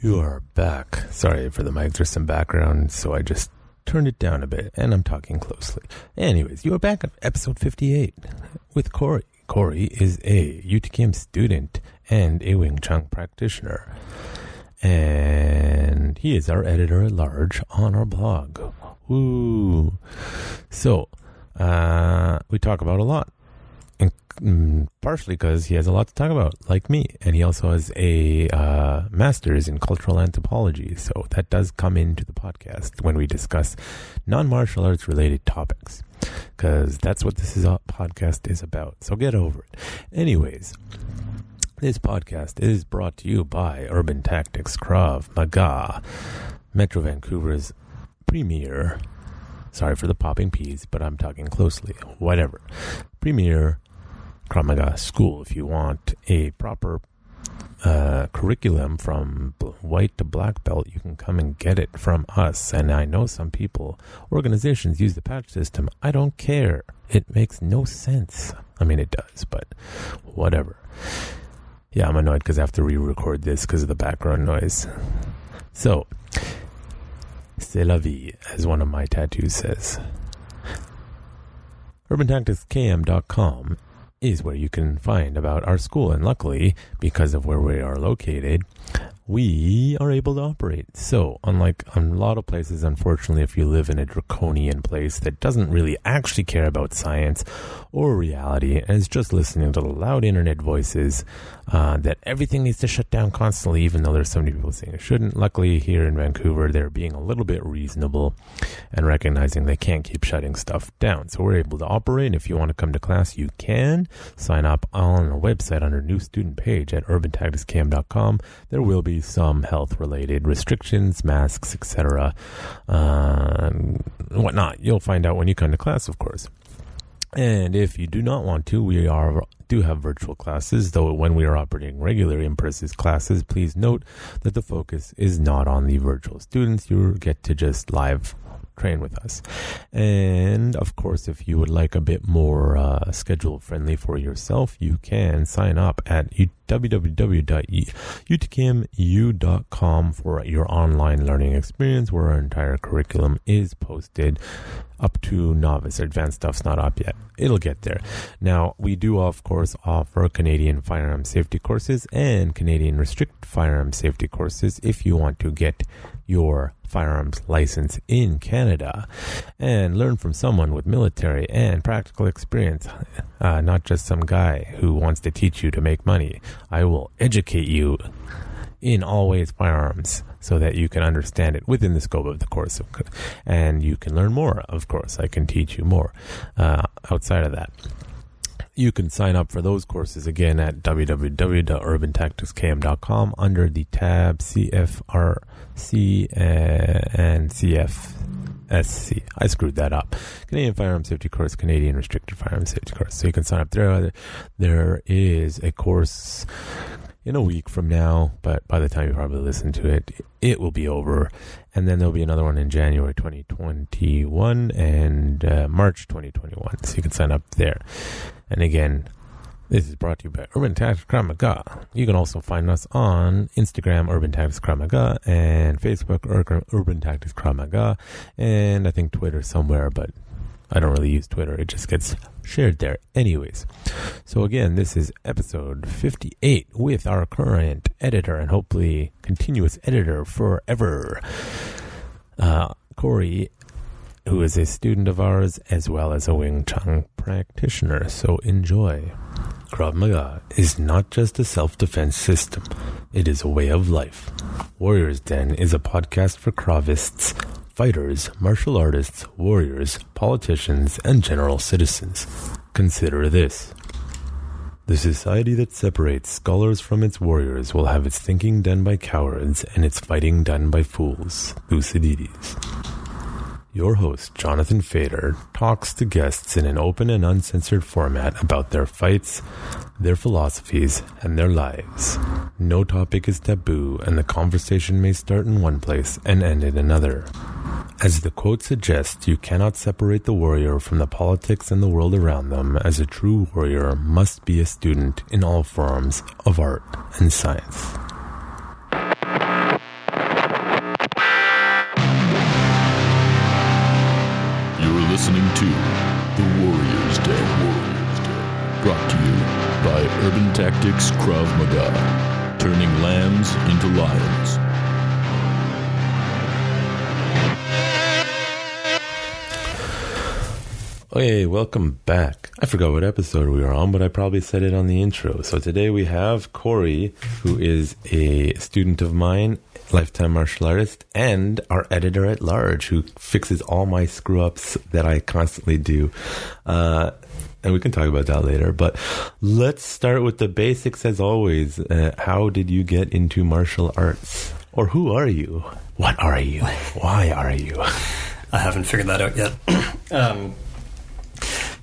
You are back. Sorry for the mic. There's some background, so I just turned it down a bit, and I'm talking closely. Anyways, you are back at episode 58 with Corey. Corey is a UTKM student and a Wing Chun practitioner. And he is our editor-at-large on our blog. Woo! So, we talk about a lot. Partially because he has a lot to talk about, like me. And he also has a master's in cultural anthropology. So that does come into the podcast when we discuss non-martial arts related topics. Because that's what this podcast is about. So get over it. Anyways, this podcast is brought to you by Urban Tactics Krav Maga, Metro Vancouver's premier. Sorry for the popping peas, but I'm talking closely. Whatever. Premier Krav Maga school. If you want a proper curriculum from white to black belt, you can come and get it from us. And I know some organizations use the patch system. I don't care. It makes no sense. I mean, it does, but whatever. Yeah, I'm annoyed because I have to re-record this because of the background noise. So, c'est la vie, as one of my tattoos says. UrbanTacticsKM.com is where you can find about our school. And luckily, because of where we are located, we are able to operate. So, unlike a lot of places, unfortunately, if you live in a draconian place that doesn't really actually care about science or reality and is just listening to the loud internet voices that everything needs to shut down constantly, even though there's so many people saying it shouldn't. Luckily, here in Vancouver, they're being a little bit reasonable and recognizing they can't keep shutting stuff down. So we're able to operate. And if you want to come to class, you can sign up on our website under new student page at urbantacticskm.com. There will be some health-related restrictions, masks, etc., whatnot. You'll find out when you come to class, of course. And if you do not want to, we do have virtual classes, though when we are operating regular in-person classes, please note that the focus is not on the virtual students. You get to just live train with us. And of course, if you would like a bit more schedule friendly for yourself, you can sign up at www.utkmu.com for your online learning experience, where our entire curriculum is posted up to novice. Advanced stuff's not up yet. It'll get there. Now, we do, of course, offer Canadian firearm safety courses and Canadian restricted firearm safety courses if you want to get your firearms license in Canada and learn from someone with military and practical experience, not just some guy who wants to teach you to make money. I will educate you in all ways firearms so that you can understand it within the scope of the course. And you can learn more, of course. I can teach you more outside of that. You can sign up for those courses again at www.urbantacticskm.com under the tab CFRC and CFSC. I screwed that up. Canadian Firearm Safety Course, Canadian Restricted Firearm Safety Course. So you can sign up there. There is a course in a week from now, but by the time you probably listen to it, it will be over. And then there'll be another one in January 2021 and March 2021. So you can sign up there. And again, this is brought to you by Urban Tactics Krav Maga. You can also find us on Instagram, Urban Tactics Krav Maga, and Facebook, Urban Tactics Krav Maga, and I think Twitter somewhere, but I don't really use Twitter. It just gets shared there anyways. So again, this is episode 58 with our current editor and hopefully continuous editor forever, Corey, who is a student of ours as well as a Wing Chun practitioner. So enjoy. Krav Maga is not just a self-defense system. It is a way of life. Warriors Den is a podcast for Kravists, fighters, martial artists, warriors, politicians, and general citizens. Consider this. The society that separates scholars from its warriors will have its thinking done by cowards and its fighting done by fools. Thucydides. Your host, Jonathan Fader, talks to guests in an open and uncensored format about their fights, their philosophies, and their lives. No topic is taboo, and the conversation may start in one place and end in another. As the quote suggests, you cannot separate the warrior from the politics and the world around them, as a true warrior must be a student in all forms of art and science. Tactics Krav Maga, turning lambs into lions. Hey, welcome back. I forgot what episode we were on, but I probably said it on the intro. So today we have Corey, who is a student of mine, lifetime martial artist, and our editor at large, who fixes all my screw-ups that I constantly do. And we can talk about that later, but let's start with the basics as always. How did you get into martial arts? Or who are you? What are you? Why are you? I haven't figured that out yet.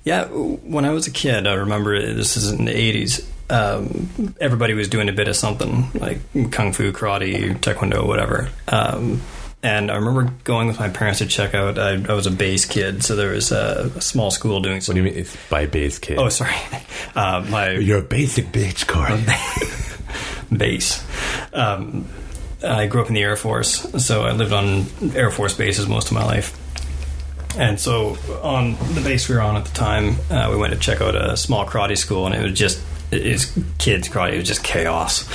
Yeah, when I was a kid, I remember this is in the 80s. Everybody was doing a bit of something like kung fu, karate, taekwondo, whatever. And I remember going with my parents to check out. I was a base kid, so there was a small school doing something. What do you mean? It's by base kid? Oh, sorry. You're a basic bitch, Corey. Base. I grew up in the Air Force, so I lived on Air Force bases most of my life. And so on the base we were on at the time, we went to check out a small karate school, and it was kids karate. It was just chaos.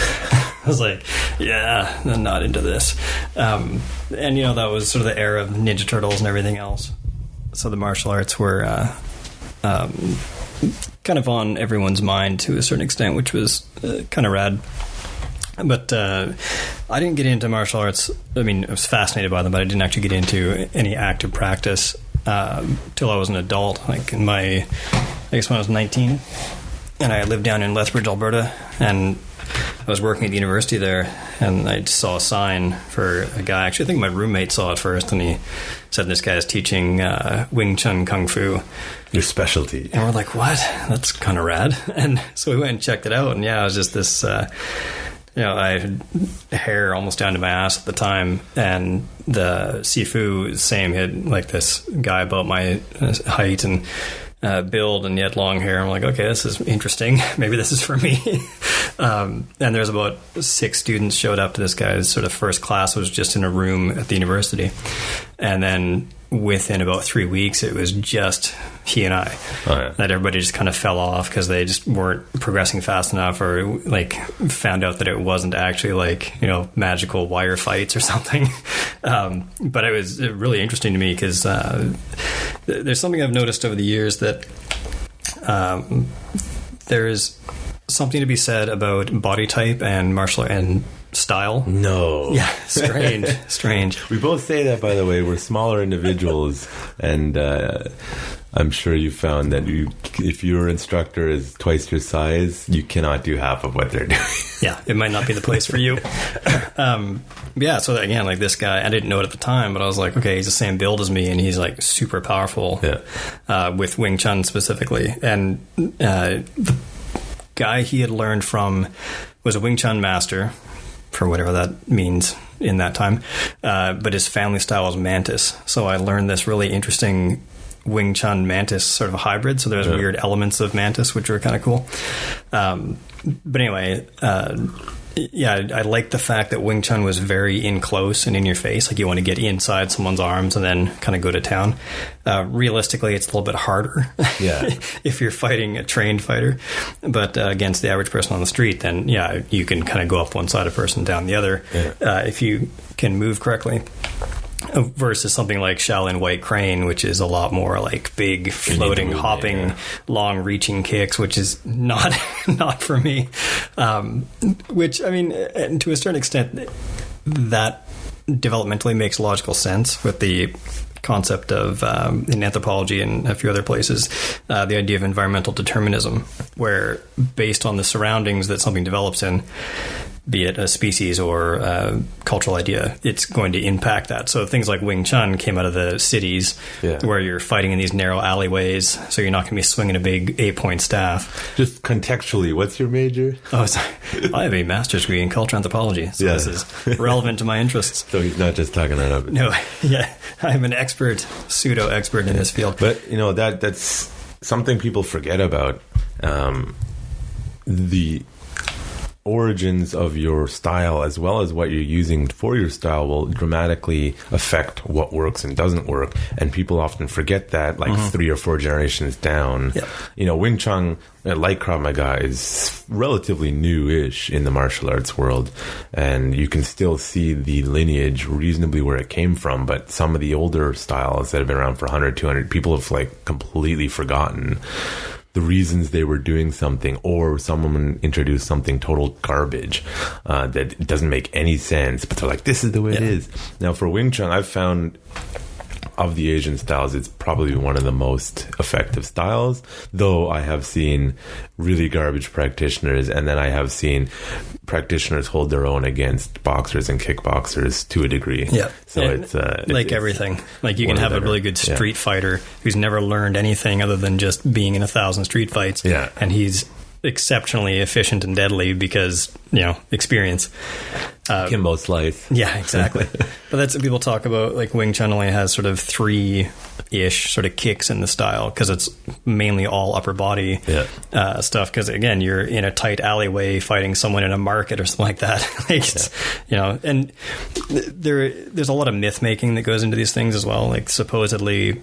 I was like, yeah, I'm not into this. And, that was sort of the era of Ninja Turtles and everything else. So the martial arts were kind of on everyone's mind to a certain extent, which was kind of rad. But I didn't get into martial arts. I mean, I was fascinated by them, but I didn't actually get into any active practice till I was an adult, like when I was 19. And I lived down in Lethbridge, Alberta, and I was working at the university there, and I just saw a sign for a guy. Actually, I think my roommate saw it first, and he said this guy is teaching Wing Chun Kung Fu. Your specialty. And we're like, what? That's kind of rad. And so we went and checked it out, and yeah, it was just this... I had hair almost down to my ass at the time, and the Sifu, same, had like this guy about my height and build, and he had long hair. I'm like, okay, this is interesting. Maybe this is for me. And there's about 6 students showed up to this guy's sort of first class. Was just in a room at the university, and then within about 3 weeks, it was just he and I. Oh, yeah. That everybody just kind of fell off because they just weren't progressing fast enough, or like found out that it wasn't actually like, magical wire fights or something. But it was really interesting to me because there's something I've noticed over the years that there is something to be said about body type and martial and style. No. Yeah, strange. We both say that, by the way. We're smaller individuals, and I'm sure you found that if your instructor is twice your size, you cannot do half of what they're doing. Yeah, it might not be the place for you. Yeah, so again, like this guy, I didn't know it at the time, but I was like, okay, he's the same build as me, and he's like super powerful. Yeah. With Wing Chun specifically. And the guy he had learned from was a Wing Chun master, for whatever that means in that time. But his family style was Mantis. So I learned this really interesting Wing Chun Mantis sort of a hybrid. So there's weird elements of Mantis, which were kind of cool. But anyway, I like the fact that Wing Chun was very in close and in your face. Like you want to get inside someone's arms and then kind of go to town. Realistically, it's a little bit harder if you're fighting a trained fighter. But against the average person on the street, then you can kind of go up one side of a person, down the other, if you can move correctly. Versus something like Shaolin White Crane, which is a lot more like big, floating, hopping, long-reaching kicks, which is not for me. Which, I mean, and to a certain extent, that developmentally makes logical sense with the concept of, in anthropology and a few other places, the idea of environmental determinism, where based on the surroundings that something develops in, be it a species or a cultural idea, it's going to impact that. So things like Wing Chun came out of the cities where you're fighting in these narrow alleyways, so you're not going to be swinging a big 8-point staff. Just contextually, what's your major? Oh, I have a master's degree in cultural anthropology, so this is relevant to my interests. So he's not just talking that up. No, I'm an pseudo-expert in this field. But, that's something people forget about. origins of your style as well as what you're using for your style will dramatically affect what works and doesn't work, and people often forget that, like 3 or 4 generations down. You know, Wing Chun, like Krav Maga, is relatively new-ish in the martial arts world, and you can still see the lineage reasonably where it came from, but some of the older styles that have been around for 100, 200, people have like completely forgotten the reasons they were doing something, or someone introduced something total garbage that doesn't make any sense, but they're like, this is the way it is. Now, for Wing Chun, I've found of the Asian styles, it's probably one of the most effective styles, though I have seen really garbage practitioners, and then I have seen practitioners hold their own against boxers and kickboxers to a degree. So and it's like everything. Like you can have a really good street fighter who's never learned anything other than just being in 1,000 street fights. And he's exceptionally efficient and deadly because, you know, experience. Kimbo slice. Yeah, exactly. But that's what people talk about. Like Wing Chun only has sort of 3-ish sort of kicks in the style because it's mainly all upper body stuff. Because again, you're in a tight alleyway fighting someone in a market or something like that. Like, you know, and there's a lot of myth making that goes into these things as well. Like supposedly,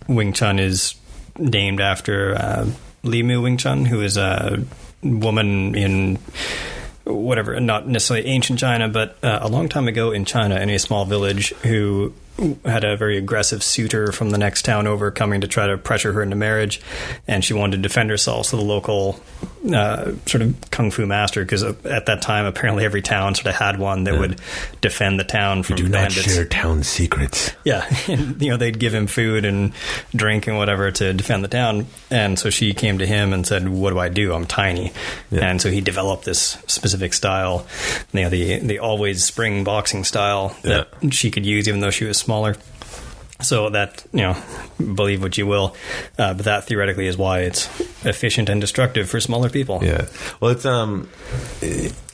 Wing Chun is named after Li Mu Wing Chun, who is a woman in whatever, not necessarily ancient China, but a long time ago in China, in a small village, who had a very aggressive suitor from the next town over coming to try to pressure her into marriage, and she wanted to defend herself. So the local sort of kung fu master, because at that time apparently every town sort of had one that would defend the town from bandits. Do not share town secrets. And, you know, they'd give him food and drink and whatever to defend the town. And so she came to him and said, what do I do? I'm tiny. And so he developed this specific style, you know, the always spring boxing style that she could use even though she was smaller. So that, you know, believe what you will, but that theoretically is why it's efficient and destructive for smaller people. Well, it's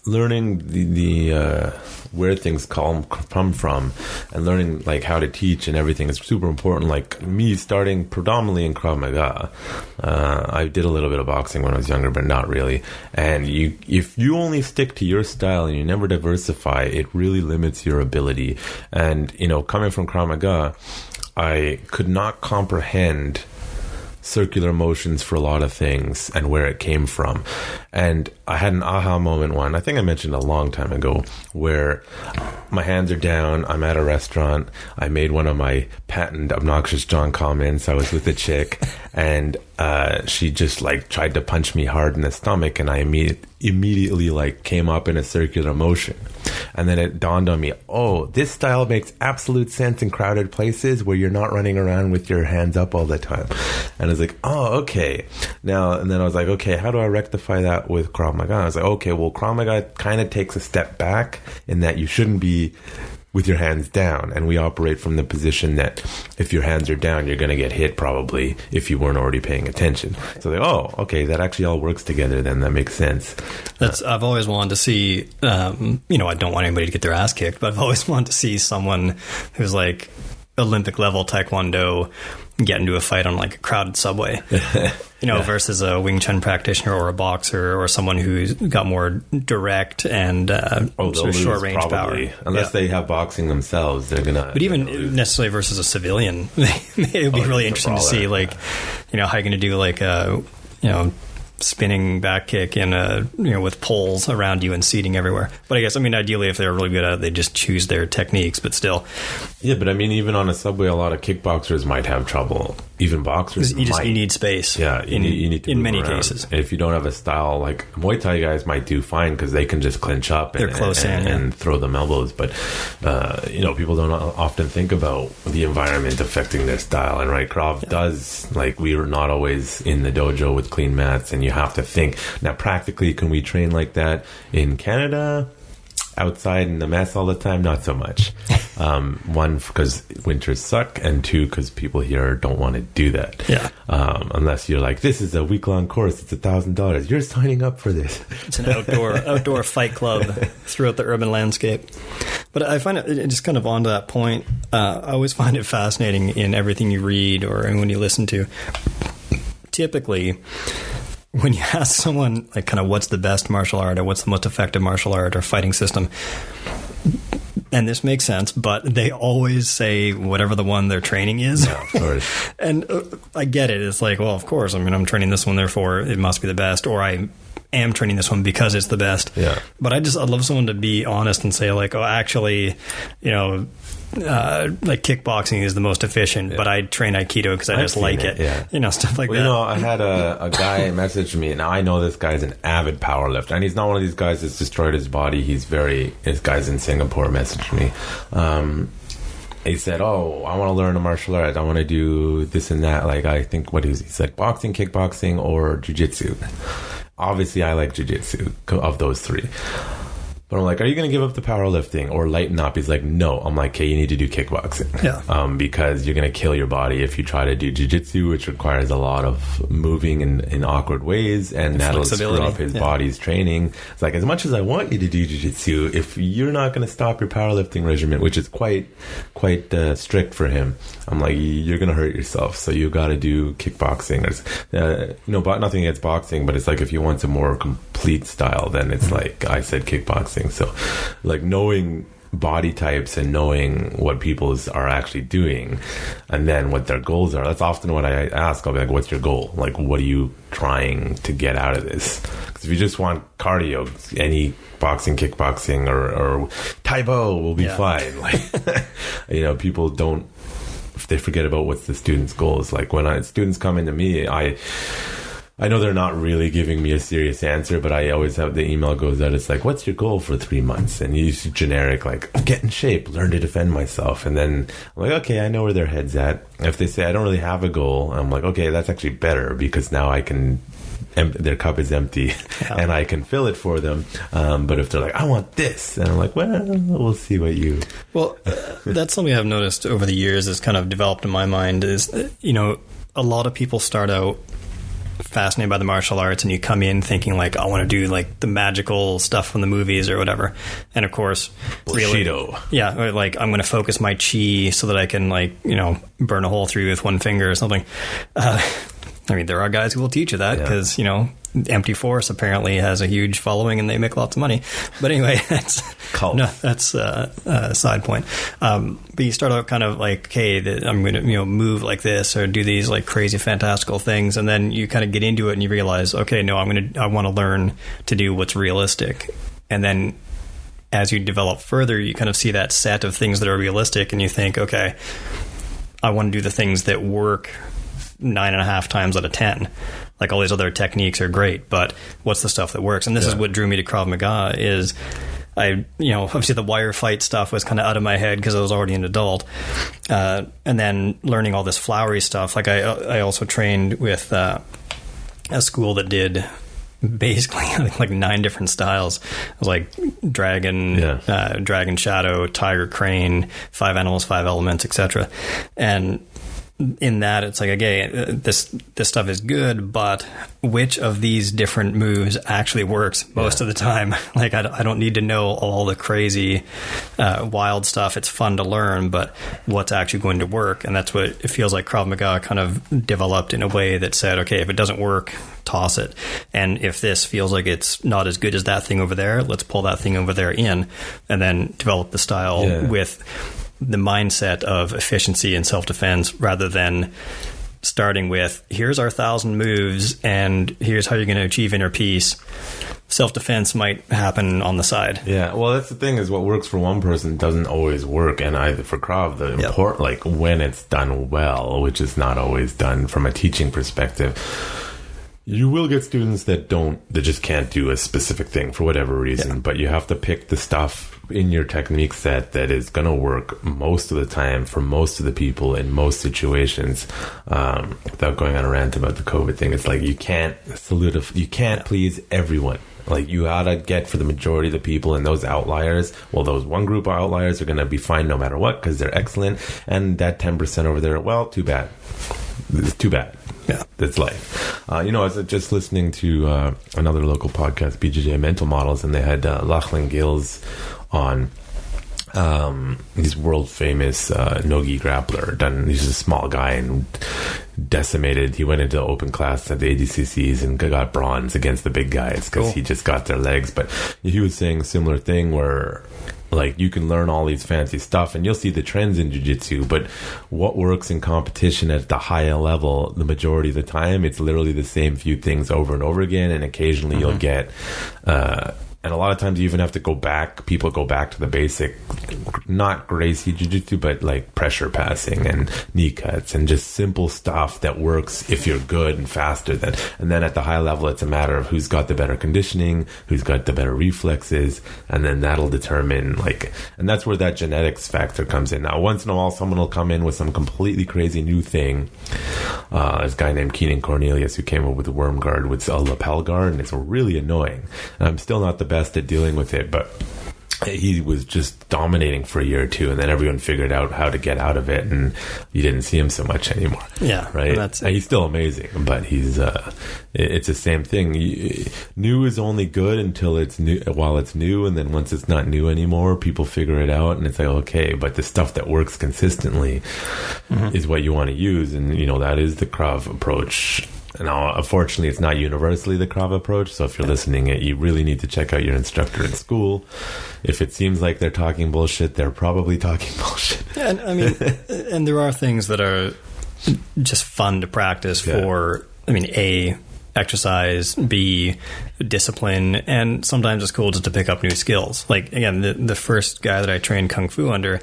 learning the where things come from, and learning like how to teach and everything is super important. Like me starting predominantly in Krav Maga, I did a little bit of boxing when I was younger, but not really. And if you only stick to your style and you never diversify, it really limits your ability. And, you know, coming from Krav Maga, I could not comprehend circular motions for a lot of things and where it came from. And I had an aha moment one, I think I mentioned a long time ago, where my hands are down, I'm at a restaurant, I made one of my patent obnoxious John comments. I was with a chick and she just like tried to punch me hard in the stomach, and I immediately like came up in a circular motion. And then it dawned on me, oh, this style makes absolute sense in crowded places where you're not running around with your hands up all the time. And I was like, oh, okay. Now, and then I was like, okay, how do I rectify that with Krav Maga? I was like, okay, well, Krav Maga kind of takes a step back in that you shouldn't be with your hands down, and we operate from the position that if your hands are down, you're going to get hit probably if you weren't already paying attention. So like, oh, okay, that actually all works together then. That makes sense. I've always wanted to see, you know, I don't want anybody to get their ass kicked, but I've always wanted to see someone who's like Olympic level Taekwondo get into a fight on like a crowded subway, you know, versus a Wing Chun practitioner or a boxer or someone who's got more direct and sort of short range power. Unless they have boxing themselves, they're gonna. But even necessarily versus a civilian, it would be really interesting to see, like, you know, how you're going to do like a, you know, spinning back kick in a, you know, with poles around you and seating everywhere. But I guess, I mean, ideally if they're really good at it, they just choose their techniques, but still. Yeah, but I mean, even on a subway, a lot of kickboxers might have trouble. Even boxers you need space. Yeah, you need to in move many around. cases. And if you don't have a style, like Muay Thai guys might do fine because they can just clinch up and, they're close and throw them elbows. But, you know, people don't often think about the environment affecting their style. And right, Krav does, like, we are not always in the dojo with clean mats, and you have to think. Now, practically, can we train like that in Canada? Outside in the mess all the time, not so much. One, because winters suck, and two, because people here don't want to do that. Yeah. Unless you're like, this is a week-long course, it's $1,000. You're signing up for this. It's an outdoor fight club throughout the urban landscape. But I find it just kind of on to that point. I always find it fascinating in everything you read or when you listen to. Typically, when you ask someone like kind of what's the best martial art or what's the most effective martial art or fighting system, and this makes sense, but they always say whatever the one they're training is. Yeah, of course. And I get it. It's like, well, of course. I mean, I'm training this one, therefore it must be the best, or I am training this one because it's the best. Yeah. But I'd love someone to be honest and say like, oh, actually, like kickboxing is the most efficient, but I train Aikido because I just like it. Yeah. Stuff like that. I had a guy message me. Now I know this guy's an avid powerlifter, and he's not one of these guys that's destroyed his body. This guy's in Singapore messaged me. He said, "Oh, I want to learn a martial art. I want to do this and that." Like, I think he said boxing, kickboxing, or jiu-jitsu. Obviously, I like jiu-jitsu of those three. But I'm like, are you going to give up the powerlifting or lighten up? He's like, no. I'm like, okay, you need to do kickboxing. Yeah. Because you're going to kill your body if you try to do jiu-jitsu, which requires a lot of moving in awkward ways, and that'll screw up his body's training. It's like, as much as I want you to do jiu-jitsu, if you're not going to stop your powerlifting regimen, which is quite strict for him, I'm like, you're going to hurt yourself. So you got to do kickboxing. But nothing against boxing, but it's like if you want a more complete style, then it's like I said, kickboxing. So like knowing body types and knowing what people are actually doing and then what their goals are, that's often what I ask. I'll be like, what's your goal? Like, what are you trying to get out of this? Because if you just want cardio, any boxing, kickboxing or Taibo will be fine. Like, people they forget about what's the student's goals. Like when students come into me, I know they're not really giving me a serious answer, but I always have the email goes out. It's like, what's your goal for 3 months? And you use generic, like, get in shape, learn to defend myself. And then I'm like, okay, I know where their head's at. If they say, I don't really have a goal, I'm like, okay, that's actually better because now I can, their cup is empty and I can fill it for them. But if they're like, I want this, and I'm like, well, we'll see what you... Well, that's something I've noticed over the years is kind of developed in my mind is, a lot of people start out fascinated by the martial arts and you come in thinking like, I want to do like the magical stuff from the movies or whatever, and of course Bushido. Or like I'm going to focus my chi so that I can burn a hole through with one finger or something. I mean, there are guys who will teach you that because Empty Force apparently has a huge following and they make lots of money. But anyway, that's a side point. But you start out kind of like, okay, I'm going to move like this or do these like crazy fantastical things, and then you kind of get into it and you realize, okay, no, I want to learn to do what's realistic. And then as you develop further, you kind of see that set of things that are realistic, and you think, okay, I want to do the things that work 9.5 times out of 10. Like all these other techniques are great, but what's the stuff that works? And this is what drew me to Krav Maga is obviously the wire fight stuff was kind of out of my head because I was already an adult. And then learning all this flowery stuff. Like I also trained with a school that did basically like 9 different styles. It was like dragon shadow, tiger crane, 5 animals, 5 elements, etc. And in that, it's like, okay, this stuff is good, but which of these different moves actually works most of the time? Like, I don't need to know all the crazy, wild stuff. It's fun to learn, but what's actually going to work? And that's what it feels like Krav Maga kind of developed in a way that said, okay, if it doesn't work, toss it. And if this feels like it's not as good as that thing over there, let's pull that thing over there in, and then develop the style with the mindset of efficiency and self-defense rather than starting with, here's our 1,000 moves and here's how you're going to achieve inner peace. Self-defense might happen on the side. Yeah, well, that's the thing is what works for one person doesn't always work. And either for Krav, the important, like when it's done well, which is not always done from a teaching perspective, you will get students that just can't do a specific thing for whatever reason, but you have to pick the stuff in your technique set that is going to work most of the time for most of the people in most situations. Without going on a rant about the COVID thing, it's like you can't please everyone. Like you gotta get for the majority of the people, and those outliers, well, those one group of outliers are going to be fine no matter what because they're excellent, and that 10% over there, well, too bad. It's too bad. Yeah, that's life. I was just listening to another local podcast, BJJ Mental Models, and they had Lachlan Gills on. He's world famous nogi grappler. He's a small guy and decimated. He went into open class at the ADCCs and got bronze against the big guys because he just got their legs. But he was saying a similar thing where, like, you can learn all these fancy stuff and you'll see the trends in jiu-jitsu, but what works in competition at the higher level, the majority of the time, it's literally the same few things over and over again, and occasionally you'll get and a lot of times you even have to go back. People go back to the basic, not Gracie jiu-jitsu, but like pressure passing and knee cuts and just simple stuff that works if you're good and faster than. And then at the high level, it's a matter of who's got the better conditioning, who's got the better reflexes, and then that'll determine, like, and that's where that genetics factor comes in. Now, once in a while, someone will come in with some completely crazy new thing. There's a guy named Keenan Cornelius who came up with a worm guard with a lapel guard, and it's really annoying. And I'm still not the best at dealing with it, but he was just dominating for a year or two, and then everyone figured out how to get out of it, and you didn't see him so much anymore. Yeah, right. And he's still amazing, but he's it's the same thing. New is only good until it's new, while it's new, and then once it's not new anymore, people figure it out, and it's like, okay, but the stuff that works consistently is what you want to use, and that is the Krav approach. Now, unfortunately, it's not universally the Krav approach, so if you're listening, you really need to check out your instructor in school. If it seems like they're talking bullshit, they're probably talking bullshit. Yeah, and I mean, and there are things that are just fun to practice for, A, exercise, B, discipline, and sometimes it's cool just to pick up new skills. Like, again, the first guy that I trained Kung Fu under,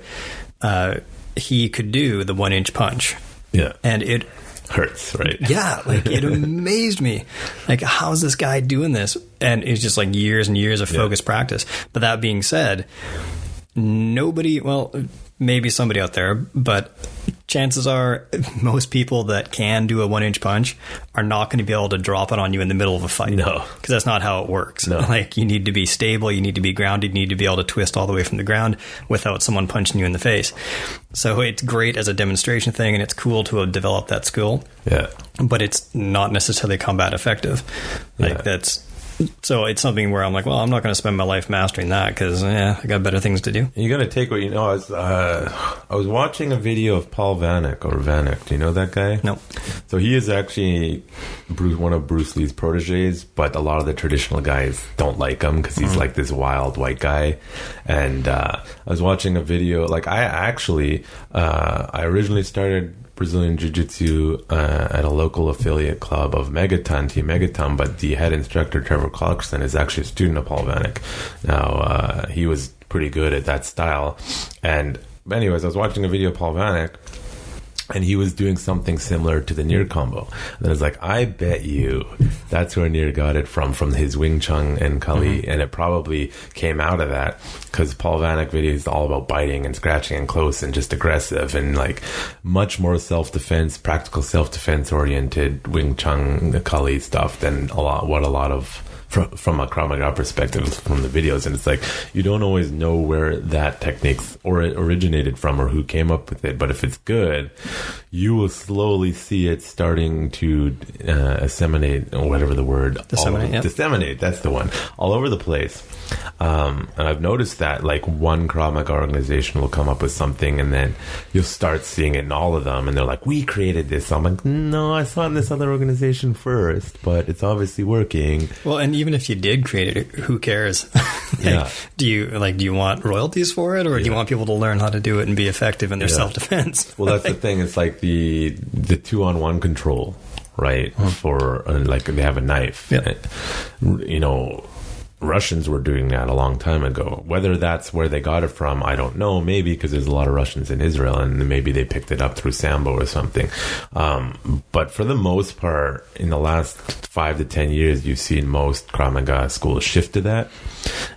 he could do the 1-inch punch. Yeah. And it hurts, right? Yeah, like it amazed me. Like, how's this guy doing this? And it's just like years and years of focused practice. But that being said, maybe somebody out there, but chances are most people that can do a 1-inch punch are not going to be able to drop it on you in the middle of a fight. No. Because that's not how it works. No. Like, you need to be stable, you need to be grounded, you need to be able to twist all the way from the ground without someone punching you in the face. So it's great as a demonstration thing, and it's cool to have developed that skill. Yeah. But it's not necessarily combat effective. Like, so it's something where I'm like, well, I'm not going to spend my life mastering that because I got better things to do. You got to take what you know. I was watching a video of Paul Vanek. Do you know that guy? No. So he is actually one of Bruce Lee's proteges, but a lot of the traditional guys don't like him because he's like this wild white guy. And I was watching a video. Like, I originally started Brazilian Jiu-Jitsu at a local affiliate club of Team Megaton, but the head instructor, Trevor Clarkson, is actually a student of Paul Vanek. Now, he was pretty good at that style. And anyways, I was watching a video of Paul Vanek, and he was doing something similar to the Near combo. And I was like, I bet you that's where Near got it from his Wing Chun and Kali. And it probably came out of that because Paul Vanek video is all about biting and scratching and close and just aggressive and like much more self-defense, practical self-defense oriented Wing Chun Kali stuff than a lot of from a Krav Maga perspective from the videos. And it's like, you don't always know where that technique originated from or who came up with it, but if it's good, you will slowly see it starting to disseminate, or whatever the word, disseminate, that's the one, all over the place. And I've noticed that like one Krav Maga organization will come up with something and then you'll start seeing it in all of them, and they're like, we created this. So I'm like, no, I saw it in this other organization first, but it's obviously working. Well, and even if you did create it, who cares? Do you want royalties for it, or do you want people to learn how to do it and be effective in their self-defense? Well, that's the thing. It's like the 2-on-1 control, right? For like they have a knife. Yep. Russians were doing that a long time ago. Whether that's where they got it from, I don't know. Maybe because there's a lot of Russians in Israel, and maybe they picked it up through Sambo or something. But for the most part, in the last 5 to 10 years, you've seen most Krav Maga schools shift to that.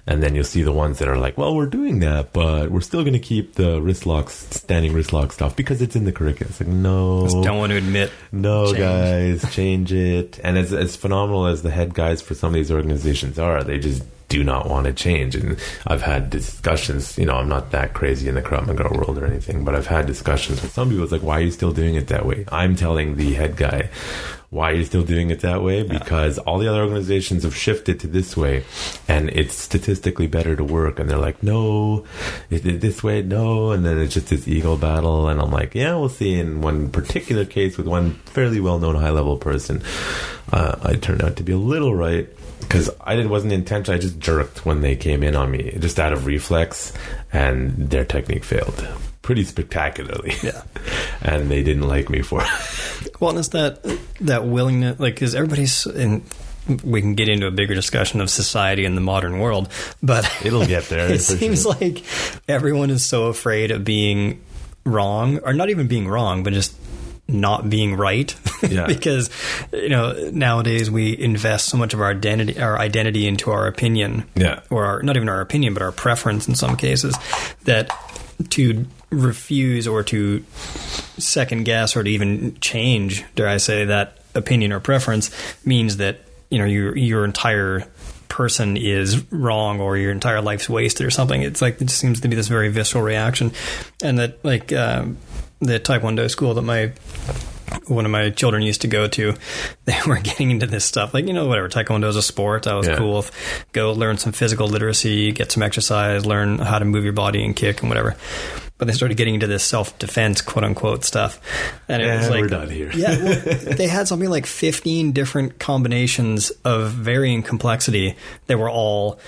And then you'll see the ones that are like, well, we're doing that, but we're still going to keep the standing wrist lock stuff because it's in the curriculum. It's like, no. Just don't want to admit. No, change. Guys, change it. And as phenomenal as the head guys for some of these organizations are, they just do not want to change. And I've had discussions, I'm not that crazy in the Krav Maga world or anything, but I've had discussions with some people. It's like, why are you still doing it that way? I'm telling the head guy, Why are you still doing it that way? Because all the other organizations have shifted to this way, and it's statistically better to work. And they're like, no, is it this way? No. And then it's just this ego battle. And I'm like, yeah, we'll see. In one particular case with one fairly well-known high-level person, I turned out to be a little right. Because it wasn't intentional. I just jerked when they came in on me, just out of reflex, and their technique failed pretty spectacularly. Yeah. And they didn't like me for it. Well, and it's that willingness, like, because everybody's in. We can get into a bigger discussion of society in the modern world, but it'll get there. It seems like everyone is so afraid of being wrong, or not even being wrong, but just not being right. Yeah. Because nowadays we invest so much of our identity into our opinion. Yeah. Or not even our opinion, but our preference in some cases, that to refuse or to second guess or to even change, dare I say, that opinion or preference means that your entire person is wrong or your entire life's wasted or something. It's like, it just seems to be this very visceral reaction. And that, like, the Taekwondo school that one of my children used to go to, they were getting into this stuff. Like, whatever, Taekwondo is a sport. That was cool. Go learn some physical literacy, get some exercise, learn how to move your body and kick and whatever. But they started getting into this self-defense, quote-unquote, stuff. And it was like, we're done here. Yeah, well, they had something like 15 different combinations of varying complexity that were all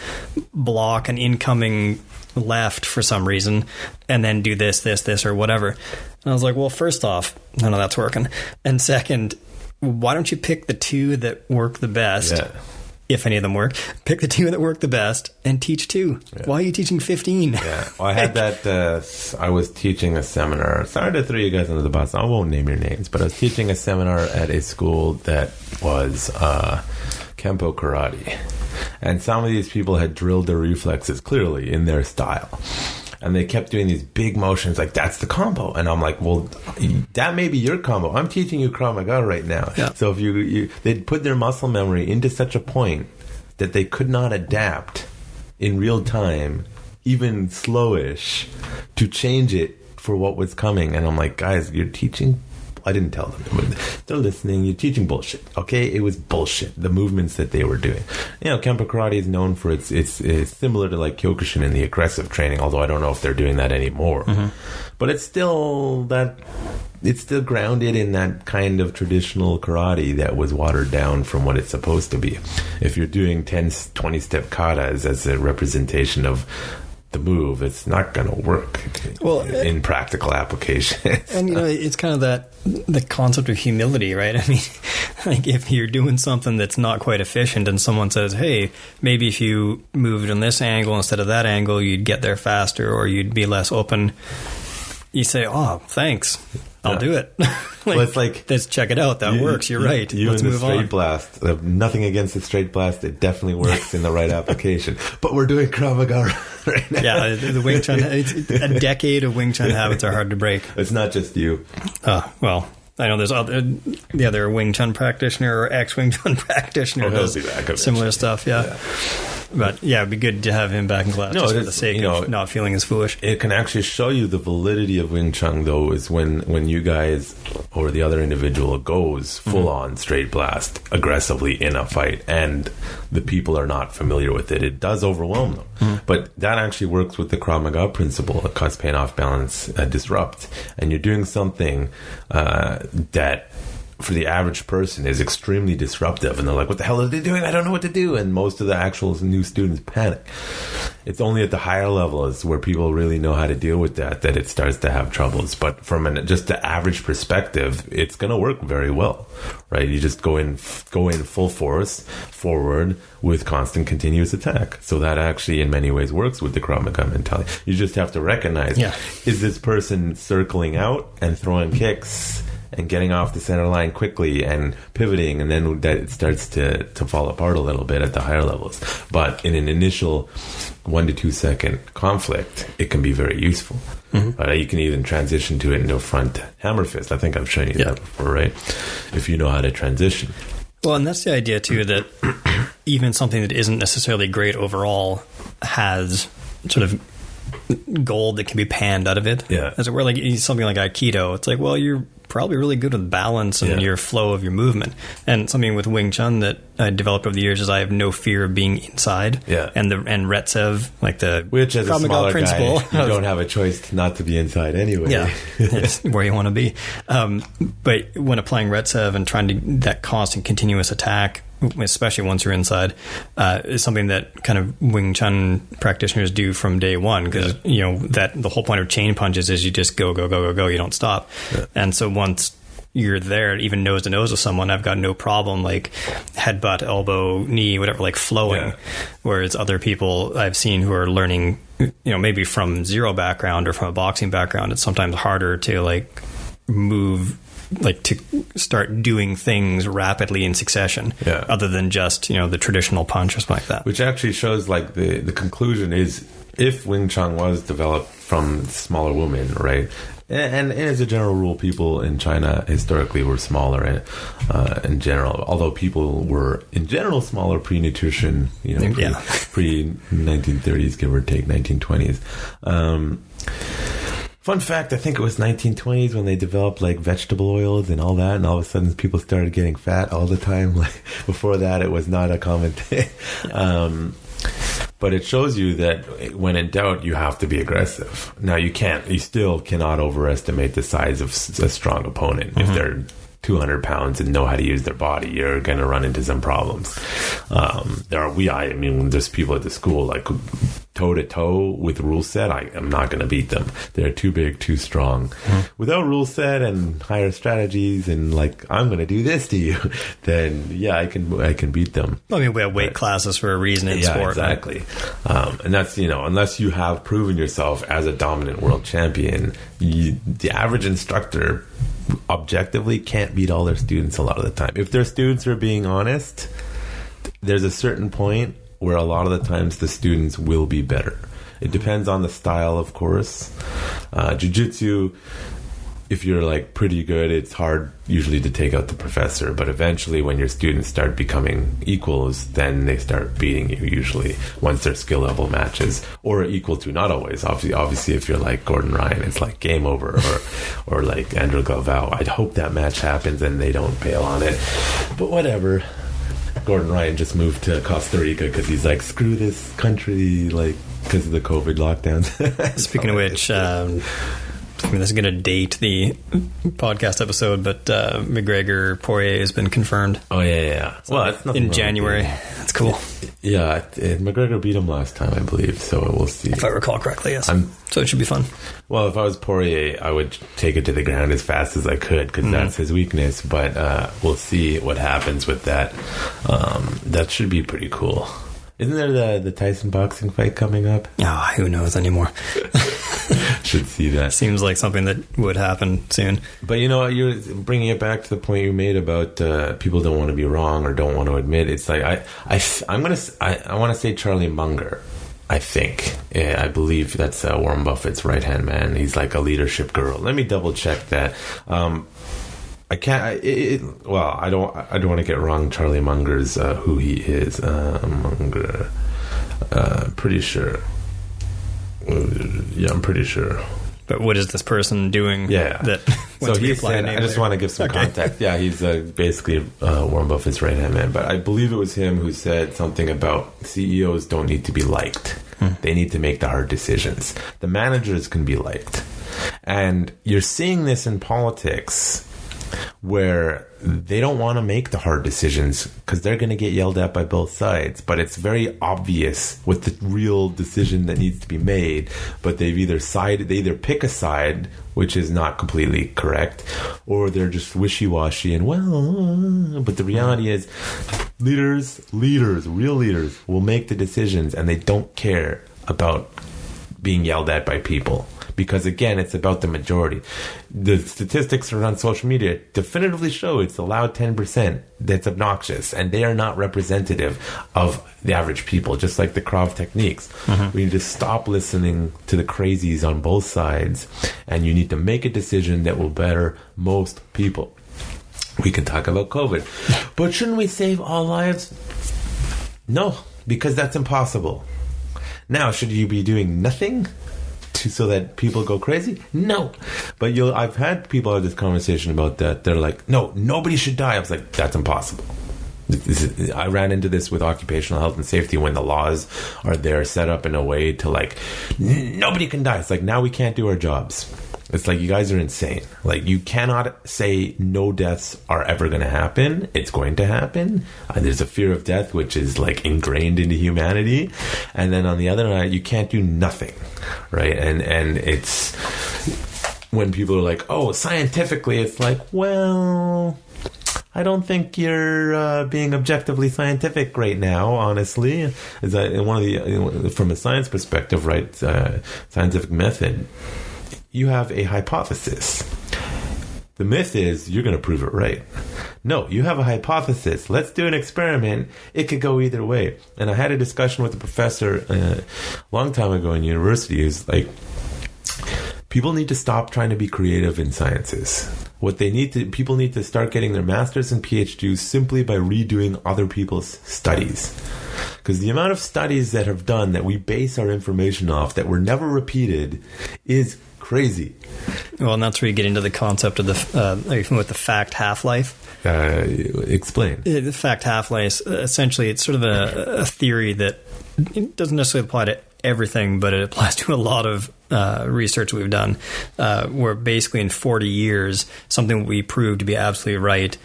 block an incoming left for some reason, and then do this, or whatever. And I was like, well, first off, none of that's working. And second, why don't you pick the two that work the best? Yeah. If any of them work, pick the two that work the best and teach two. Yeah. Why are you teaching 15? Yeah. Well, I had that, I was teaching a seminar. Sorry to throw you guys under the bus. I won't name your names, but I was teaching a seminar at a school that was Kempo Karate. And some of these people had drilled their reflexes clearly in their style. And they kept doing these big motions like, that's the combo. And I'm like, well, that may be your combo. I'm teaching you Krav Maga right now. Yeah. So if they'd put their muscle memory into such a point that they could not adapt in real time, even slowish, to change it for what was coming. And I'm like, guys, you're teaching... I didn't tell them, but they're listening. You're teaching bullshit, okay? It was bullshit, the movements that they were doing. Kempo Karate is known for it's similar to like Kyokushin in the aggressive training, although I don't know if they're doing that anymore. Mm-hmm. But it's still grounded in that kind of traditional karate that was watered down from what it's supposed to be. If you're doing 10, 20-step katas as a representation of the move, it's not going to work in practical application. And it's kind of the concept of humility, right? I mean, like, if you're doing something that's not quite efficient and someone says, hey, maybe if you moved on this angle instead of that angle, you'd get there faster or you'd be less open, you say, oh, thanks, I'll do it. Well, it's like, let's check it out. That works. You're right. Let's move on. Straight blast. Nothing against the straight blast. It definitely works in the right application. But we're doing Krav Maga right now. Yeah, the Wing Chun. A decade of Wing Chun habits are hard to break. It's not just you. Well, I know there's the other Wing Chun practitioner or ex-Wing Chun practitioner does similar stuff. Yeah. But yeah, it'd be good to have him back in class just for the sake of not feeling as foolish. It can actually show you the validity of Wing Chun, though, is when you guys or the other individual goes full on straight blast aggressively in a fight and the people are not familiar with it. It does overwhelm them. Mm-hmm. But that actually works with the Krav Maga principle, cause pain off balance, disrupt. And you're doing something that for the average person is extremely disruptive, and they're like, what the hell are they doing? I don't know what to do. And most of the actual new students panic. It's only at the higher levels where people really know how to deal with that it starts to have troubles. But from just the average perspective, it's going to work very well, right? You just go in full force forward with constant continuous attack. So that actually in many ways works with the Krav Maga mentality. You just have to recognize, is this person circling out and throwing kicks and getting off the center line quickly and pivoting, and then that it starts to fall apart a little bit at the higher levels. But in an initial 1 to 2 second conflict, it can be very useful. Mm-hmm. You can even transition to it into a front hammer fist. I think I've shown you that before, right? If you know how to transition. Well, and that's the idea too, that even something that isn't necessarily great overall has sort of gold that can be panned out of it. Yeah. As it were, like something like Aikido. It's like, well, you're probably really good with balance and your flow of your movement. And something with Wing Chun that I developed over the years is I have no fear of being inside. Yeah. And Retsev, like the which as a smaller principle, guy, you don't have a choice not to be inside anyway. Yeah, it's where you want to be. But when applying Retsev and trying to that constant continuous attack, especially once you're inside, is something that kind of Wing Chun practitioners do from day one, because that the whole point of chain punches is you just go, you don't stop. Yeah. And so once you're there, even nose to nose with someone, I've got no problem like headbutt, elbow, knee, whatever, like flowing. Yeah. Whereas other people I've seen who are learning, maybe from zero background or from a boxing background, it's sometimes harder to like move, like to start doing things rapidly in succession, other than just the traditional punch or something like that. Which actually shows like the conclusion is, if Wing Chun was developed from smaller women, right? And as a general rule, people in China historically were smaller in general. Although people were in general smaller pre-nutrition, pre-1930s, give or take 1920s. Fun fact, I think it was 1920s when they developed like vegetable oils and all that, and all of a sudden people started getting fat all the time. Like before that, it was not a common thing. Yeah. But it shows you that when in doubt, you have to be aggressive. Now you still cannot overestimate the size of a strong opponent. If they're 200 pounds and know how to use their body, you're going to run into some problems. There's people at the school like toe to toe with rule set. I'm not going to beat them. They're too big, too strong. Without rule set and higher strategies and like, I'm going to do this to you, then I can beat them. I mean, we have weight classes for a reason in sport. Exactly. And that's, unless you have proven yourself as a dominant world champion, the average instructor objectively can't beat all their students a lot of the time. If their students are being honest, there's a certain point where a lot of the times the students will be better. It depends on the style, of course. Jiu-jitsu, if you're like pretty good, it's hard usually to take out the professor, but eventually when your students start becoming equals, then they start beating you usually once their skill level matches, or equal to, not always. Obviously if you're like Gordon Ryan, it's like game over, or like Andrew Galvao. I'd hope that match happens and they don't bail on it, but whatever. Gordon Ryan just moved to Costa Rica because he's like, screw this country, like because of the COVID lockdowns. Speaking of which, this is going to date the podcast episode, but McGregor Poirier has been confirmed. Oh yeah. So well, that's in January. That's cool. Yeah, McGregor beat him last time, I believe. So we'll see. If I recall correctly, yes. So it should be fun. Well, if I was Poirier, I would take it to the ground as fast as I could because that's his weakness. But we'll see what happens with that. That should be pretty cool. Isn't there the Tyson boxing fight coming up? Oh, who knows anymore? Should see that. Seems like something that would happen soon. But you're bringing it back to the point you made about people don't want to be wrong or don't want to admit. It's like I want to say Charlie Munger. I think. Yeah, I believe that's Warren Buffett's right hand man. He's like a leadership guru. Let me double check that. I can't. I don't want to get wrong. Charlie Munger's who he is. Munger. Pretty sure. Yeah, I'm pretty sure. But what is this person doing? Yeah. That so he said. I just want to give some context. Yeah, he's basically Warren Buffett's right hand man. But I believe it was him who said something about CEOs don't need to be liked. They need to make the hard decisions. The managers can be liked, and you're seeing this in politics, where they don't want to make the hard decisions because they're going to get yelled at by both sides. But it's very obvious what the real decision that needs to be made. But they either pick a side, which is not completely correct, or they're just wishy-washy and but the reality is leaders, real leaders will make the decisions, and they don't care about being yelled at by people. Because again, it's about the majority. The statistics around social media definitively show it's the loud 10% that's obnoxious, and they are not representative of the average people, just like the Krav techniques. We need to stop listening to the crazies on both sides, and you need to make a decision that will better most people. We can talk about COVID, but shouldn't we save all lives? No, because that's impossible. Now, should you be doing nothing so that people go crazy? No. But I've had people have this conversation about that. They're like, no, nobody should die. I was like, that's impossible. I ran into this with occupational health and safety when the laws are there set up in a way to like, nobody can die. It's like, now we can't do our jobs. It's like, you guys are insane. Like, you cannot say no deaths are ever going to happen. It's going to happen. There's a fear of death, which is like ingrained into humanity. And then on the other hand, you can't do nothing, right? And it's when people are like, oh, scientifically, it's like, well, I don't think you're being objectively scientific right now, honestly. Is that one of the, from a science perspective, right? Scientific method. You have a hypothesis. The myth is you're going to prove it right. No, you have a hypothesis. Let's do an experiment. It could go either way. And I had a discussion with a professor a long time ago in university who's like, people need to stop trying to be creative in sciences. People need to start getting their masters and PhDs simply by redoing other people's studies. Because the amount of studies that have done that we base our information off that were never repeated is crazy. Well, and that's where you get into the concept of are you familiar with the fact half-life? Explain. The fact half-life, essentially, it's sort of a theory that it doesn't necessarily apply to everything, but it applies to a lot of research we've done, where basically in 40 years, something we proved to be absolutely right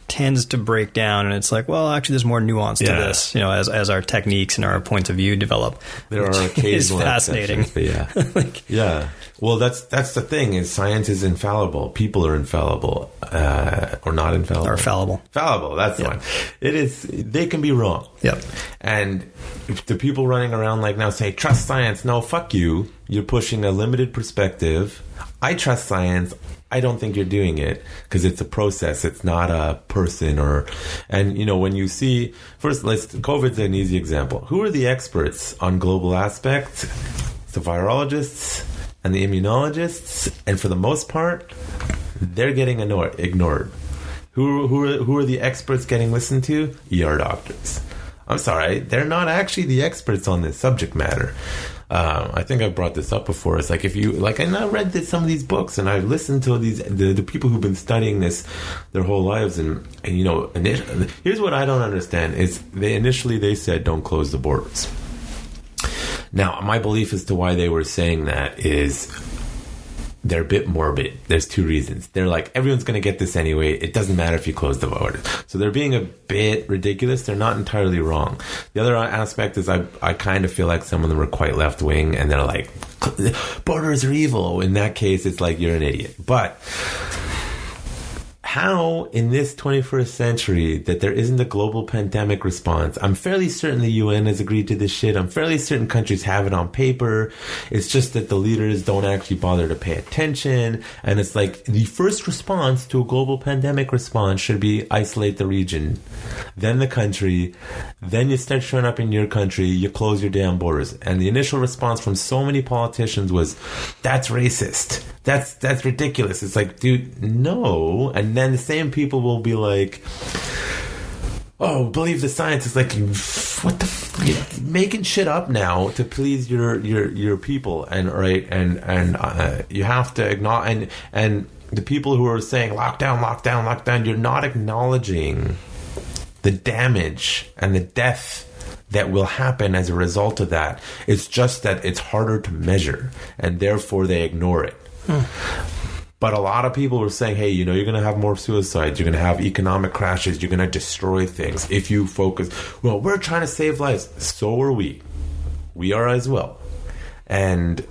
tends to break down, and it's like, well, actually, there's more nuance to this, as our techniques and our points of view develop. There are occasional fascinating. Yeah. Well, that's the thing is science is infallible. People are infallible, or not infallible. Or fallible. Fallible. That's the one. It is. They can be wrong. Yep. And if the people running around like now say trust science, no, fuck you. You're pushing a limited perspective. I trust science. I don't think you're doing it because it's a process. It's not a person when you see, first, COVID's an easy example. Who are the experts on global aspects? The virologists and the immunologists. And for the most part, they're getting ignored. Who are the experts getting listened to? ER doctors. I'm sorry, they're not actually the experts on this subject matter. I think I've brought this up before. It's like and I read some of these books and I've listened to the people who've been studying this their whole lives. And here's what I don't understand is they said don't close the borders. Now, my belief as to why they were saying that is they're a bit morbid. There's two reasons. They're like, everyone's going to get this anyway. It doesn't matter if you close the borders. So they're being a bit ridiculous. They're not entirely wrong. The other aspect is I kind of feel like some of them are quite left-wing and they're like, borders are evil. In that case, it's like you're an idiot. But how in this 21st century that there isn't a global pandemic response? I'm fairly certain the UN has agreed to this shit. I'm fairly certain countries have it on paper. It's just that the leaders don't actually bother to pay attention. And it's like the first response to a global pandemic response should be isolate the region, then the country, then you start showing up in your country, you close your damn borders. And the initial response from so many politicians was, that's racist. That's ridiculous. It's like, dude, no. And then the same people will be like, oh, believe the science. It's like, what the you're making shit up now to please your people. And right, and you have to acknowledge, and the people who are saying lockdown, you're not acknowledging the damage and the death that will happen as a result of that. It's just that it's harder to measure, and therefore they ignore it. But a lot of people were saying, hey, you're going to have more suicides, you're going to have economic crashes, you're going to destroy things if you focus. Well, we're trying to save lives. So are we. We are as well. And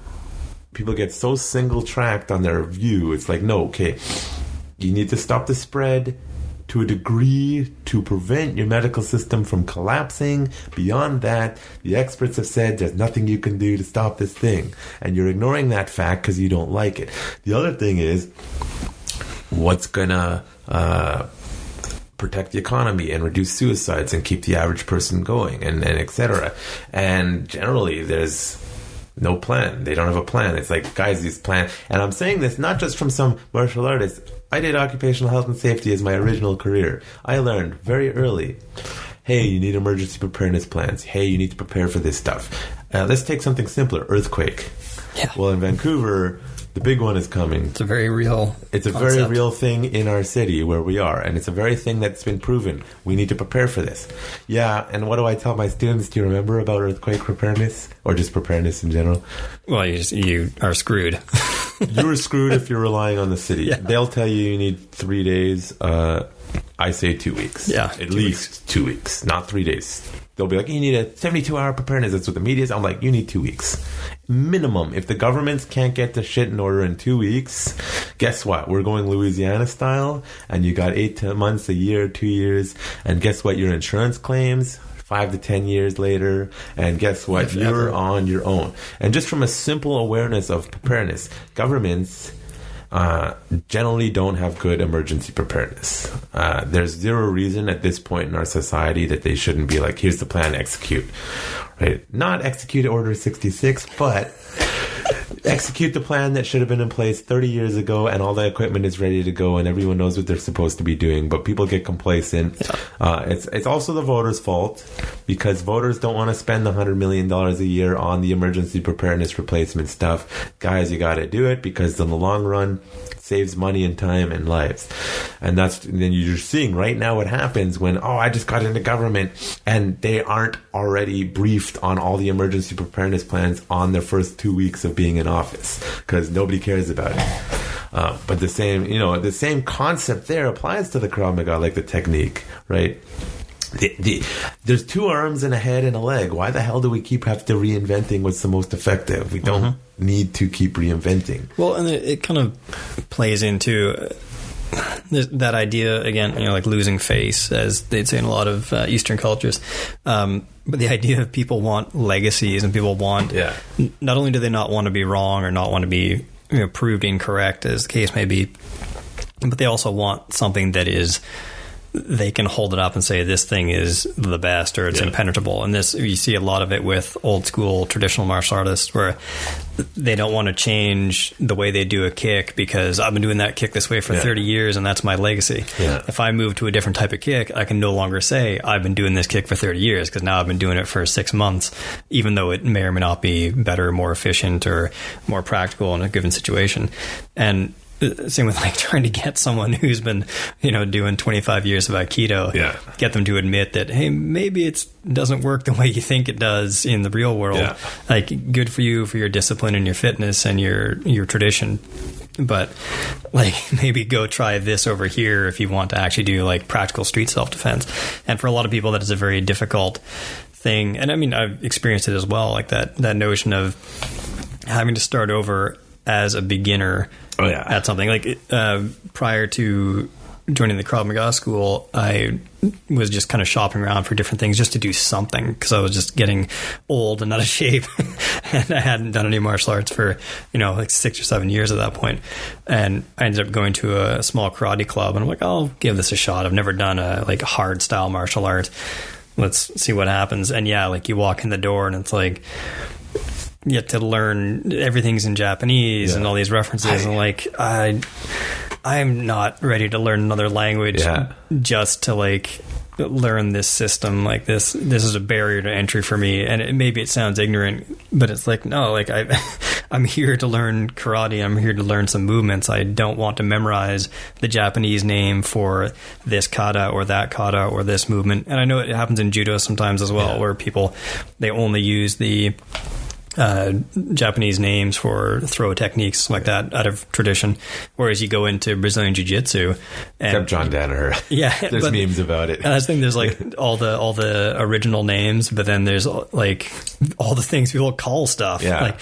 people get so single-tracked on their view. It's like, no, okay, you need to stop the spread to a degree to prevent your medical system from collapsing. Beyond that, the experts have said there's nothing you can do to stop this thing. And you're ignoring that fact because you don't like it. The other thing is, what's going to protect the economy and reduce suicides and keep the average person going, and et cetera. And generally, there's no plan. They don't have a plan. It's like, guys, these plans. And I'm saying this not just from some martial artist. I did occupational health and safety as my original career. I learned very early, hey, you need emergency preparedness plans. Hey, you need to prepare for this stuff. let's take something simpler, earthquake. Yeah. Well, in Vancouver, the big one is coming. It's a very real It's a concept. very real thing in our city where we are, and it's a very thing that's been proven. We need to prepare for this. Yeah, and what do I tell my students? Do you remember about earthquake preparedness, or just preparedness in general? Well, you are screwed. You're screwed if you're relying on the city. Yeah. They'll tell you need 3 days. I say 2 weeks. Yeah, At least 2 weeks, not 3 days. They'll be like, you need a 72-hour preparedness. That's what the media is. I'm like, you need 2 weeks. Minimum. If the governments can't get the shit in order in 2 weeks, guess what? We're going Louisiana style, and you got 8 months, a year, 2 years, and guess what? Your insurance claims 5 to 10 years later, and guess what? If You're ever. on your own. And just from a simple awareness of preparedness, governments generally don't have good emergency preparedness. There's zero reason at this point in our society that they shouldn't be like, here's the plan, execute. Right? Not execute Order 66, but execute the plan that should have been in place 30 years ago, and all the equipment is ready to go and everyone knows what they're supposed to be doing, but people get complacent. It's also the voters' fault, because voters don't want to spend the $100 million a year on the emergency preparedness replacement stuff. Guys, you got to do it, because in the long run it saves money and time and lives. And then you're seeing right now what happens when, I just got into government, and they aren't already briefed on all the emergency preparedness plans on their first 2 weeks of being in office, because nobody cares about it. But the same concept there applies to the Krav Maga, like the technique, right? There's 2 arms and a head and a leg. Why the hell do we have to reinventing what's the most effective? We don't need to keep reinventing. Well, and it kind of plays into that idea again, like losing face, as they'd say in a lot of Eastern cultures. But the idea of people want legacies, and people want, not only do they not want to be wrong or not want to be proved incorrect, as the case may be, but they also want something that is, they can hold it up and say this thing is the best, or it's impenetrable. And this, you see a lot of it with old school traditional martial artists, where they don't want to change the way they do a kick, because I've been doing that kick this way for 30 years and that's my legacy. If I move to a different type of kick, I can no longer say I've been doing this kick for 30 years, because now I've been doing it for 6 months, even though it may or may not be better, more efficient, or more practical in a given situation. And same with like trying to get someone who's been, doing 25 years of Aikido, get them to admit that, hey, maybe it doesn't work the way you think it does in the real world. Like, good for you for your discipline and your fitness and your tradition, but like maybe go try this over here if you want to actually do like practical street self-defense. And for a lot of people, that is a very difficult thing. And I mean, I've experienced it as well, like that notion of having to start over as a beginner at something. Like prior to joining the Krav Maga school, I was just kind of shopping around for different things just to do something, because I was just getting old and out of shape and I hadn't done any martial arts for like 6 or 7 years at that point. And I ended up going to a small karate club, and I'm like, I'll give this a shot. I've never done a like hard style martial art. Let's see what happens. And like you walk in the door and it's like, you have to learn, everything's in Japanese and all these references, and like I'm not ready to learn another language just to like learn this system. Like this is a barrier to entry for me, and maybe it sounds ignorant, but it's like, no, like I'm here to learn karate. I'm here to learn some movements. I don't want to memorize the Japanese name for this kata or that kata or this movement. And I know it happens in judo sometimes as well, where people, they only use the Japanese names for throw techniques like that out of tradition, whereas you go into Brazilian Jiu-Jitsu, except John Danaher, there's memes about it. I think there's like all the original names, but then there's like all the things people call stuff, like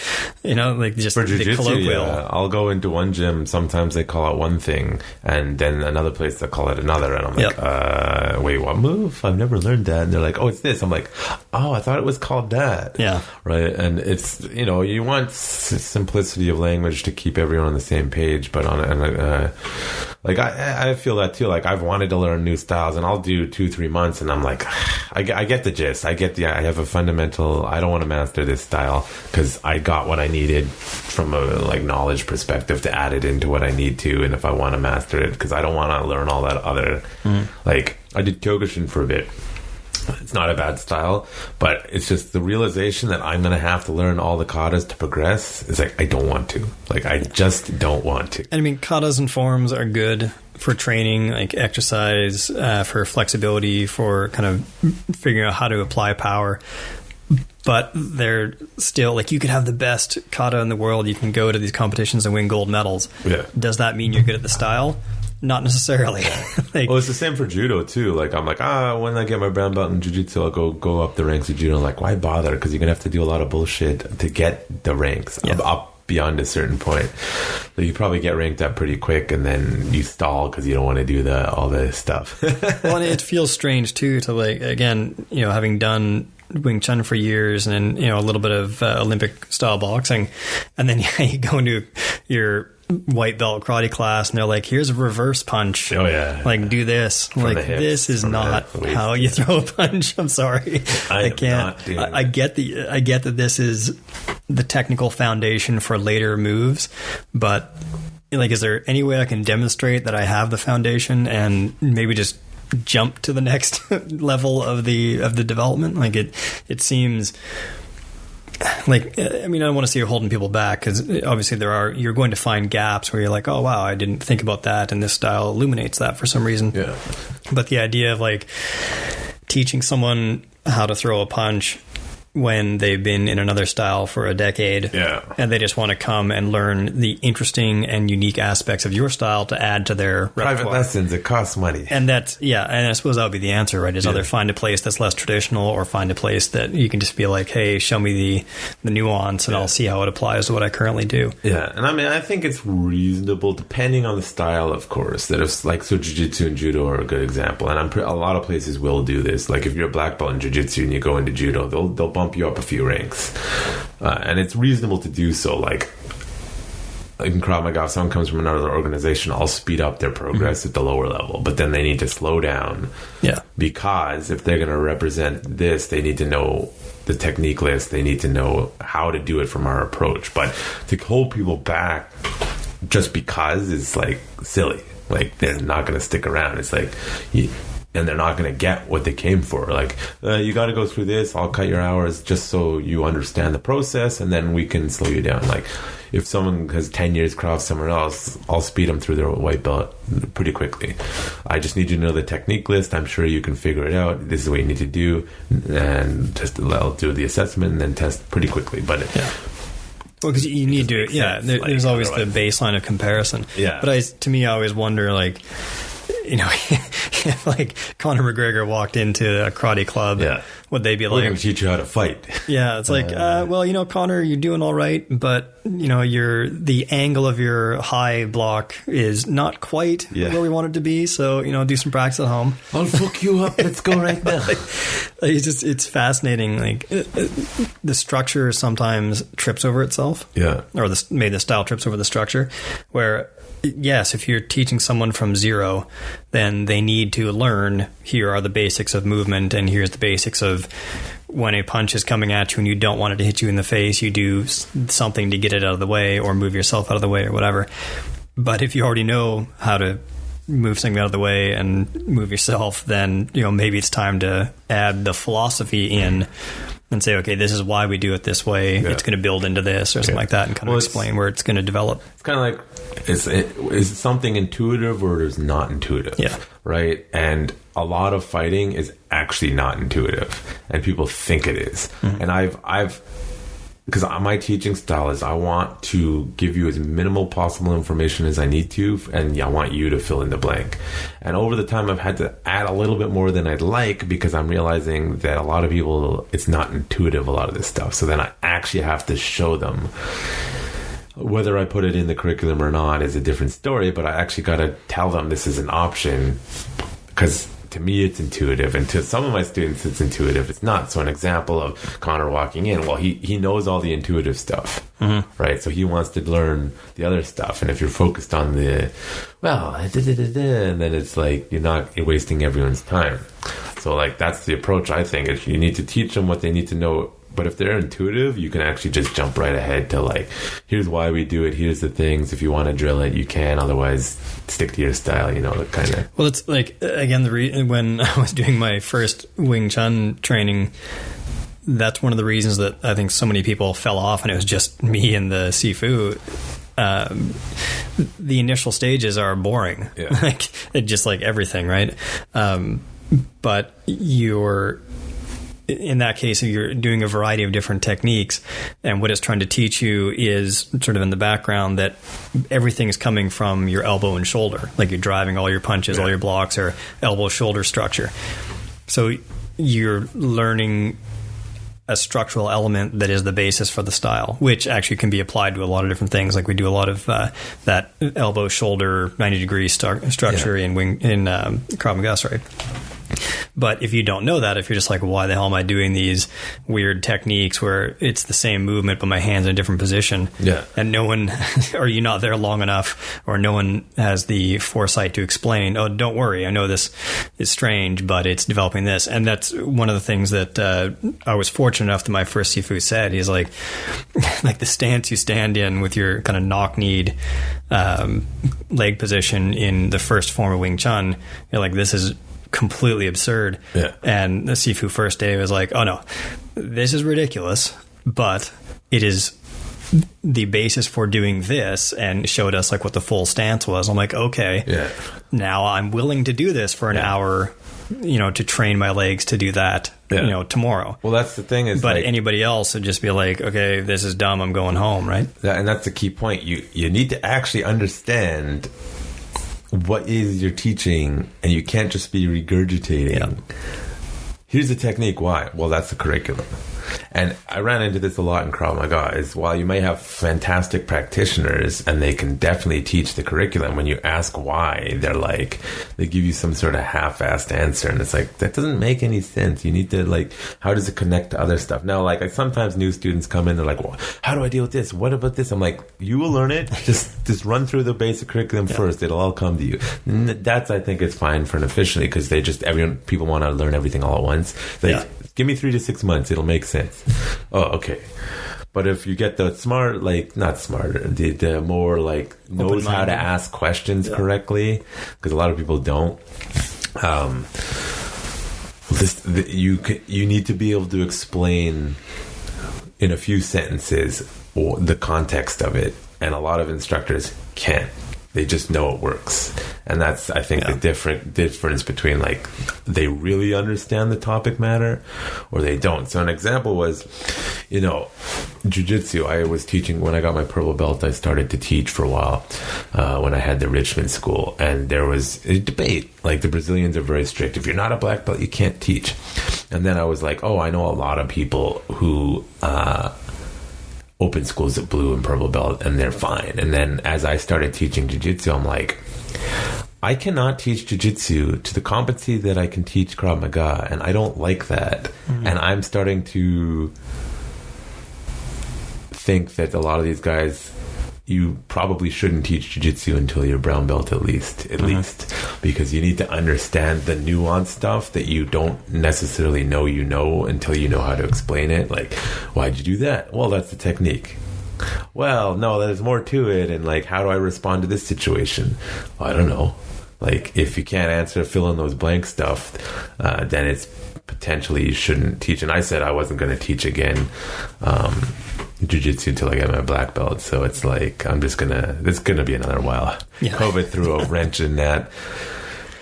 just for the Jiu-Jitsu, colloquial. I'll go into one gym, sometimes they call it one thing, and then another place they call it another, and I'm like, wait, what move? I've never learned that. And they're like, oh, it's this. I'm like, oh, I thought it was called that. Right. And it's, you want simplicity of language to keep everyone on the same page, but I feel that too. Like, I've wanted to learn new styles, and I'll do 2-3 months, and I'm like, I get the gist. I have a fundamental, I don't want to master this style, because I got what I needed from a like knowledge perspective to add it into what I need to, and if I want to master it, because I don't want to learn all that other, like, I did Kyokushin for a bit. It's not a bad style, but it's just the realization that I'm going to have to learn all the katas to progress. It's like, I don't want to. Like, I just don't want to. And I mean, katas and forms are good for training, like exercise, for flexibility, for kind of figuring out how to apply power. But they're still, like, you could have the best kata in the world. You can go to these competitions and win gold medals. Yeah. Does that mean you're good at the style? Not necessarily. Like, well, it's the same for judo too. Like, I'm like, when I get my brown belt in jiu-jitsu, I'll go up the ranks of judo. I'm like, why bother? Because you're gonna have to do a lot of bullshit to get the ranks up beyond a certain point. So you probably get ranked up pretty quick, and then you stall because you don't want to do all this stuff. Well, and it feels strange too to, like, again, having done Wing Chun for years, and then a little bit of Olympic style boxing, and then you go into your white belt karate class and they're like, here's a reverse punch. Oh yeah, like, do this. From like, hips, this is not how you throw a punch. I'm sorry, I can't. I get that this is the technical foundation for later moves, but, like, is there any way I can demonstrate that I have the foundation and maybe just jump to the next level of the development? Like, it seems like, I mean, I don't want to see you holding people back, because obviously you're going to find gaps where you're like, oh wow, I didn't think about that, and this style illuminates that for some reason. Yeah. But the idea of, like, teaching someone how to throw a punch when they've been in another style for a decade, and they just want to come and learn the interesting and unique aspects of your style to add to their repertoire. Private lessons, it costs money. And that's, and I suppose that would be the answer, right? Is either find a place that's less traditional, or find a place that you can just be like, hey, show me the nuance, and I'll see how it applies to what I currently do. Yeah, and I mean, I think it's reasonable, depending on the style, of course, that if, like, so jiu-jitsu and judo are a good example, and a lot of places will do this. Like, if you're a black belt in jiu-jitsu and you go into judo, they'll bump you up a few ranks, and it's reasonable to do so. Like in Krav Maga, if someone comes from another organization, I'll speed up their progress at the lower level, but then they need to slow down, because if they're going to represent this, they need to know the technique list, they need to know how to do it from our approach. But to hold people back just because is, like, silly. Like, they're not going to stick around. It's like, and they're not going to get what they came for. Like, you got to go through this. I'll cut your hours just so you understand the process, and then we can slow you down. Like, if someone has 10 years Krav somewhere else, I'll speed them through their white belt pretty quickly. I just need you to know the technique list. I'm sure you can figure it out. This is what you need to do, and just I'll do the assessment and then test pretty quickly. But well, because you need to, there's always the baseline of comparison. Yeah. But to me, I always wonder, like, if, like, Conor McGregor walked into a karate club, would they be like, we're going to teach you how to fight? Yeah, it's like, well, Conor, you're doing all right, but, the angle of your high block is not quite where we want it to be, so, do some practice at home. I'll fuck you up. Let's go right now. It's fascinating. Like, the structure sometimes trips over itself. Yeah. Or maybe the style trips over the structure, where, yes, if you're teaching someone from zero, then they need to learn, here are the basics of movement, and here's the basics of when a punch is coming at you and you don't want it to hit you in the face, you do something to get it out of the way, or move yourself out of the way, or whatever. But if you already know how to move something out of the way and move yourself, then, maybe it's time to add the philosophy in and say, okay, this is why we do it this way. Yeah. It's going to build into this, or something like that, and kind of explain where it's going to develop. It's kind of like, is something intuitive or is not intuitive? Yeah. Right? And a lot of fighting is actually not intuitive, and people think it is. Mm-hmm. And because my teaching style is, I want to give you as minimal possible information as I need to, and I want you to fill in the blank. And over the time, I've had to add a little bit more than I'd like, because I'm realizing that a lot of people, it's not intuitive, a lot of this stuff. So then I actually have to show them. Whether I put it in the curriculum or not is a different story, but I actually got to tell them this is an option, because to me it's intuitive, and to some of my students it's intuitive. It's not. So an example of Conor walking in, well, he knows all the intuitive stuff, right? So he wants to learn the other stuff, and if you're focused on the and then it's like you're wasting everyone's time. So, like, that's the approach. I think is you need to teach them what they need to know but if they're intuitive, you can actually just jump right ahead to like, here's why we do it, here's the things. If you want to drill it, you can. Otherwise, stick to your style. Kind of. Well, it's like, again, when I was doing my first Wing Chun training, that's one of the reasons that I think so many people fell off, and it was just me and the Sifu. The initial stages are boring, like just like everything, right? But in that case, you're doing a variety of different techniques, and what it's trying to teach you is sort of in the background that everything is coming from your elbow and shoulder, like you're driving all your punches, all your blocks are elbow shoulder structure. So you're learning a structural element that is the basis for the style, which actually can be applied to a lot of different things. Like we do a lot of that elbow shoulder 90-degree structure in Krav Maga, right? But if you don't know that, if you're just like, why the hell am I doing these weird techniques where it's the same movement but my hand's in a different position, and no one, or you're not there long enough, or no one has the foresight to explain, oh, don't worry, I know this is strange, but it's developing this. And that's one of the things that I was fortunate enough that my first Sifu said. He's like the stance you stand in with your kind of knock-kneed leg position in the first form of Wing Chun, you're like, this is completely absurd. And the Sifu first day was like, oh no, this is ridiculous, but it is the basis for doing this, and showed us like what the full stance was. I'm like, okay, now I'm willing to do this for an hour, to train my legs to do that, tomorrow. Well, that's the thing is, but like, anybody else would just be like, okay, this is dumb, I'm going home, right? And that's the key point. You need to actually understand what is you're teaching, and you can't just be regurgitating. Here's the technique. Why? Well, that's the curriculum. And I ran into this a lot in Krav Maga, is while you may have fantastic practitioners and they can definitely teach the curriculum, when you ask why, they give you some sort of half-assed answer, and it's like, that doesn't make any sense. You need to, how does it connect to other stuff? Now, sometimes new students come in, they're like, well, how do I deal with this? What about this? I'm like, you will learn it. Just run through the basic curriculum first. It'll all come to you. And that's, I think, it's fine for an officially, because people want to learn everything all at once. Give me 3 to 6 months, it'll make sense. Oh, okay. But if you get the smart, not smarter, the more knows how to ask questions correctly, because a lot of people don't. You need to be able to explain in a few sentences the context of it, and a lot of instructors can't. They just know it works. And that's, I think, the difference between, they really understand the topic matter or they don't. So an example was, jiu-jitsu. I was teaching, when I got my purple belt, I started to teach for a while when I had the Richmond school. And there was a debate. The Brazilians are very strict. If you're not a black belt, you can't teach. And then I was like, I know a lot of people who open schools at blue and purple belt, and they're fine. And then as I started teaching jiu-jitsu, I'm like, I cannot teach jiu-jitsu to the competency that I can teach Krav Maga, and I don't like that. Mm-hmm. And I'm starting to think that a lot of these guys, you probably shouldn't teach jiu-jitsu until you're brown belt at least, because you need to understand the nuanced stuff that you don't necessarily know until you know how to explain it. Why'd you do that? Well, that's the technique. Well, no, there's more to it, and how do I respond to this situation? Well, I don't know. If you can't answer, fill in those blank stuff, then it's potentially you shouldn't teach. And I said I wasn't going to teach again jiu-jitsu until I get my black belt, so it's it's gonna be another while. COVID threw a wrench in that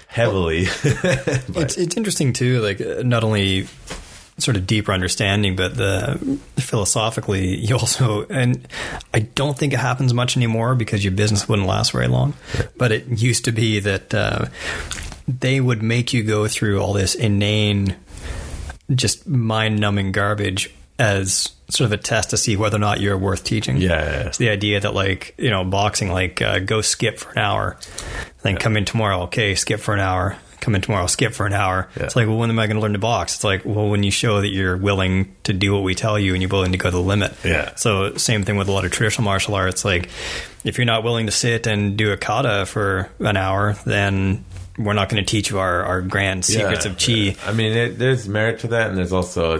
heavily. It's interesting too, not only sort of deeper understanding, but philosophically you also, and I don't think it happens much anymore because your business wouldn't last very long, but it used to be that they would make you go through all this inane, just mind-numbing garbage as sort of a test to see whether or not you're worth teaching. It's the idea that boxing, go skip for an hour, then come in tomorrow, okay, skip for an hour, come in tomorrow, skip for an hour. It's when am I going to learn to box? It's when you show that you're willing to do what we tell you and you're willing to go to the limit. So same thing with a lot of traditional martial arts. If you're not willing to sit and do a kata for an hour, then we're not going to teach you our grand secrets of chi. I mean, there's merit to that, and there's also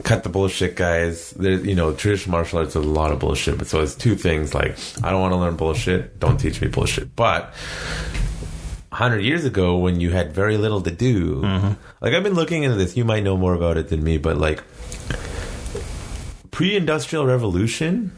cut the bullshit, guys. There's, traditional martial arts is a lot of bullshit. But so it's two things. Like, I don't want to learn bullshit. Don't teach me bullshit. But 100 years ago, when you had very little to do, like, I've been looking into this. You might know more about it than me, but like, pre-industrial revolution,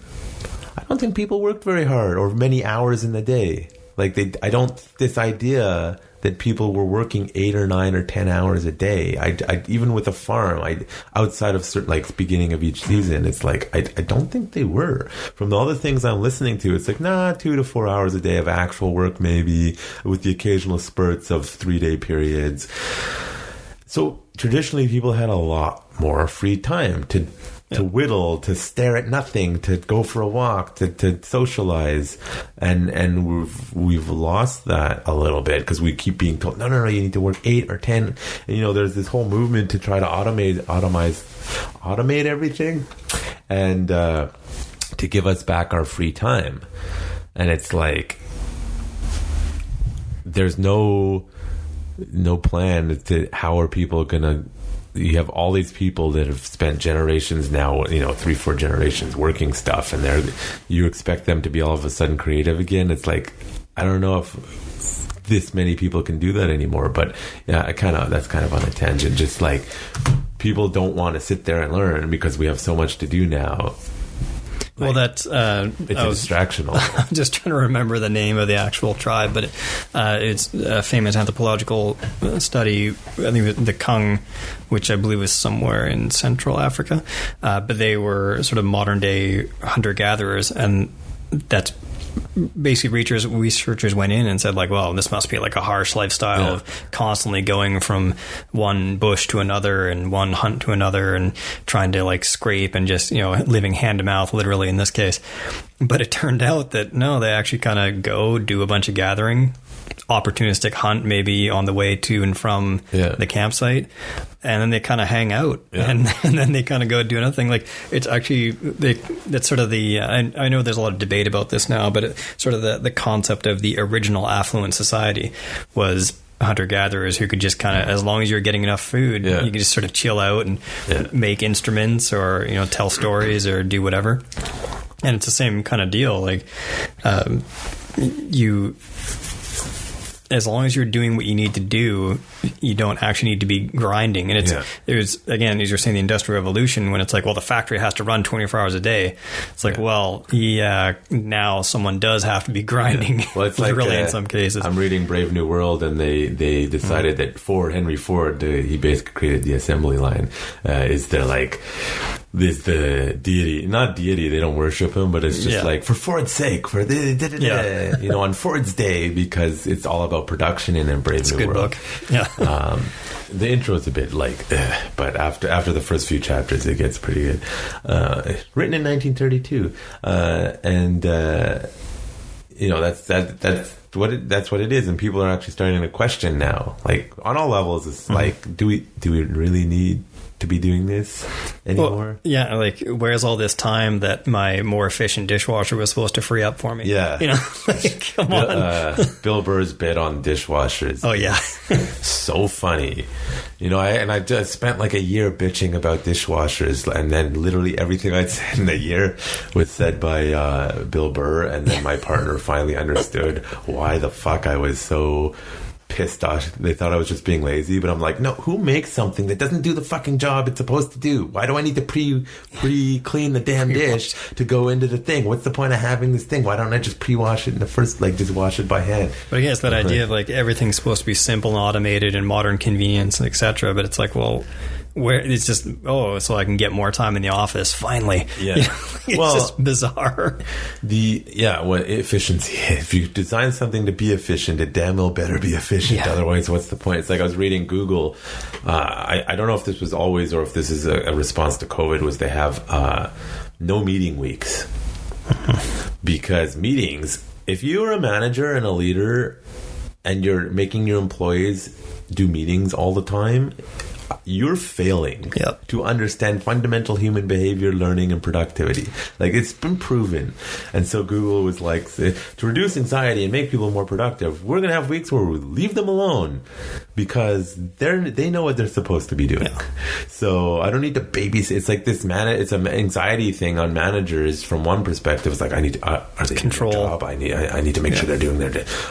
I don't think people worked very hard or many hours in the day. Like, this idea that people were working 8 or 9 or 10 hours a day. I even with a farm, outside of certain, like, beginning of each season, it's like, I don't think they were. From all the things I'm listening to, it's like, 2 to 4 hours a day of actual work, maybe, with the occasional spurts of 3-day periods. So traditionally, people had a lot more free time to whittle, to stare at nothing, to go for a walk, to socialize, and we've lost that a little bit because we keep being told, no, you need to work 8 or 10. And there's this whole movement to try to automate everything, and to give us back our free time. And it's like, there's no plan to how are people gonna. You have all these people that have spent generations now, 3-4 generations working stuff, and you expect them to be all of a sudden creative again. It's like, I don't know if this many people can do that anymore, but yeah, that's kind of on a tangent. Just like, people don't want to sit there and learn because we have so much to do now. Well, that's it's a distraction. I'm just trying to remember the name of the actual tribe, but it's a famous anthropological study. I think the Kung, which I believe was somewhere in Central Africa, but they were sort of modern day hunter gatherers, and that's basically researchers went in and said, like, well, this must be like a harsh lifestyle of constantly going from one bush to another and one hunt to another and trying to like scrape and just, living hand to mouth, literally in this case. But it turned out that no, they actually kind of go do a bunch of gathering, opportunistic hunt maybe on the way to and from the campsite, and then they kind of hang out, and then they kind of go do another thing. Like, it's actually that's sort of the I know there's a lot of debate about this now, but sort of the concept of the original affluent society was hunter-gatherers who could just kind of, as long as you're getting enough food, you can just sort of chill out and make instruments or tell stories or do whatever. And it's the same kind of deal. Like, as long as you're doing what you need to do, you don't actually need to be grinding. And there's, again, as you're saying, the Industrial Revolution, when it's like, well, the factory has to run 24 hours a day. It's like, well, now someone does have to be grinding. Well, it's like, really, in some cases. I'm reading Brave New World, and they decided that Henry Ford, he basically created the assembly line, is the deity, not deity, they don't worship him, but it's just like, for Ford's sake, for on Ford's day, because it's all about production in a Brave New World. Book. Yeah. The intro is a bit like, but after the first few chapters, it gets pretty good. Written in 1932, and that's what it is, and people are actually starting to question now, like, on all levels. It's like, do we really need to be doing this anymore? Well, like, where's all this time that my more efficient dishwasher was supposed to free up for me? Like, come on. Bill Burr's bit on dishwashers. Oh yeah. So funny. I just spent like a year bitching about dishwashers, and then literally everything I'd said in a year was said by Bill Burr, and then my partner finally understood why the fuck I was so pissed off. They thought I was just being lazy, but I'm like, no, who makes something that doesn't do the fucking job it's supposed to do? Why do I need to pre-clean the damn dish to go into the thing? What's the point of having this thing? Why don't I just pre-wash it in the first, like, just wash it by hand? But I guess that idea of like everything's supposed to be simple and automated and modern convenience and etc. But it's like, well, where it's just, so I can get more time in the office finally. It's just bizarre. Efficiency. If you design something to be efficient, it damn well better be efficient. Otherwise, what's the point? It's like, I was reading Google. I don't know if this was always, or if this is a response to COVID, was they have no meeting weeks. Because meetings, if you're a manager and a leader and you're making your employees do meetings all the time, you're failing Yep. to understand fundamental human behavior, learning, and productivity. Like, it's been proven. And so Google was like, to reduce anxiety and make people more productive, we're going to have weeks where we leave them alone because they know what they're supposed to be doing. Yeah. So I don't need to babysit. It's like this it's an anxiety thing on managers from one perspective. It's like, I need to, are they Control. doing their job? I need to make sure they're doing their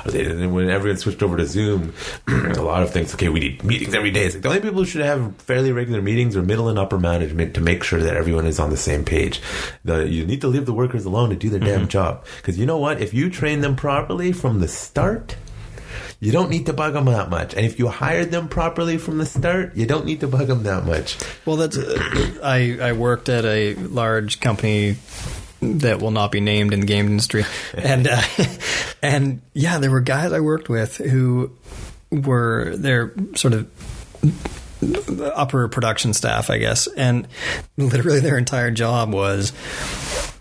and when everyone switched over to Zoom, a lot of things, okay, we need meetings every day. It's like the only people who should have fairly regular meetings are middle and upper management to make sure that everyone is on the same page. You need to leave the workers alone to do their damn job. Because you know what? If you train them properly from the start, you don't need to bug them that much. And if you hired them properly from the start, you don't need to bug them that much. Well, that's I worked at a large company that will not be named in the game industry, and yeah, there were guys I worked with who were their sort of upper production staff, I guess, and literally their entire job was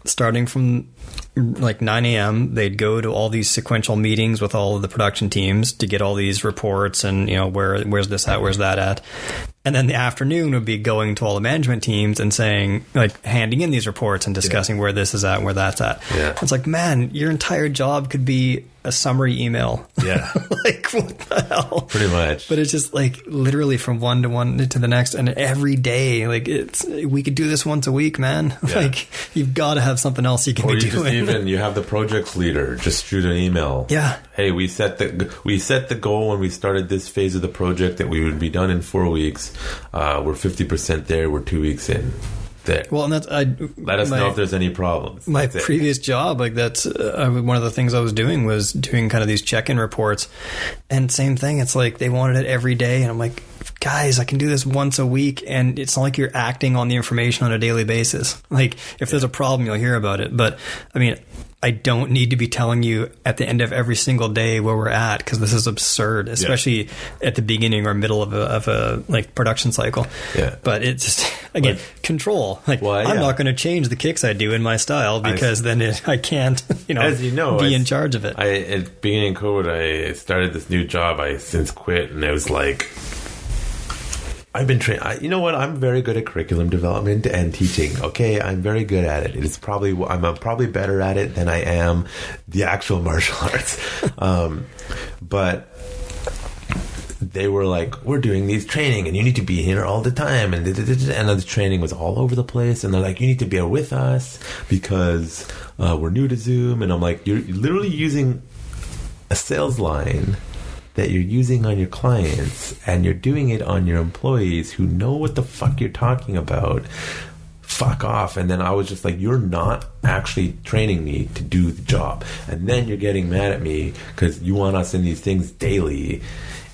starting from like 9 a.m. they'd go to all these sequential meetings with all of the production teams to get all these reports and, you know, where's this at, where's that at. And then the afternoon would be going to all the management teams and saying, like, handing in these reports and discussing where this is at and where that's at. Yeah. It's like, man, your entire job could be a summary email. Yeah. Like, what the hell? Pretty much. But it's just like literally from one to the next, and every day, like, we could do this once a week, man. Yeah. Like, you've got to have something else you can be doing. You have the projects leader just shoot an email. Yeah. Hey, we set the goal when we started this phase of the project that we would be done in 4 weeks. We're 50% there. We're 2 weeks in. There. Well, and that's let us know if there's any problems. My previous job, like, that's one of the things I was doing was doing kind of these check-in reports, and same thing. It's like they wanted it every day, and I'm like, guys, I can do this once a week, and it's not like you're acting on the information on a daily basis. Like, if there's a problem, you'll hear about it. But I mean, I don't need to be telling you at the end of every single day where we're at, because this is absurd, especially at the beginning or middle of a like production cycle. Yeah. But it's just, again, control. Like, I'm not going to change the kicks I do in my style because then I can't, as you know, be in charge of it. At beginning of COVID, I started this new job. I since quit, and it was like, I've been trained. You know what? I'm very good at curriculum development and teaching. Okay, I'm very good at it. It's probably I'm probably better at it than I am the actual martial arts. But they were like, "We're doing these training, and you need to be here all the time." And the training was all over the place. And they're like, "You need to be with us because we're new to Zoom." And I'm like, "You're literally using a sales line that you're using on your clients, and you're doing it on your employees who know what the fuck you're talking about. Fuck off." And then I was just like, you're not actually training me to do the job. And then you're getting mad at me because you want us in these things daily.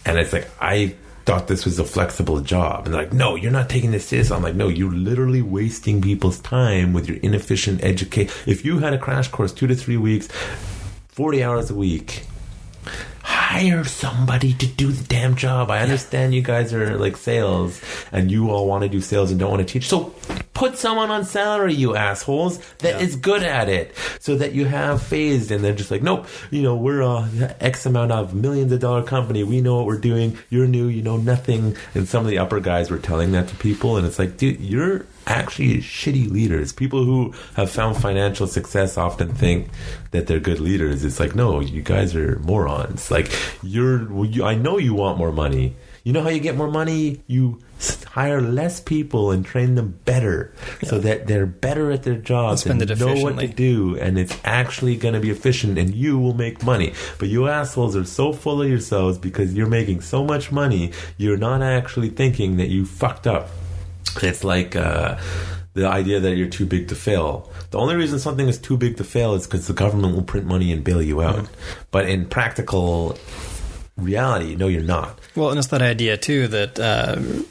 And it's like, I thought this was a flexible job. And they're like, no, you're not taking this serious. I'm like, no, you're literally wasting people's time with your inefficient education. If you had a crash course 2 to 3 weeks, 40 hours a week, hire somebody to do the damn job. I understand you guys are like sales and you all want to do sales and don't want to teach. So put someone on salary, you assholes, that is good at it, so that you have phased. And they're just like, nope, we're X amount of millions of dollar company. We know what we're doing. You're new. You know nothing. And some of the upper guys were telling that to people. And it's like, dude, you're actually shitty leaders. People who have found financial success often think that they're good leaders. It's like, no, you guys are morons. Like, I know you want more money. You know how you get more money? You hire less people and train them better, so that they're better at their jobs and know what to do, and it's actually going to be efficient, and you will make money. But you assholes are so full of yourselves because you're making so much money, you're not actually thinking that you fucked up. It's like the idea that you're too big to fail. The only reason something is too big to fail is because the government will print money and bail you out. But in practical reality, no, you're not. Well, and it's that idea too that,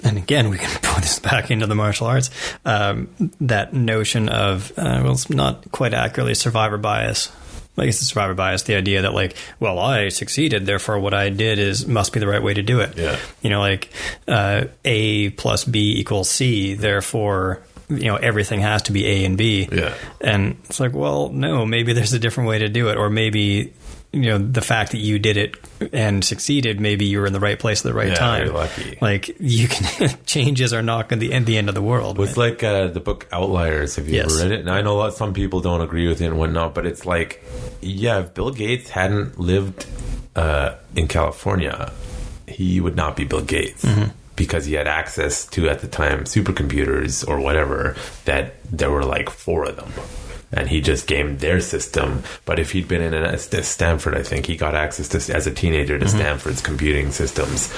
and again, we can put this back into the martial arts, that notion of, it's not quite accurately survivor bias. I guess it's survivor bias, the idea that, like, well, I succeeded, therefore what I did must be the right way to do it. Yeah. Like, A plus B equals C, therefore, everything has to be A and B. Yeah. And it's like, well, no, maybe there's a different way to do it, or maybe the fact that you did it and succeeded, maybe you were in the right place at the right time. You're lucky. Like, you can changes are not going to be the end of the world. It's like the book Outliers. Have you ever read it? And I know some people don't agree with it and whatnot, but it's like, if Bill Gates hadn't lived in California, he would not be Bill Gates. Because he had access to, at the time, supercomputers or whatever, that there were like 4 of them. And he just gamed their system. But if he'd been in Stanford, I think he got access to, as a teenager, to Stanford's computing systems,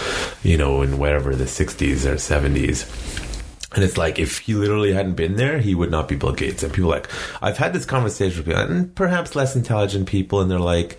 in whatever, the 60s or 70s. And it's like, if he literally hadn't been there, he would not be Bill Gates. And people are like, I've had this conversation with people, and perhaps less intelligent people, and they're like,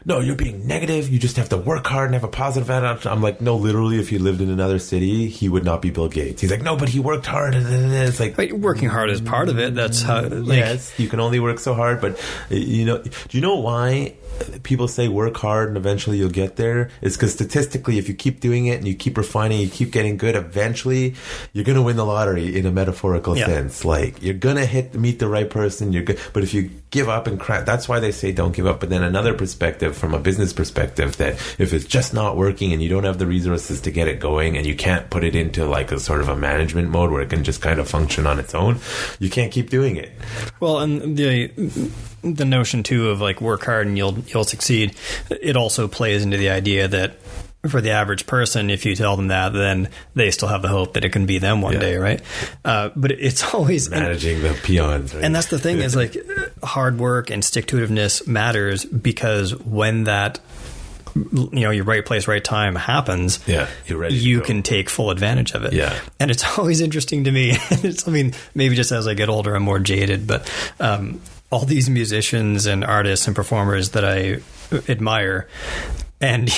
no, you're being negative. You just have to work hard and have a positive attitude. I'm like, no, literally, if he lived in another city, he would not be Bill Gates. He's like, no, but he worked hard. And it's like, working hard is part of it. That's how. Yes, you can only work so hard. But do you know why people say work hard and eventually you'll get there? It's because statistically, if you keep doing it and you keep refining, you keep getting good, eventually you're going to win the lottery in a metaphorical sense. Like, you're going to meet the right person. You're good. But if you give up and crap, that's why they say don't give up. But then another perspective, from a business perspective, that if it's just not working and you don't have the resources to get it going, and you can't put it into like a sort of a management mode where it can just kind of function on its own, you can't keep doing it. Well, and the notion too of like work hard and you'll succeed, it also plays into the idea that for the average person, if you tell them that, then they still have the hope that it can be them one day, right? But it's always managing the peons, right? And that's the thing is, like, hard work and stick-to-itiveness matters, because when that, your right place, right time happens, you're ready. You can take full advantage of it. Yeah. And it's always interesting to me. Maybe just as I get older, I'm more jaded, but all these musicians and artists and performers that I admire, and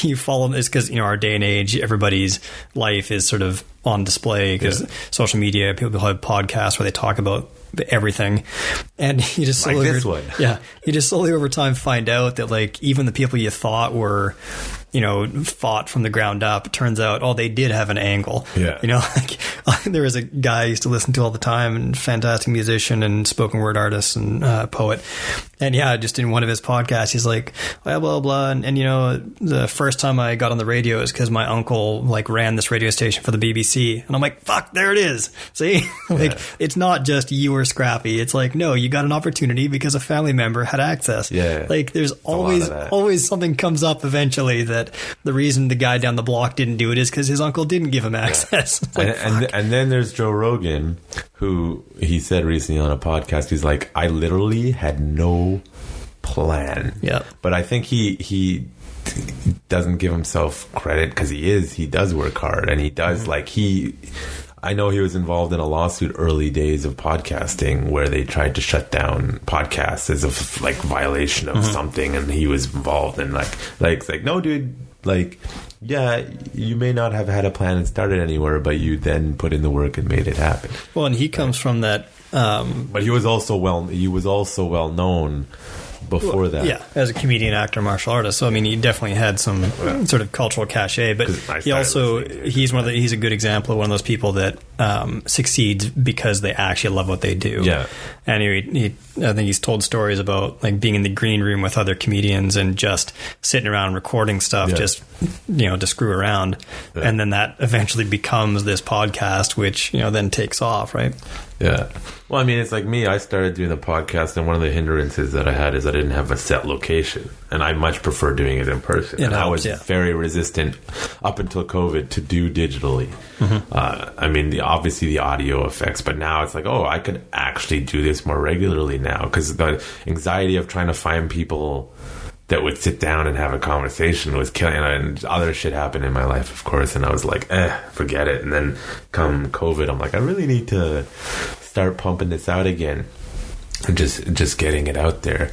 you follow this because, our day and age, everybody's life is sort of on display because social media, people have podcasts where they talk about everything, and you just slowly, you just slowly over time find out that, like, even the people you thought were, fought from the ground up, it turns out, they did have an angle. There was a guy I used to listen to all the time, and fantastic musician and spoken word artist and poet, and just in one of his podcasts, he's like, blah blah blah, and the first time I got on the radio is because my uncle ran this radio station for the BBC, and I'm like, fuck, there it is. See, it's not just you were scrappy. It's like, no, you got an opportunity because a family member had access. There's always something comes up eventually that the reason the guy down the block didn't do it is because his uncle didn't give him access. And then there's Joe Rogan, who he said recently on a podcast, he's like, I literally had no plan. But I think he doesn't give himself credit, because he does work hard, and he does I know he was involved in a lawsuit early days of podcasting where they tried to shut down podcasts as a violation of something, and he was involved in it's like, no, dude, you may not have had a plan and started anywhere, but you then put in the work and made it happen. Well, and he comes from that, but he was also well known before that. Yeah, as a comedian, actor, martial artist. So, he definitely had some sort of cultural cachet, but he's a good example of one of those people that succeeds because they actually love what they do. Yeah. And I think he's told stories about being in the green room with other comedians and just sitting around recording stuff, just, to screw around. Yeah. And then that eventually becomes this podcast, which, then takes off, right? Yeah. Well, it's like me. I started doing the podcast, and one of the hindrances that I had is I didn't have a set location, and I much prefer doing it in person. I was very resistant up until COVID to do digitally. Obviously the audio effects, but now it's like, I could actually do this more regularly now, because the anxiety of trying to find people that would sit down and have a conversation was killing, and other shit happened in my life, of course, and I was like, forget it. And then come COVID, I'm like, I really need to start pumping this out again, and just getting it out there.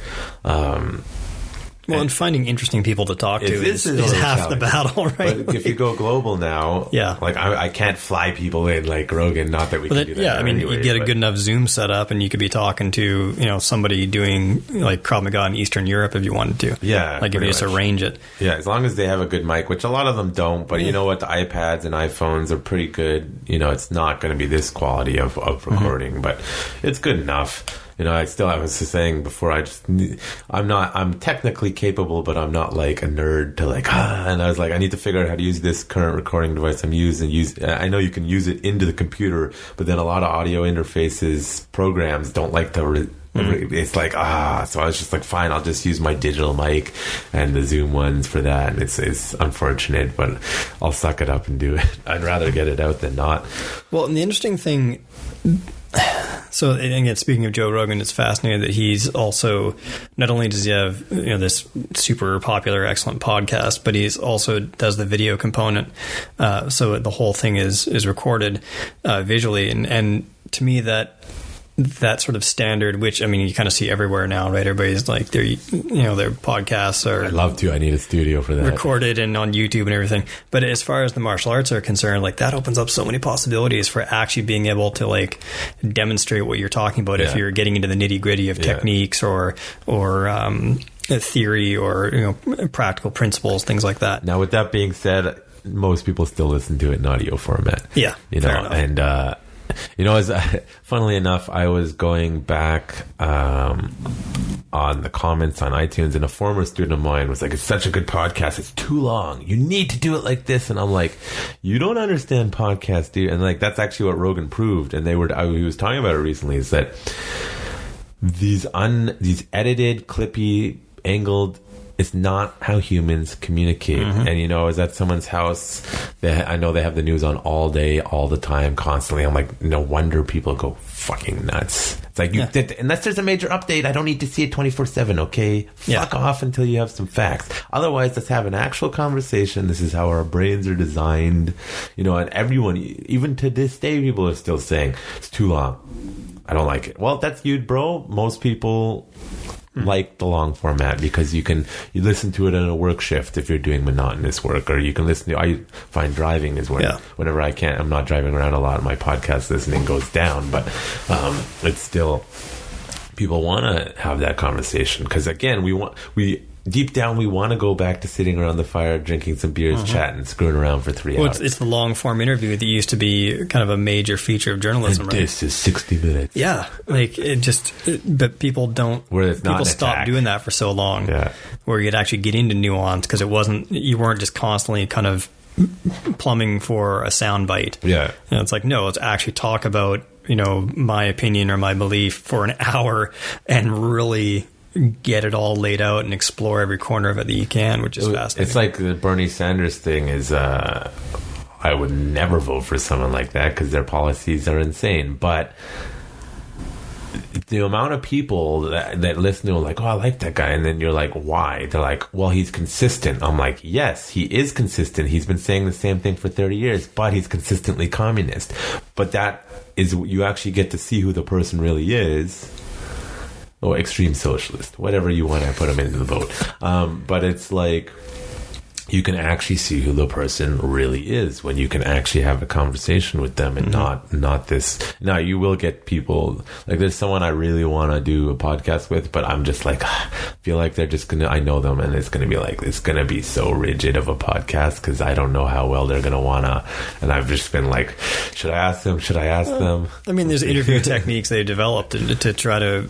And finding interesting people to talk to is half the battle, right? But if you go global now, I can't fly people in like Rogan. Not that we can do that. You get a good enough Zoom set up, and you could be talking to somebody doing like Krav Maga in Eastern Europe if you wanted to. Yeah, if you just arrange it. Yeah, as long as they have a good mic, which a lot of them don't. But you know what, the iPads and iPhones are pretty good. It's not going to be this quality of recording, but it's good enough. I was saying before, I'm technically capable, but I'm not like a nerd to like, and I was like, I need to figure out how to use this current recording device I'm using. I know you can use it into the computer, but then a lot of audio interfaces programs don't like to it's like, so I was just like, fine, I'll just use my digital mic and the Zoom ones for that. And it's unfortunate, but I'll suck it up and do it. I'd rather get it out than not. Well, and the interesting thing, so again, speaking of Joe Rogan, it's fascinating that he's also, not only does he have this super popular, excellent podcast, but he's also does the video component. So the whole thing is recorded visually, and to me that sort of standard, which I mean you kind of see everywhere now, right? Everybody's like their podcasts are. I'd love to. I need a studio for that. Recorded and on YouTube and everything. But as far as the martial arts are concerned, like that opens up so many possibilities for actually being able to like demonstrate what you're talking about. If you're getting into the nitty gritty of techniques or theory or practical principles, things like that. Now, with that being said, most people still listen to it in audio format. Yeah, fair enough. And. Funnily enough, I was going back on the comments on iTunes, and a former student of mine was like, it's such a good podcast, it's too long, you need to do it like this. And I'm like, you don't understand podcasts, dude. And like, that's actually what Rogan proved, and he was talking about it recently, is that these edited, clippy, angled, it's not how humans communicate. Mm-hmm. And I was at someone's house. I know they have the news on all day, all the time, constantly. I'm like, no wonder people go fucking nuts. It's like, unless there's a major update, I don't need to see it 24/7. Okay, fuck off until you have some facts. Otherwise, let's have an actual conversation. This is how our brains are designed. And everyone, even to this day, people are still saying it's too long. I don't like it. Well, that's you, bro. Most people like the long format because you listen to it in a work shift if you're doing monotonous work, or you can listen to. I find driving is whenever I can't. I'm not driving around a lot. My podcast listening goes down, but it's still, people want to have that conversation because again, deep down, we want to go back to sitting around the fire, drinking some beers, chatting, screwing around for 3 hours. It's the long form interview that used to be kind of a major feature of journalism, and right? This is 60 minutes. Yeah, like but people don't. People stopped doing that for so long. Yeah, where you'd actually get into nuance because you weren't just constantly kind of plumbing for a soundbite. Yeah, and it's like, no, let's actually talk about my opinion or my belief for an hour and really get it all laid out and explore every corner of it that you can, which is fascinating. It's like the Bernie Sanders thing is, I would never vote for someone like that because their policies are insane. But the amount of people that listen to him like, oh, I like that guy. And then you're like, why? They're like, well, he's consistent. I'm like, yes, he is consistent. He's been saying the same thing for 30 years, but he's consistently communist. But that is, you actually get to see who the person really is. Or extreme socialist, whatever you want to put them into the vote. But it's like, you can actually see who the person really is when you can actually have a conversation with them and not this. Now, you will get people, like there's someone I really want to do a podcast with, but I'm just like, I feel like they're just going to, I know them and it's going to be like, it's going to be so rigid of a podcast because I don't know how well they're going to want to. And I've just been like, should I ask them? Should I ask them? I mean, there's interview techniques they developed to try to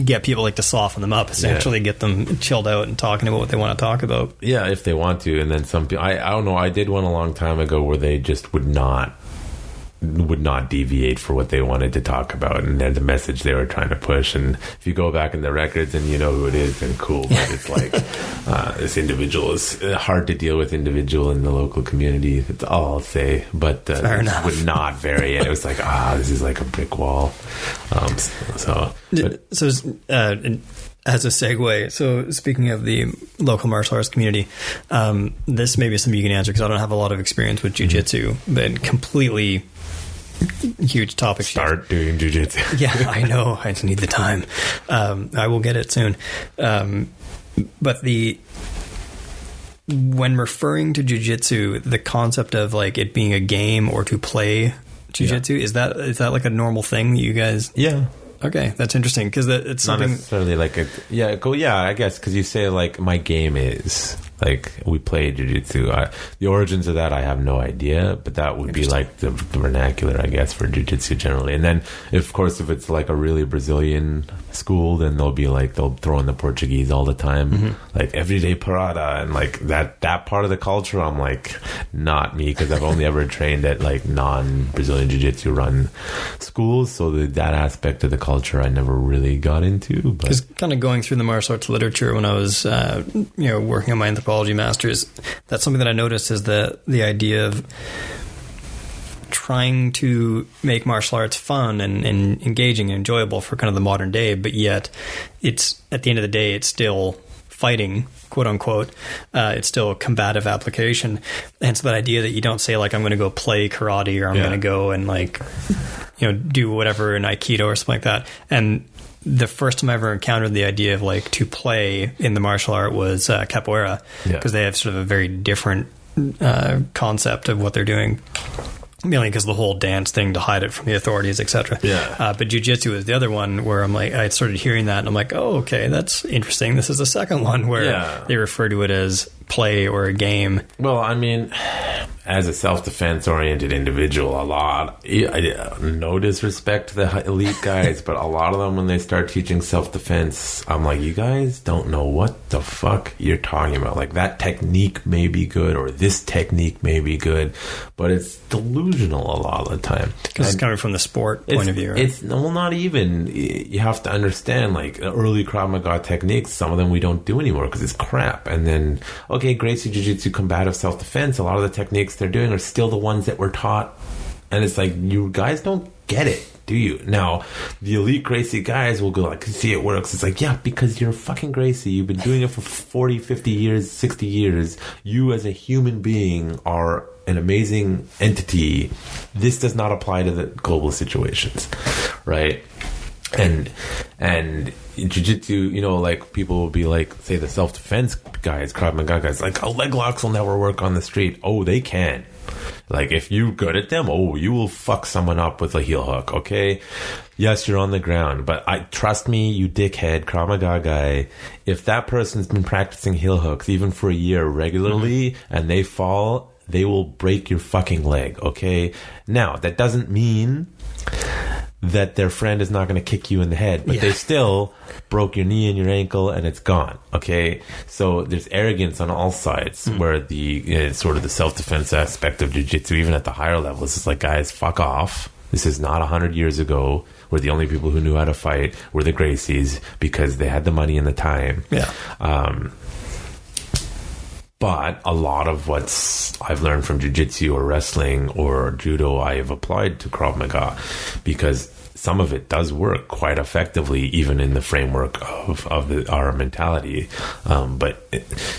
get people like to soften them up, essentially get them chilled out and talking about what they want to talk about. Yeah, if they want to. And then some people, I don't know, I did one a long time ago where they just would not deviate for what they wanted to talk about and then the message they were trying to push. And if you go back in the records and you know who it is, then cool. But it's like this individual is hard to deal with individual in the local community. That's all I'll say. But would not vary it. It was like, this is like a brick wall. As a segue, so speaking of the local martial arts community, this may be something you can answer because I don't have a lot of experience with jiu-jitsu, but completely huge topic. Start doing jiu-jitsu. Yeah, I know. I just need the time. I will get it soon. But when referring to jiu-jitsu, the concept of like it being a game or to play jiu-jitsu, is that like a normal thing that you guys? Yeah. Okay, that's interesting because it's something not necessarily like I guess because you say like my game is Like, we play jiu-jitsu. The origins of that, I have no idea, but that would be like the vernacular, I guess, for jiu-jitsu generally. And then, of course, if it's like a really Brazilian school, then they'll throw in the Portuguese all the time, like everyday parada, and like that part of the culture, I'm like, not me, because I've only ever trained at like non-Brazilian jiu-jitsu run schools, so that aspect of the culture I never really got into. Because kind of going through the martial arts literature when I was working on my anthropology masters, that's something that I noticed is the idea of trying to make martial arts fun and engaging and enjoyable for kind of the modern day, but yet it's, at the end of the day, it's still fighting, quote unquote. It's still a combative application. And so that idea that you don't say, like, I'm going to go play karate, or I'm going to go and, like, do whatever in Aikido or something like that. And the first time I ever encountered the idea of, like, to play in the martial art was capoeira, because they have sort of a very different concept of what they're doing. Mainly because of the whole dance thing to hide it from the authorities, etc. But jiu-jitsu is the other one where I'm like, I started hearing that and I'm like, oh, okay, that's interesting. This is the second one where they refer to it as play or a game. Well, I mean, as a self-defense oriented individual, no disrespect to the elite guys, but a lot of them, when they start teaching self-defense, I'm like, you guys don't know what the fuck you're talking about. Like, that technique may be good, or this technique may be good, but it's delusional a lot of the time. Because it's coming from the sport point of view, right? It's, well, not even. You have to understand, like, early Krav Maga techniques, some of them we don't do anymore because it's crap. And then, okay, Gracie Jiu-Jitsu combative self-defense, a lot of the techniques they're doing are still the ones that were taught, and it's like, you guys don't get it, do you? Now, the elite Gracie guys will go like, see, it works. It's like, yeah, because you're fucking Gracie. You've been doing it for 40, 50 years, 60 years. You as a human being are an amazing entity. This does not apply to the global situations, right? And jiu-jitsu, like, people will be like, say, the self-defense guys, Krav Maga guys, like, oh, leg locks will never work on the street. Oh, they can. Like, if you're good at them, you will fuck someone up with a heel hook, okay? Yes, you're on the ground, but trust me, you dickhead Krav Maga guy, if that person's been practicing heel hooks even for a year regularly, and they fall, they will break your fucking leg, okay? Now, that doesn't mean that their friend is not going to kick you in the head, but they still broke your knee and your ankle, and it's gone, okay? So there's arrogance on all sides, where the sort of the self-defense aspect of jiu-jitsu, even at the higher levels, is like, guys, fuck off. This is not 100 years ago, where the only people who knew how to fight were the Gracies, because they had the money and the time. But a lot of what's I've learned from jiu-jitsu or wrestling or judo, I have applied to Krav Maga, because some of it does work quite effectively, even in the framework of our mentality. But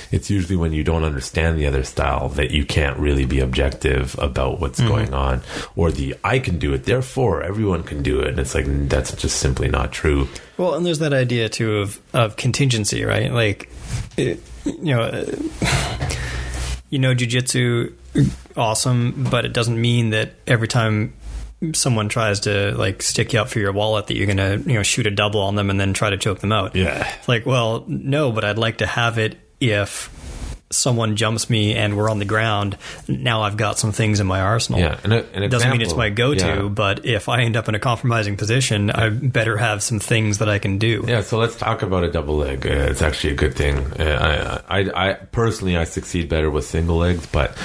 it's usually when you don't understand the other style that you can't really be objective about what's going on, or I can do it, therefore everyone can do it. And it's like, that's just simply not true. Well, and there's that idea too of contingency, right? Like, jiu-jitsu, awesome, but it doesn't mean that every time someone tries to, like, stick you up for your wallet that you're gonna shoot a double on them and then try to choke them out. It's like, well, no, but I'd like to have it if someone jumps me and we're on the ground. Now I've got some things in my arsenal. It doesn't mean it's my go-to, but if I end up in a compromising position, I better have some things that I can do. So let's talk about a double leg. It's actually a good thing. I personally, I succeed better with single legs, but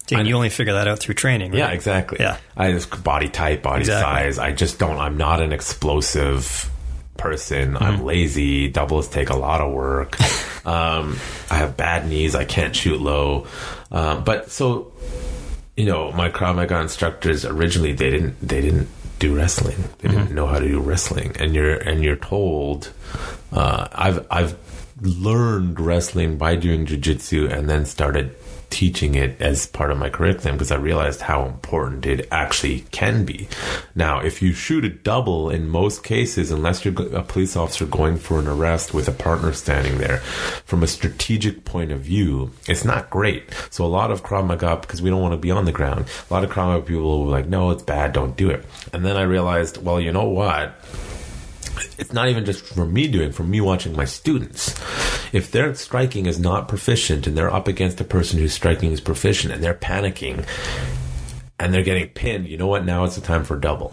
you only figure that out through training, right? Yeah, exactly. I just body type, size. I'm not an explosive person. I'm lazy. Doubles take a lot of work. I have bad knees. I can't shoot low. But so, my Krav Maga instructors originally, they didn't do wrestling. They didn't know how to do wrestling. And you're told, I've learned wrestling by doing jiu-jitsu and then started teaching it as part of my curriculum, because I realized how important it actually can be. Now, if you shoot a double, in most cases, unless you're a police officer going for an arrest with a partner standing there, from a strategic point of view, it's not great. So a lot of Krav Maga, because we don't want to be on the ground, a lot of Krav Maga people will be like, no, it's bad, don't do it. And then I realized, well, you know what? It's not even just from me watching my students. If their striking is not proficient and they're up against a person whose striking is proficient and they're panicking and they're getting pinned, you know what? Now it's the time for double.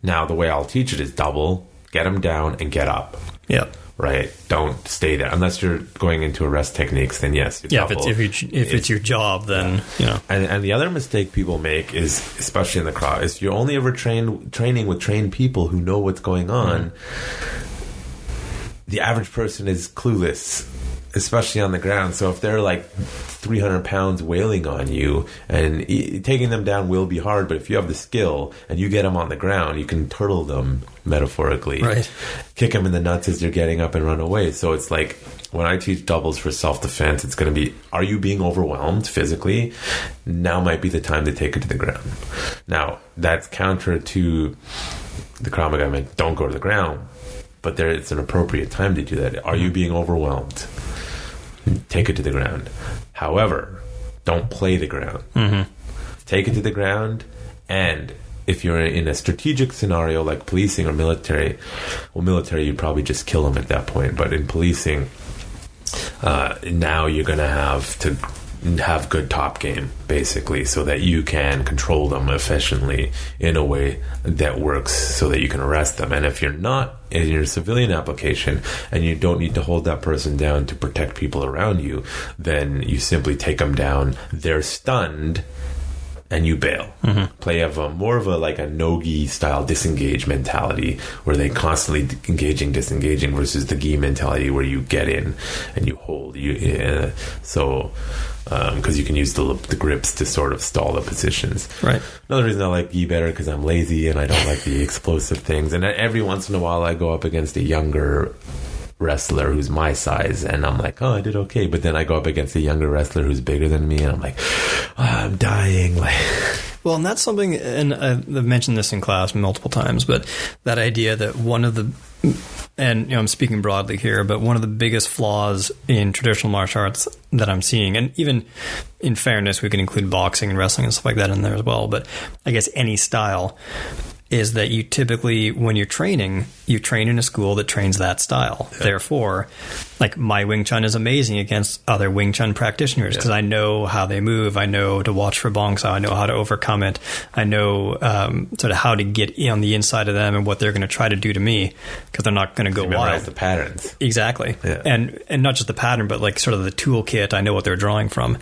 Now, the way I'll teach it is double, get them down, and get up. Yep. Right? Don't stay there. Unless you're going into arrest techniques, then yes. Yeah, if it's your job, then, you know. And the other mistake people make is, especially in the crowd, is you're only ever training with trained people who know what's going on. The average person is clueless, especially on the ground. So if they're like 300 pounds wailing on you, and taking them down will be hard, but if you have the skill and you get them on the ground, you can turtle them, metaphorically. Right. Kick them in the nuts as they're getting up and run away. So it's like, when I teach doubles for self-defense, it's going to be, are you being overwhelmed physically? Now might be the time to take it to the ground. Now, that's counter to the Krav Maga, like, don't go to the ground. But there, it's an appropriate time to do that. Are you being overwhelmed? Take it to the ground. However, don't play the ground. Take it to the ground, and if you're in a strategic scenario like policing or military, well, military, you'd probably just kill them at that point. But in policing, now you're going to have good top game, basically, so that you can control them efficiently in a way that works so that you can arrest them. And if you're not in your civilian application and you don't need to hold that person down to protect people around you, then you simply take them down, they're stunned, and you bail. Play of more of a like a no-gi style disengage mentality, where they constantly disengaging versus the gi mentality where you get in and you hold. Because you can use the grips to sort of stall the positions. Right. Another reason I like gi better, because I'm lazy and I don't like the explosive things. And every once in a while I go up against a younger wrestler who's my size, and I'm like, oh, I did okay. But then I go up against a younger wrestler who's bigger than me, and I'm like, oh, I'm dying. Well, and that's something, and I've mentioned this in class multiple times, but that idea that one of the, and I'm speaking broadly here, but one of the biggest flaws in traditional martial arts that I'm seeing, and even in fairness, we can include boxing and wrestling and stuff like that in there as well, but I guess any style, is that you typically, when you're training, you train in a school that trains that style. Yeah. Therefore, like, my Wing Chun is amazing against other Wing Chun practitioners, because I know how they move. I know to watch for bong sao. I know how to overcome it. I know sort of how to get on the inside of them and what they're going to try to do to me, because they're not going to go wild. Memorize the patterns. Exactly. Yeah. And not just the pattern, but like sort of the toolkit. I know what they're drawing from.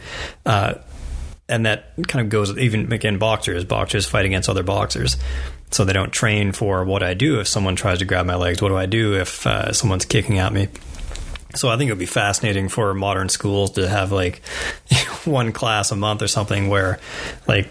And that kind of goes, even again, boxers fight against other boxers. So they don't train for what I do if someone tries to grab my legs. What do I do if someone's kicking at me? So I think it would be fascinating for modern schools to have like one class a month or something where like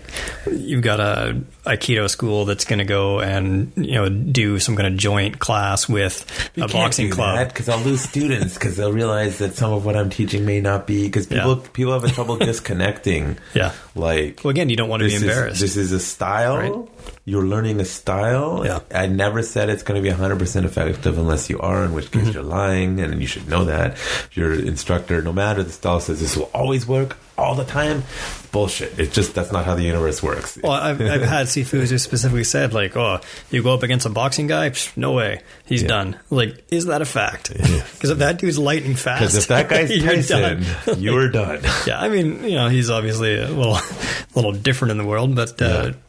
you've got a Aikido school that's going to go and, you know, do some kind of joint class with a boxing club. Because I'll lose students, because they'll realize that some of what I'm teaching may not be, because people have a trouble disconnecting. Yeah. Like, well, again, you don't want to be embarrassed. This is a style. Right? You're learning a style. Yeah. I never said it's going to be 100% effective unless you are, in which case you're lying, and you should know that. Your instructor, no matter the style, says this will always work all the time. Bullshit. It's just, that's not how the universe works. Well, I've had Sifus who specifically said, like, oh, you go up against a boxing guy? Psh, no way. He's done. Like, is that a fact? Because if that dude's lightning fast, because if that guy's Tyson, you're done. Yeah, I mean, you know, he's obviously a little different in the world, but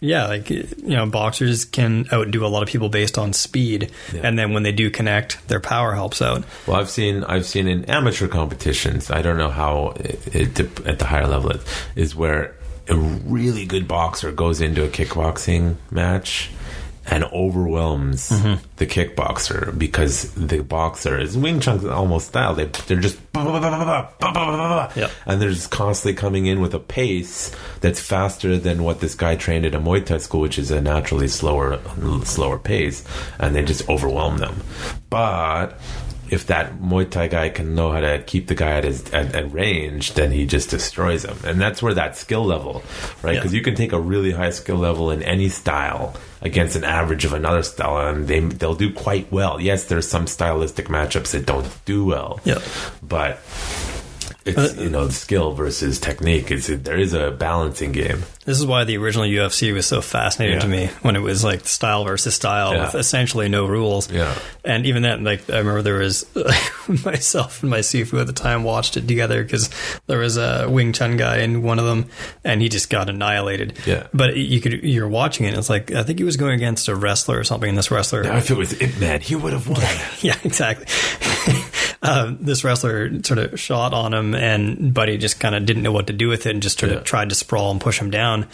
like, you know, boxers can outdo a lot of people based on speed, and then when they do connect, their power helps out. Well, I've seen in amateur competitions, I don't know how it at the higher level is where a really good boxer goes into a kickboxing match and overwhelms the kickboxer, because the boxer is Wing Chun almost style. They're just and they're just constantly coming in with a pace that's faster than what this guy trained at a Muay Thai school, which is a naturally slower pace, and they just overwhelm them. But if that Muay Thai guy can know how to keep the guy at range, then he just destroys him. And that's where that skill level, right? Because you can take a really high skill level in any style against an average of another style, and they'll do quite well. Yes, there's some stylistic matchups that don't do well. Yeah. But it's skill versus technique. There is a balancing game. This is why the original UFC was so fascinating to me, when it was like style versus style with essentially no rules. Yeah. And even then, like, I remember there was myself and my Sifu at the time watched it together, because there was a Wing Chun guy in one of them and he just got annihilated. Yeah. But you're watching it and it's like, I think he was going against a wrestler or something, and this wrestler... Now, if it was Ip Man, he would have won. Yeah, exactly. This wrestler sort of shot on him, and Buddy just kind of didn't know what to do with it and just sort of tried to sprawl and push him down.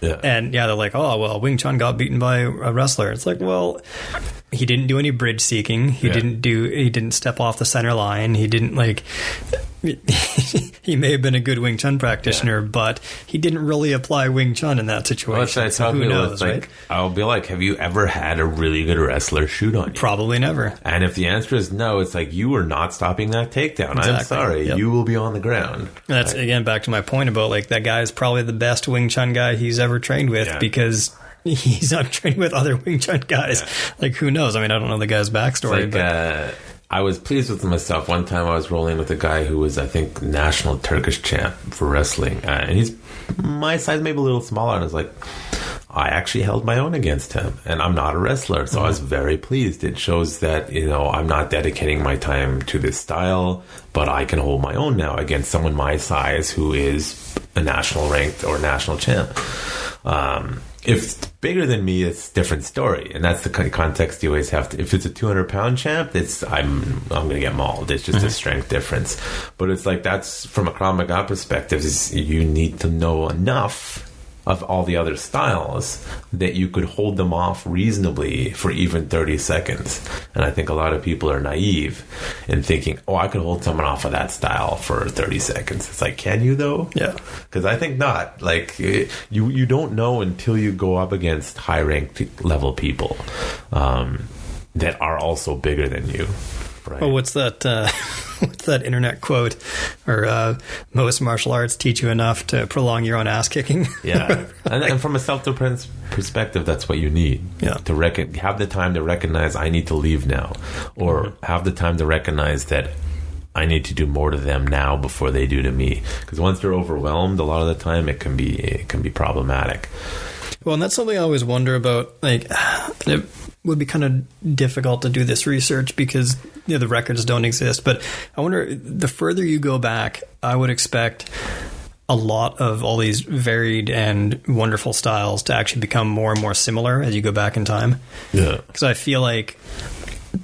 Yeah. And they're like, oh, well, Wing Chun got beaten by a wrestler. It's like, well, he didn't do any bridge seeking. He didn't step off the center line. He didn't he may have been a good Wing Chun practitioner, but he didn't really apply Wing Chun in that situation. Well, so who knows, right? I'll be like, have you ever had a really good wrestler shoot on you? Probably never. And if the answer is no, it's like, you are not stopping that takedown. Exactly. I'm sorry. Yep. You will be on the ground. And that's, again, back to my point about, like, that guy is probably the best Wing Chun guy he's ever trained with, because he's not trained with other Wing Chun guys. Yeah. Like, who knows? I mean, I don't know the guy's backstory. But I was pleased with myself. One time I was rolling with a guy who was, I think, national Turkish champ for wrestling. And he's my size, maybe a little smaller. And I was like, I actually held my own against him. And I'm not a wrestler, so I was very pleased. It shows that, I'm not dedicating my time to this style, but I can hold my own now against someone my size who is a national ranked or national champ. If it's bigger than me, it's a different story, and that's the kind of context you always have to. If it's a 200-pound champ, I'm going to get mauled. It's just a strength difference. But it's like, that's from a Krav Maga perspective. Is you need to know enough of all the other styles that you could hold them off reasonably for even 30 seconds. And I think a lot of people are naive in thinking, I could hold someone off of that style for 30 seconds. It's like, can you though? Yeah. Because I think not. Like, you don't know until you go up against high-ranked level people that are also bigger than you. Right. Oh, what's that internet quote? Or most martial arts teach you enough to prolong your own ass kicking. Yeah, and from a self-defense perspective, that's what you need. Yeah, to have the time to recognize I need to leave now, or have the time to recognize that I need to do more to them now before they do to me. Because once they're overwhelmed, a lot of the time it can be problematic. Well, and that's something I always wonder about. Like, it would be kind of difficult to do this research because the records don't exist. But I wonder, the further you go back, I would expect a lot of all these varied and wonderful styles to actually become more and more similar as you go back in time. Yeah. Because I feel like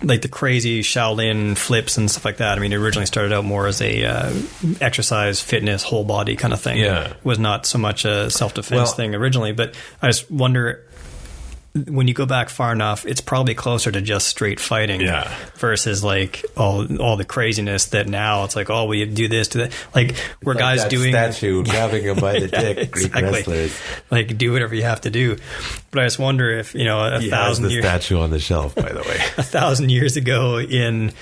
the crazy Shaolin flips and stuff like that. I mean, it originally started out more as a exercise, fitness, whole body kind of thing. Yeah. It was not so much a self-defense thing originally. But I just wonder, when you go back far enough, it's probably closer to just straight fighting versus like all the craziness that now it's like, oh, we do this, do that. Like, where guys that doing statue grabbing him by the dick, Greek wrestlers. Like, do whatever you have to do. But I just wonder if, he 1,000 years, statue on the shelf, by the way. 1,000 years ago in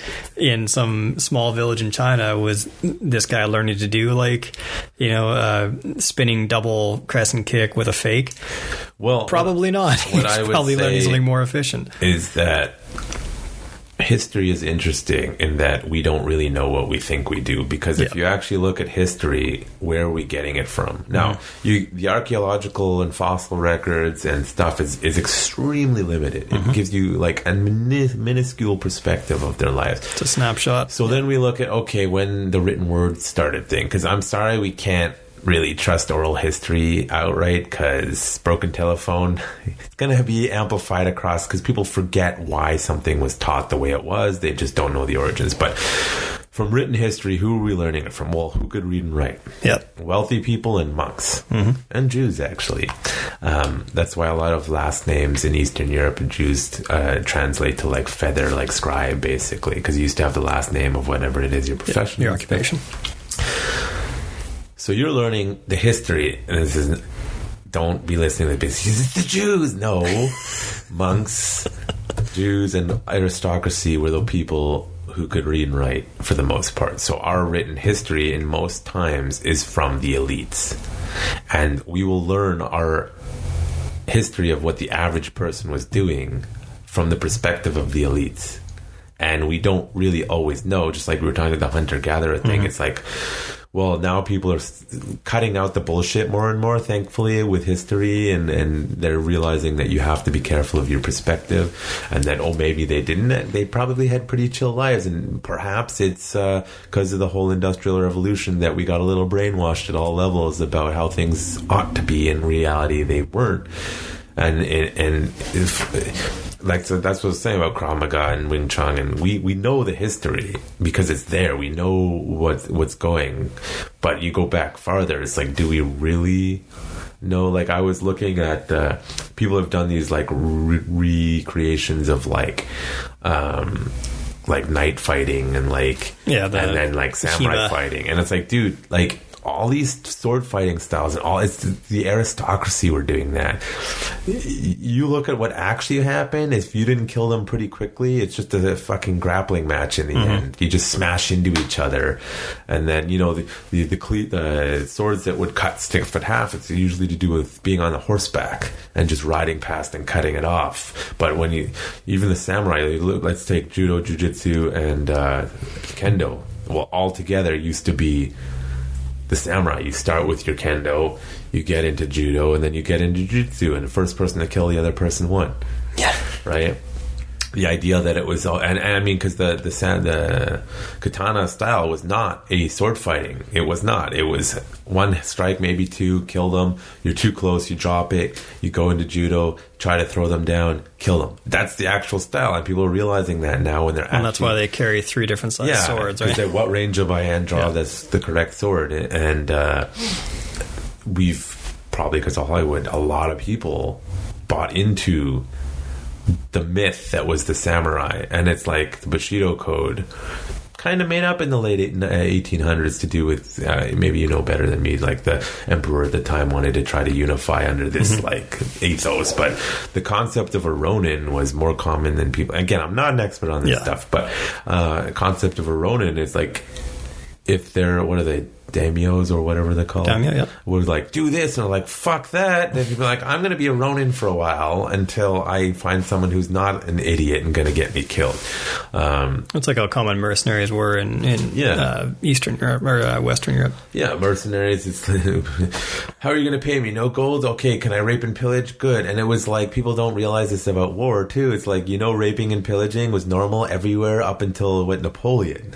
some small village in China, was this guy learning to do spinning double crescent kick with a fake? Well, probably not. What I would probably learning something more efficient. Is that history is interesting in that we don't really know what we think we do, because if you actually look at history, where are we getting it from? Now, the archaeological and fossil records and stuff is extremely limited. It gives you like a minuscule perspective of their lives. It's a snapshot. So then we look at, when the written word started thing, because I'm sorry, we can't really trust oral history outright, because broken telephone, it's going to be amplified across, because people forget why something was taught the way it was. They just don't know the origins. But from written history, who are we learning it from? Well, who could read and write? Yep. Wealthy people and monks. And Jews, actually. That's why a lot of last names in Eastern Europe, Jews translate to like feather, like scribe, basically, because you used to have the last name of whatever it is your profession. Your occupation. So you're learning the history, and this is, don't be listening to this. It's the Jews. No. Monks, Jews, and aristocracy were the people who could read and write for the most part. So our written history in most times is from the elites. And we will learn our history of what the average person was doing from the perspective of the elites. And we don't really always know, just like we were talking about the hunter-gatherer thing. It's like, well, now people are cutting out the bullshit more and more, thankfully, with history, and they're realizing that you have to be careful of your perspective, and that, oh, maybe they didn't. They probably had pretty chill lives, and perhaps it's because of the whole Industrial Revolution that we got a little brainwashed at all levels about how things ought to be. In reality, they weren't. And if, like, so that's what I was saying about Krav Maga and Wing Chun, and we know the history because it's there. We know what's going, but you go back farther, it's like, do we really know? Like, I was looking at people have done these like recreations of like night fighting and like and then like samurai fighting, and it's like, dude, like, all these sword fighting styles and all, it's the aristocracy were doing that. You look at what actually happened. If you didn't kill them pretty quickly, it's just a fucking grappling match in the end. You just smash into each other, and then, you know, the swords that would cut stiff at half, it's usually to do with being on the horseback and just riding past and cutting it off. But when even the samurai, let's take judo, jiu-jitsu, and kendo, well, all together used to be the samurai. You start with your kendo, you get into judo, and then you get into jiu-jitsu, and the first person to kill the other person won. Yeah. Right? The idea that it was all, and I mean, because the katana style was not a sword fighting. It was not. It was one strike, maybe two, kill them. You're too close, you drop it. You go into judo, try to throw them down, kill them. That's the actual style, and people are realizing that now when they're actually. And that's why they carry 3 different size swords, right? What range of my hand draw that's the correct sword, and we've probably, because of Hollywood, a lot of people bought into the myth that was the samurai, and it's like the Bushido code, kind of made up in the late 1800s to do with maybe you know better than me, like the emperor at the time wanted to try to unify under this like ethos, but the concept of a ronin was more common than people. Again, I'm not an expert on this stuff, but concept of a ronin is like, if they're, what are they, daimyos or whatever they're called, would like do this, and they're like, fuck that. Then you'd be like, I'm going to be a ronin for a while until I find someone who's not an idiot and going to get me killed. It's like how common mercenaries were in Eastern Europe or Western Europe. Yeah, mercenaries. It's how are you going to pay me? No gold? Okay, can I rape and pillage? Good. And it was like, people don't realize this about war too. It's like, you know, raping and pillaging was normal everywhere up until Napoleon.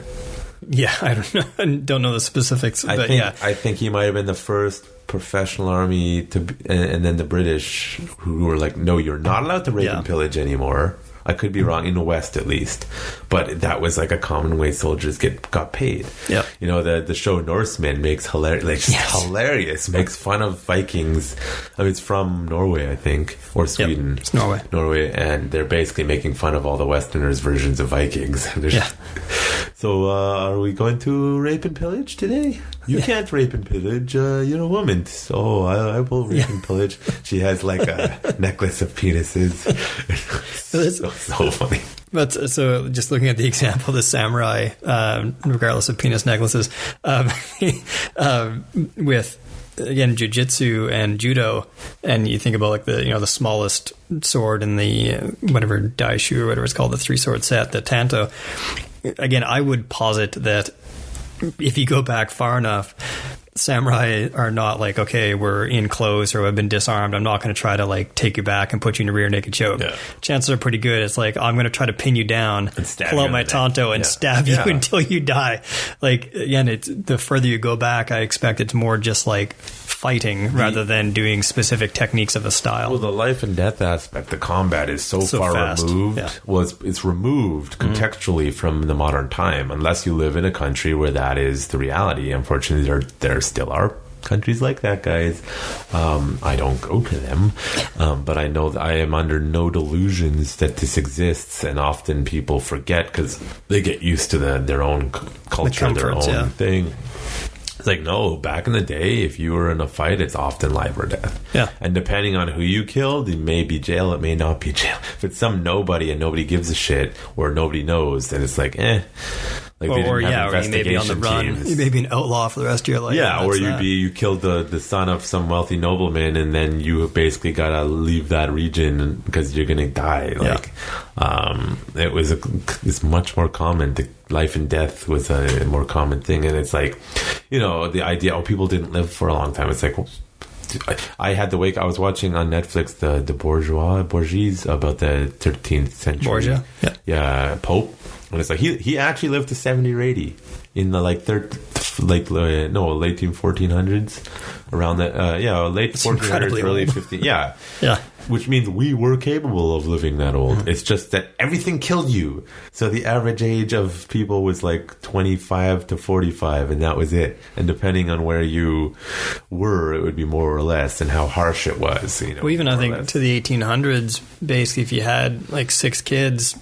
Yeah, I don't know. I don't know the specifics. I think he might have been the first professional army to, and then the British, who were like, no, you're not allowed to rape and pillage anymore. I could be wrong, in the West at least, but that was like a common way soldiers got paid. Yeah, you know, the show Norsemen makes hilarious, makes fun of Vikings. I mean, it's from Norway, I think, or Sweden. Yep, it's Norway, and they're basically making fun of all the Westerners' versions of Vikings. So, are we going to rape and pillage today? You can't rape and pillage. You're a woman. So I will rape and pillage. She has like a necklace of penises. So funny. But so just looking at the example, the samurai, regardless of penis necklaces, with, again, jiu-jitsu and judo, and you think about like the smallest sword in the whatever daishu or whatever it's called, the 3-sword set, the tanto. Again, I would posit that if you go back far enough, samurai are not like, okay, we're in close or I've been disarmed, I'm not going to try to like take you back and put you in a rear naked choke. Chances are pretty good it's like, I'm going to try to pin you down, pull out my tanto and stab you until you die. Like, again, it's the further you go back, I expect it's more just like fighting rather than doing specific techniques of a style. Well, the life and death aspect, the combat is so far fast. Removed. It's removed contextually from the modern time, unless you live in a country where that is the reality. Unfortunately, there still are countries like that, guys. I don't go to them, but I know that I am under no delusions that this exists, and often people forget because they get used to their own culture, their own thing. It's like, no, back in the day, if you were in a fight, it's often life or death. Yeah. And depending on who you killed, it may be jail, it may not be jail. If it's some nobody and nobody gives a shit, or nobody knows, then it's like, Like they or didn't have or you may be on the run. teams. You may be an outlaw for the rest of your life. Yeah, or you killed the son of some wealthy nobleman, and then you basically gotta leave that region because you're gonna die. Like, it's much more common. Life and death was a more common thing, and it's like, the idea, people didn't live for a long time. It's like, well, I had to wake. I was watching on Netflix the Borgias about the 13th century. Borgia, Pope. And it's like he actually lived to 70 or 80 in the late 1400s, around that. Late 1400s, early 15. Yeah. Which means we were capable of living that old. Mm-hmm. It's just that everything killed you. So the average age of people was like 25 to 45, and that was it. And depending on where you were, it would be more or less, and how harsh it was. Well, even I think to the 1800s, basically, if you had like 6 kids,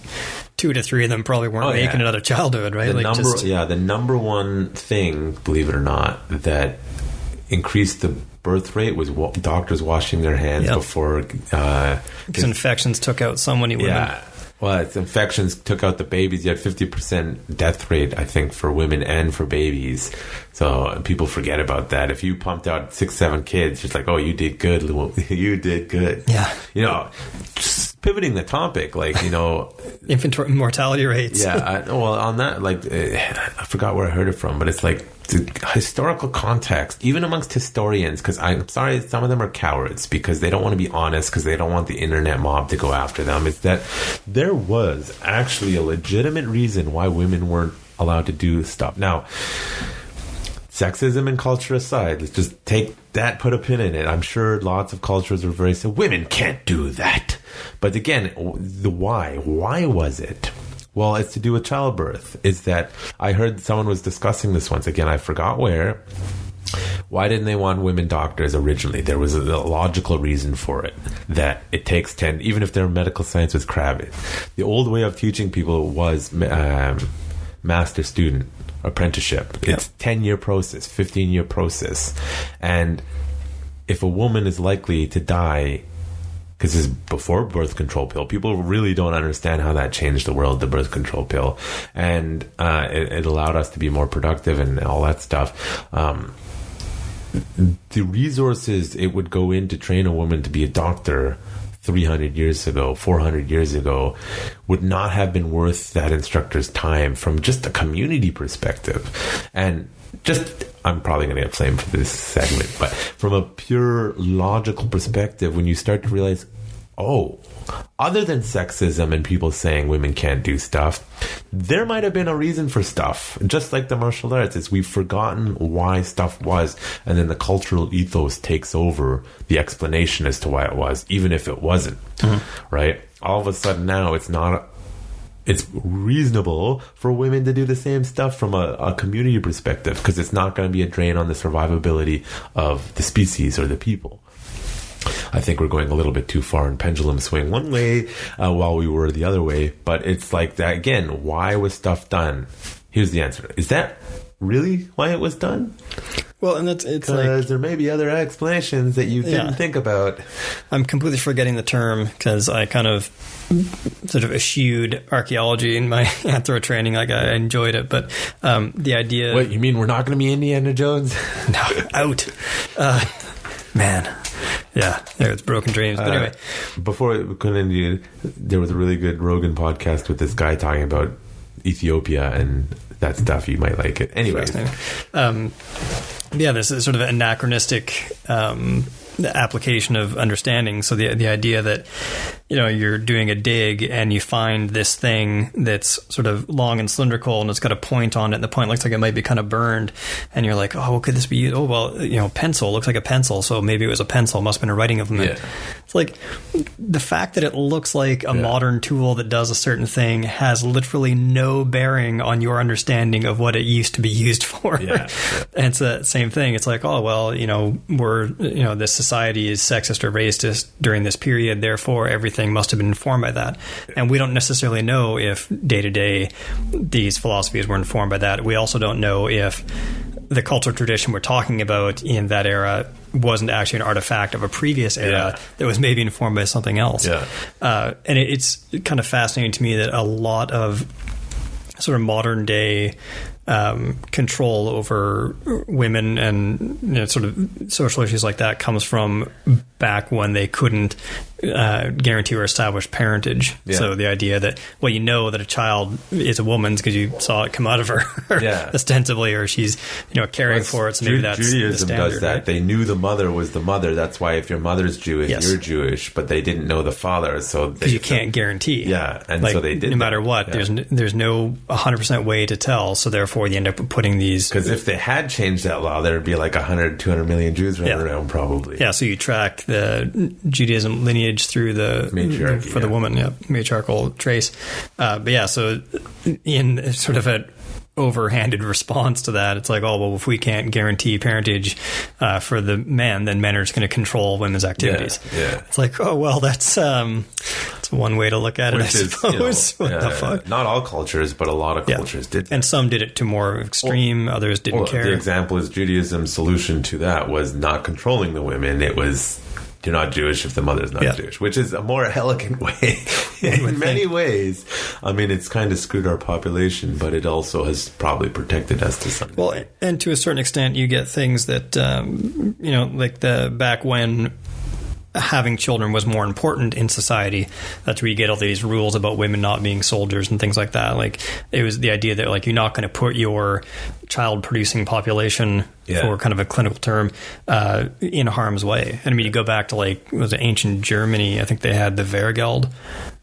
2 to 3 of them probably weren't making it out of childhood, right? The number one thing, believe it or not, that increased the birth rate was doctors washing their hands before. Because infections took out so many women. Yeah. Well, infections took out the babies. You had 50% death rate, I think, for women and for babies. So people forget about that. If you pumped out 6-7 kids, it's like, oh, you did good. You did good. Yeah. Just pivoting the topic, infant mortality rates. Yeah. On that, I forgot where I heard it from, but it's like the historical context, even amongst historians, because I'm sorry, some of them are cowards because they don't want to be honest, because they don't want the internet mob to go after them, is that there was actually a legitimate reason why women weren't allowed to do stuff. Now, sexism and culture aside, let's just take that, put a pin in it. I'm sure lots of cultures were very, so women can't do that. But again, the why was it? Well, it's to do with childbirth. Is that I heard someone was discussing this once. Again, I forgot where. Why didn't they want women doctors originally? There was a logical reason for it. That it takes 10, even if their medical science was crabby. The old way of teaching people was master-student apprenticeship. It's 10-year process, 15-year process. And if a woman is likely to die, because this is before birth control pill, people really don't understand how that changed the world, the birth control pill. And it allowed us to be more productive and all that stuff. The resources it would go in to train a woman to be a doctor 300 years ago, 400 years ago, would not have been worth that instructor's time from just a community perspective. And I'm probably going to get flamed for this segment, but from a pure logical perspective, when you start to realize, other than sexism and people saying women can't do stuff, there might have been a reason for stuff. Just like the martial arts, is we've forgotten why stuff was, and then the cultural ethos takes over the explanation as to why it was, even if it wasn't. Right? All of a sudden now it's reasonable for women to do the same stuff from a community perspective, because it's not going to be a drain on the survivability of the species or the people. I think we're going a little bit too far in pendulum swing one way while we were the other way. But it's like that again. Why was stuff done? Here's the answer. Is that really why it was done? Well, and it's because there may be other explanations that you didn't think about. I'm completely forgetting the term because I kind of sort of eschewed archaeology in my anthro training. I enjoyed it, but the idea. What you mean? We're not going to be Indiana Jones? No, out. Man. Yeah, it's broken dreams. But anyway. Before we continue, there was a really good Rogan podcast with this guy talking about Ethiopia and that stuff. You might like it. Anyways. This is sort of an anachronistic application of understanding. So the idea that, you're doing a dig and you find this thing that's sort of long and cylindrical and it's got a point on it, and the point looks like it might be kind of burned, and you're like, what could this be? Pencil looks like a pencil, so maybe it was a pencil, must have been a writing implement. It's like the fact that it looks like a modern tool that does a certain thing has literally no bearing on your understanding of what it used to be used for. And it's the same thing. It's like, this society is sexist or racist during this period, therefore everything must have been informed by that. And we don't necessarily know if day to day these philosophies were informed by that. We also don't know if the cultural tradition we're talking about in that era wasn't actually an artifact of a previous era that was maybe informed by something else. And it's kind of fascinating to me that a lot of sort of modern day control over women and sort of social issues like that comes from back when they couldn't guarantee or establish parentage. Yeah. So the idea that, well, you know that a child is a woman's because you saw it come out of her ostensibly, or she's caring for it. So maybe that's Judaism the standard, does that. right? They knew the mother was the mother. That's why if your mother's Jewish, you're Jewish, but they didn't know the father. So because you can't guarantee. Yeah, and so they did. No matter what, there's no 100% way to tell. So therefore, you end up putting these. Because if they had changed that law, there'd be like 100, 200 million Jews running around, probably. Yeah, so you track the Judaism lineage through the matriarchy, for the woman, matriarchal trace. But yeah, so in sort of an overhanded response to that, it's like, oh, well, if we can't guarantee parentage for the men, then men are just going to control women's activities. Yeah. It's like, oh, well, that's one way to look at it, I suppose. What the fuck? Not all cultures, but a lot of cultures did that. And some did it to more extreme, others didn't care. The example is Judaism's solution to that was not controlling the women. It was, you're not Jewish if the mother's not Jewish, which is a more elegant way in many ways. I mean, it's kind of screwed our population, but it also has probably protected us to some degree. Well, and to a certain extent, you get things that, like the back when having children was more important in society. That's where you get all these rules about women not being soldiers and things like that. Like, it was the idea that, like, you're not going to put your child producing population, for kind of a clinical term, in harm's way. And I mean, you go back to, like, was it ancient Germany? I think they had the Wehrgeld,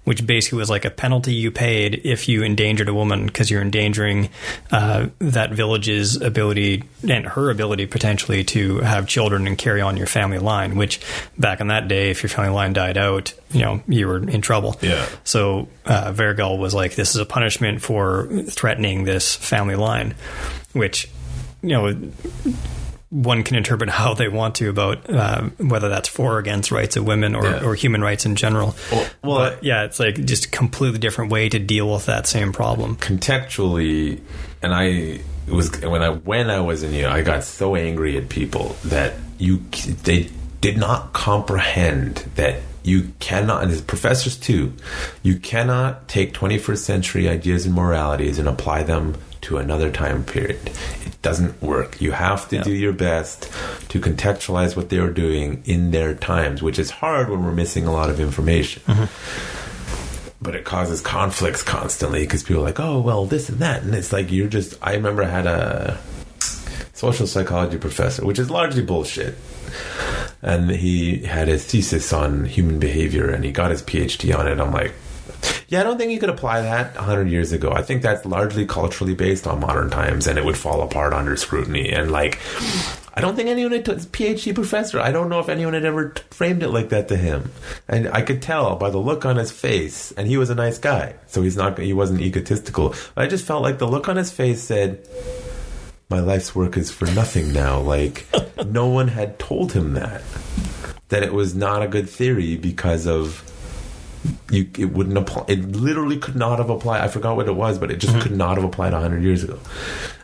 which basically was like a penalty you paid if you endangered a woman because you're endangering that village's ability and her ability potentially to have children and carry on your family line, which back in that day, if your family line died out, you were in trouble. Yeah. So Wehrgeld was like, this is a punishment for threatening this family line, which, one can interpret how they want to about whether that's for or against rights of women or human rights in general. But it's like just a completely different way to deal with that same problem. Contextually, and when I was in I got so angry at people that they did not comprehend that you cannot, and as professors too, you cannot take 21st century ideas and moralities and apply them to another time period. It doesn't work. You have to do your best to contextualize what they were doing in their times, which is hard when we're missing a lot of information. Mm-hmm. But it causes conflicts constantly because people are like, oh, well, this and that. And it's like, I remember I had a social psychology professor, which is largely bullshit. And he had his thesis on human behavior and he got his PhD on it. I'm like, yeah, I don't think you could apply that 100 years ago. I think that's largely culturally based on modern times and it would fall apart under scrutiny. And like, I don't think anyone had PhD professor. I don't know if anyone had ever framed it like that to him. And I could tell by the look on his face, and he was a nice guy. So he wasn't egotistical. But I just felt like the look on his face said, my life's work is for nothing now. Like, no one had told him that it was not a good theory because of it wouldn't apply. It literally could not have applied. I forgot what it was, but it just could not have applied 100 years ago.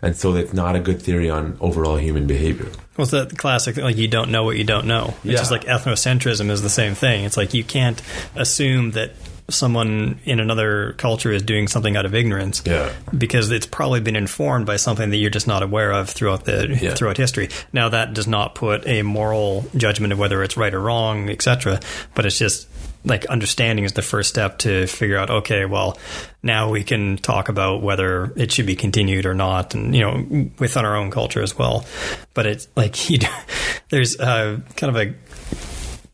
And so it's not a good theory on overall human behavior. Well, it's that classic, like, you don't know what you don't know. It's just like ethnocentrism is the same thing. It's like you can't assume that someone in another culture is doing something out of ignorance because it's probably been informed by something that you're just not aware of throughout history. Now, that does not put a moral judgment of whether it's right or wrong, etc., but it's just like understanding is the first step to figure out, okay, well, now we can talk about whether it should be continued or not, and within our own culture as well. But it's like there's kind of a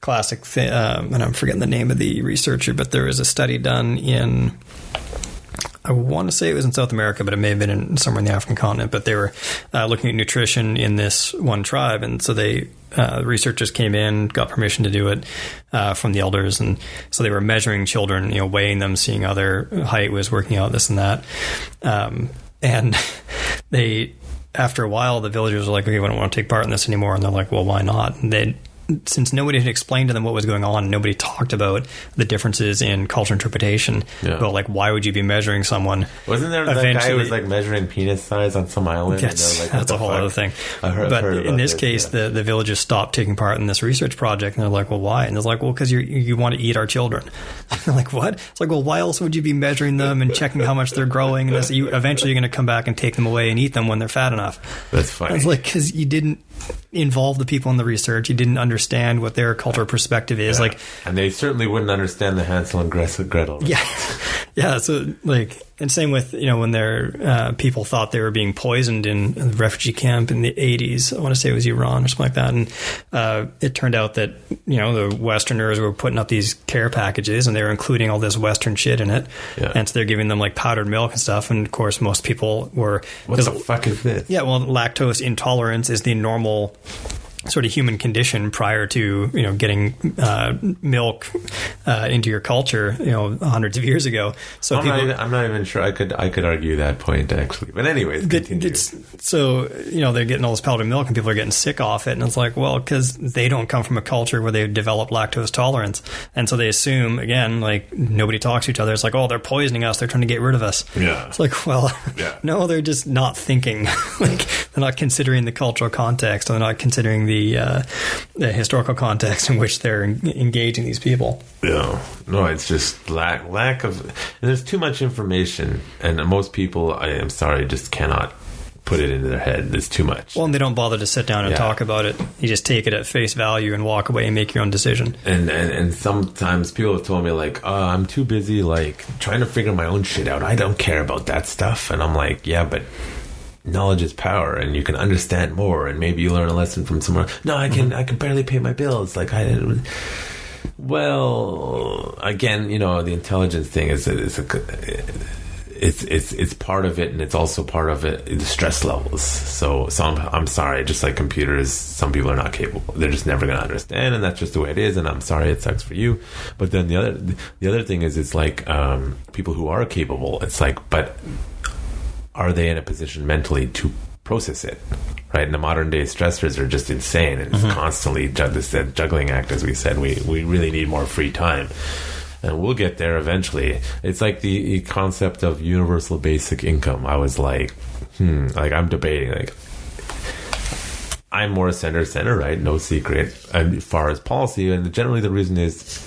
classic thing, and I'm forgetting the name of the researcher, but there was a study done in, I want to say it was in South America, but it may have been somewhere in the African continent, but they were looking at nutrition in this one tribe, and so researchers came in, got permission to do it from the elders, and so they were measuring children, weighing them, seeing how their height was working out, this and that, and after a while, the villagers were like, okay, we don't want to take part in this anymore, and they're like, well, why not? And since nobody had explained to them what was going on, nobody talked about the differences in cultural interpretation. Yeah. About like, why would you be measuring someone? Wasn't there that guy who was like measuring penis size on some island? That's a whole other thing. But in this case, the villagers stopped taking part in this research project, and they're like, well, why? And they're like, well, because you want to eat our children. They're like, what? It's like, well, why else would you be measuring them and checking how much they're growing? And eventually you're going to come back and take them away and eat them when they're fat enough. That's funny. It's like, because you didn't involve the people in the research. You didn't understand what their cultural perspective is. Yeah. Like, and they certainly wouldn't understand the Hansel and Gretel. Right? Yeah. So like, and same with, when their people thought they were being poisoned in the refugee camp in the 80s. I want to say it was Iran or something like that. And it turned out that, the Westerners were putting up these care packages and they were including all this Western shit in it. Yeah. And so they're giving them like powdered milk and stuff. And of course, most people were... What the fuck is this? Yeah, well, lactose intolerance is the normal sort of human condition prior to getting milk into your culture hundreds of years ago. So I'm not even sure I could argue that point actually, but anyways, continue. So they're getting all this powdered milk and people are getting sick off it, and it's like, well, because they don't come from a culture where they've developed lactose tolerance, and so they assume, again, like, nobody talks to each other. It's like, oh, they're poisoning us, they're trying to get rid of us. Yeah. It's like, well, no, they're just not thinking. Like, they're not considering the cultural context, and they're not considering the historical context in which they're engaging these people. Yeah, no, it's just lack of. And there's too much information, and most people, I am sorry, just cannot put it into their head. There's too much. Well, and they don't bother to sit down and talk about it. You just take it at face value and walk away and make your own decision. And sometimes people have told me, like, oh, I'm too busy, like, trying to figure my own shit out. I don't care about that stuff. And I'm like, yeah, but knowledge is power, and you can understand more, and maybe you learn a lesson from somewhere. No, I can barely pay my bills. Like, well, again, the intelligence thing it's part of it, and it's also part of it, the stress levels. So I'm sorry, just like computers, some people are not capable. They're just never going to understand, and that's just the way it is. And I'm sorry, it sucks for you. But then the other thing is, it's like people who are capable. It's like, but are they in a position mentally to process it? Right? And the modern day stressors are just insane, and it's constantly this juggling act, as we said. We really need more free time, and we'll get there eventually. It's like the concept of universal basic income. I was like, like, I'm debating, like, I'm more center, right? No secret, as far as policy, and generally the reason is,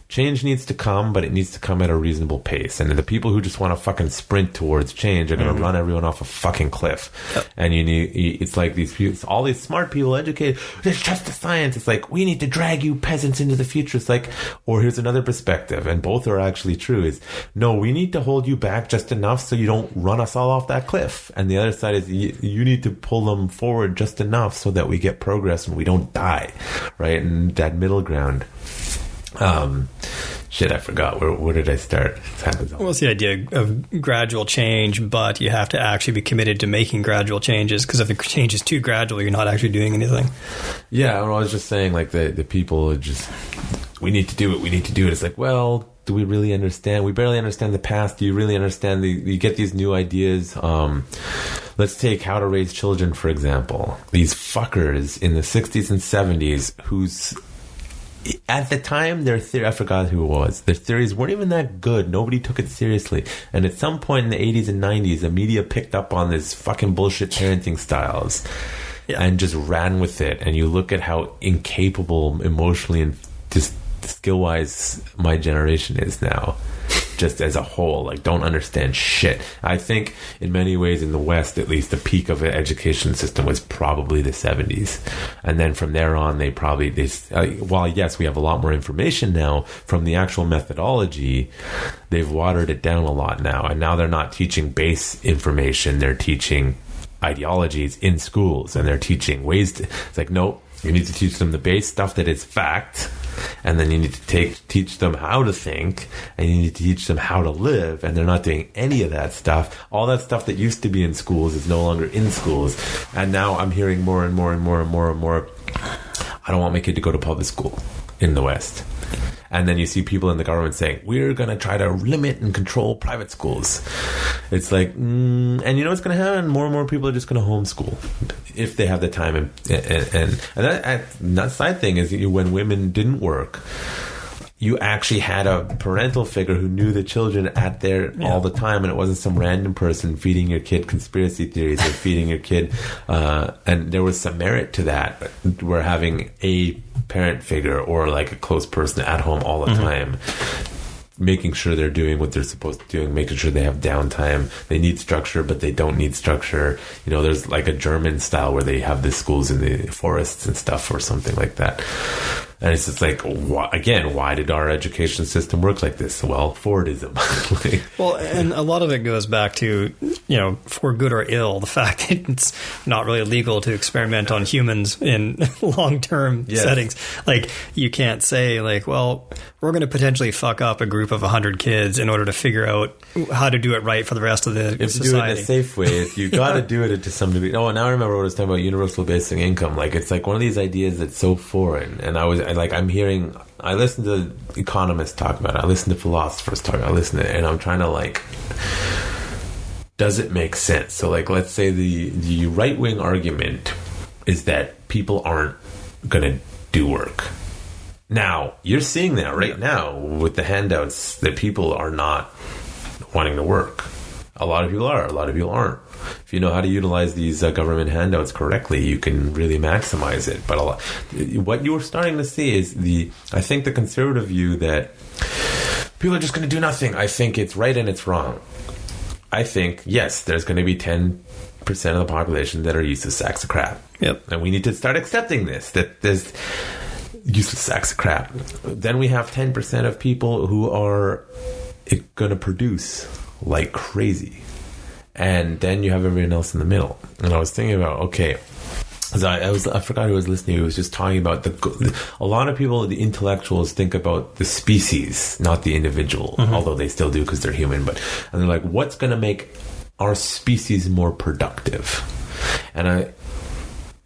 change needs to come, but it needs to come at a reasonable pace. And the people who just want to fucking sprint towards change are going to run everyone off a fucking cliff. Yep. And it's like these people, all these smart people, educated, there's just the science. It's like, we need to drag you peasants into the future. It's like, or here's another perspective, and both are actually true, is, no, we need to hold you back just enough so you don't run us all off that cliff. And the other side is, you need to pull them forward just enough so that we get progress and we don't die. Right? And that middle ground. I forgot. Where did I start? Well, it's the idea of gradual change, but you have to actually be committed to making gradual changes, because if the change is too gradual, you're not actually doing anything. Yeah, I was just saying, like, the people are just, we need to do it. It's like, well, do we really understand? We barely understand the past. Do you really understand? You get these new ideas. Let's take How to Raise Children, for example. These fuckers in the 60s and 70s whose... at the time, their theory, I forgot who it was, their theories weren't even that good. Nobody took it seriously. And at some point in the 80s and 90s, the media picked up on this fucking bullshit parenting styles and just ran with it. And you look at how incapable emotionally and just skill-wise my generation is now. Just as a whole, like, don't understand shit. I think in many ways in the West, at least, the peak of an education system was probably the 70s, and then from there on while yes, we have a lot more information now from the actual methodology, they've watered it down a lot now, and now they're not teaching base information, they're teaching ideologies in schools, and they're teaching ways to, it's like, no, you need to teach them the base stuff that is fact, and then you need to teach them how to think, and you need to teach them how to live, and they're not doing any of that stuff. All that stuff that used to be in schools is no longer in schools, and now I'm hearing more and more, I don't want my kid to go to public school in the West. And then you see people in the government saying, we're going to try to limit and control private schools. It's like, and you know what's going to happen? More and more people are just going to homeschool if they have the time. And that side thing is when women didn't work, you actually had a parental figure who knew the children at there all the time, and it wasn't some random person feeding your kid conspiracy theories or feeding your kid. And there was some merit to that. We're having a parent figure or like a close person at home all the time, making sure they're doing what they're supposed to do, making sure they have downtime. They need structure, but they don't need structure. You know, there's like a German style where they have the schools in the forests and stuff or something like that. And it's just like, why did our education system work like this? Well, Fordism. Well, and a lot of it goes back to, you know, for good or ill, the fact that it's not really legal to experiment on humans in long-term settings. Like, you can't say, like, well, we're going to potentially fuck up a group of 100 kids in order to figure out how to do it right for the rest of the if society. You do it in a safe way, you got to do it to some degree. Oh, now I remember what I was talking about, universal basic income. Like, it's like one of these ideas that's so foreign. And I listen to economists talk about it. I listen to philosophers talk about it. I listen to it, and I'm trying to, like, does it make sense? So, like, let's say the right-wing argument is that people aren't going to do work. Now, you're seeing that right now with the handouts that people are not wanting to work. A lot of people are. A lot of people aren't. If you know how to utilize these government handouts correctly, you can really maximize it. But what you're starting to see is I think the conservative view that people are just going to do nothing. I think it's right and it's wrong. I think, yes, there's going to be 10% of the population that are useless sacks of crap. Yep. And we need to start accepting this, that there's useless sacks of crap. Then we have 10% of people who are going to produce like crazy. And then you have everyone else in the middle. And I was thinking about, okay, I forgot who was listening. He was just talking about a lot of people, the intellectuals, think about the species, not the individual, although they still do because they're human. And they're like, what's going to make our species more productive? And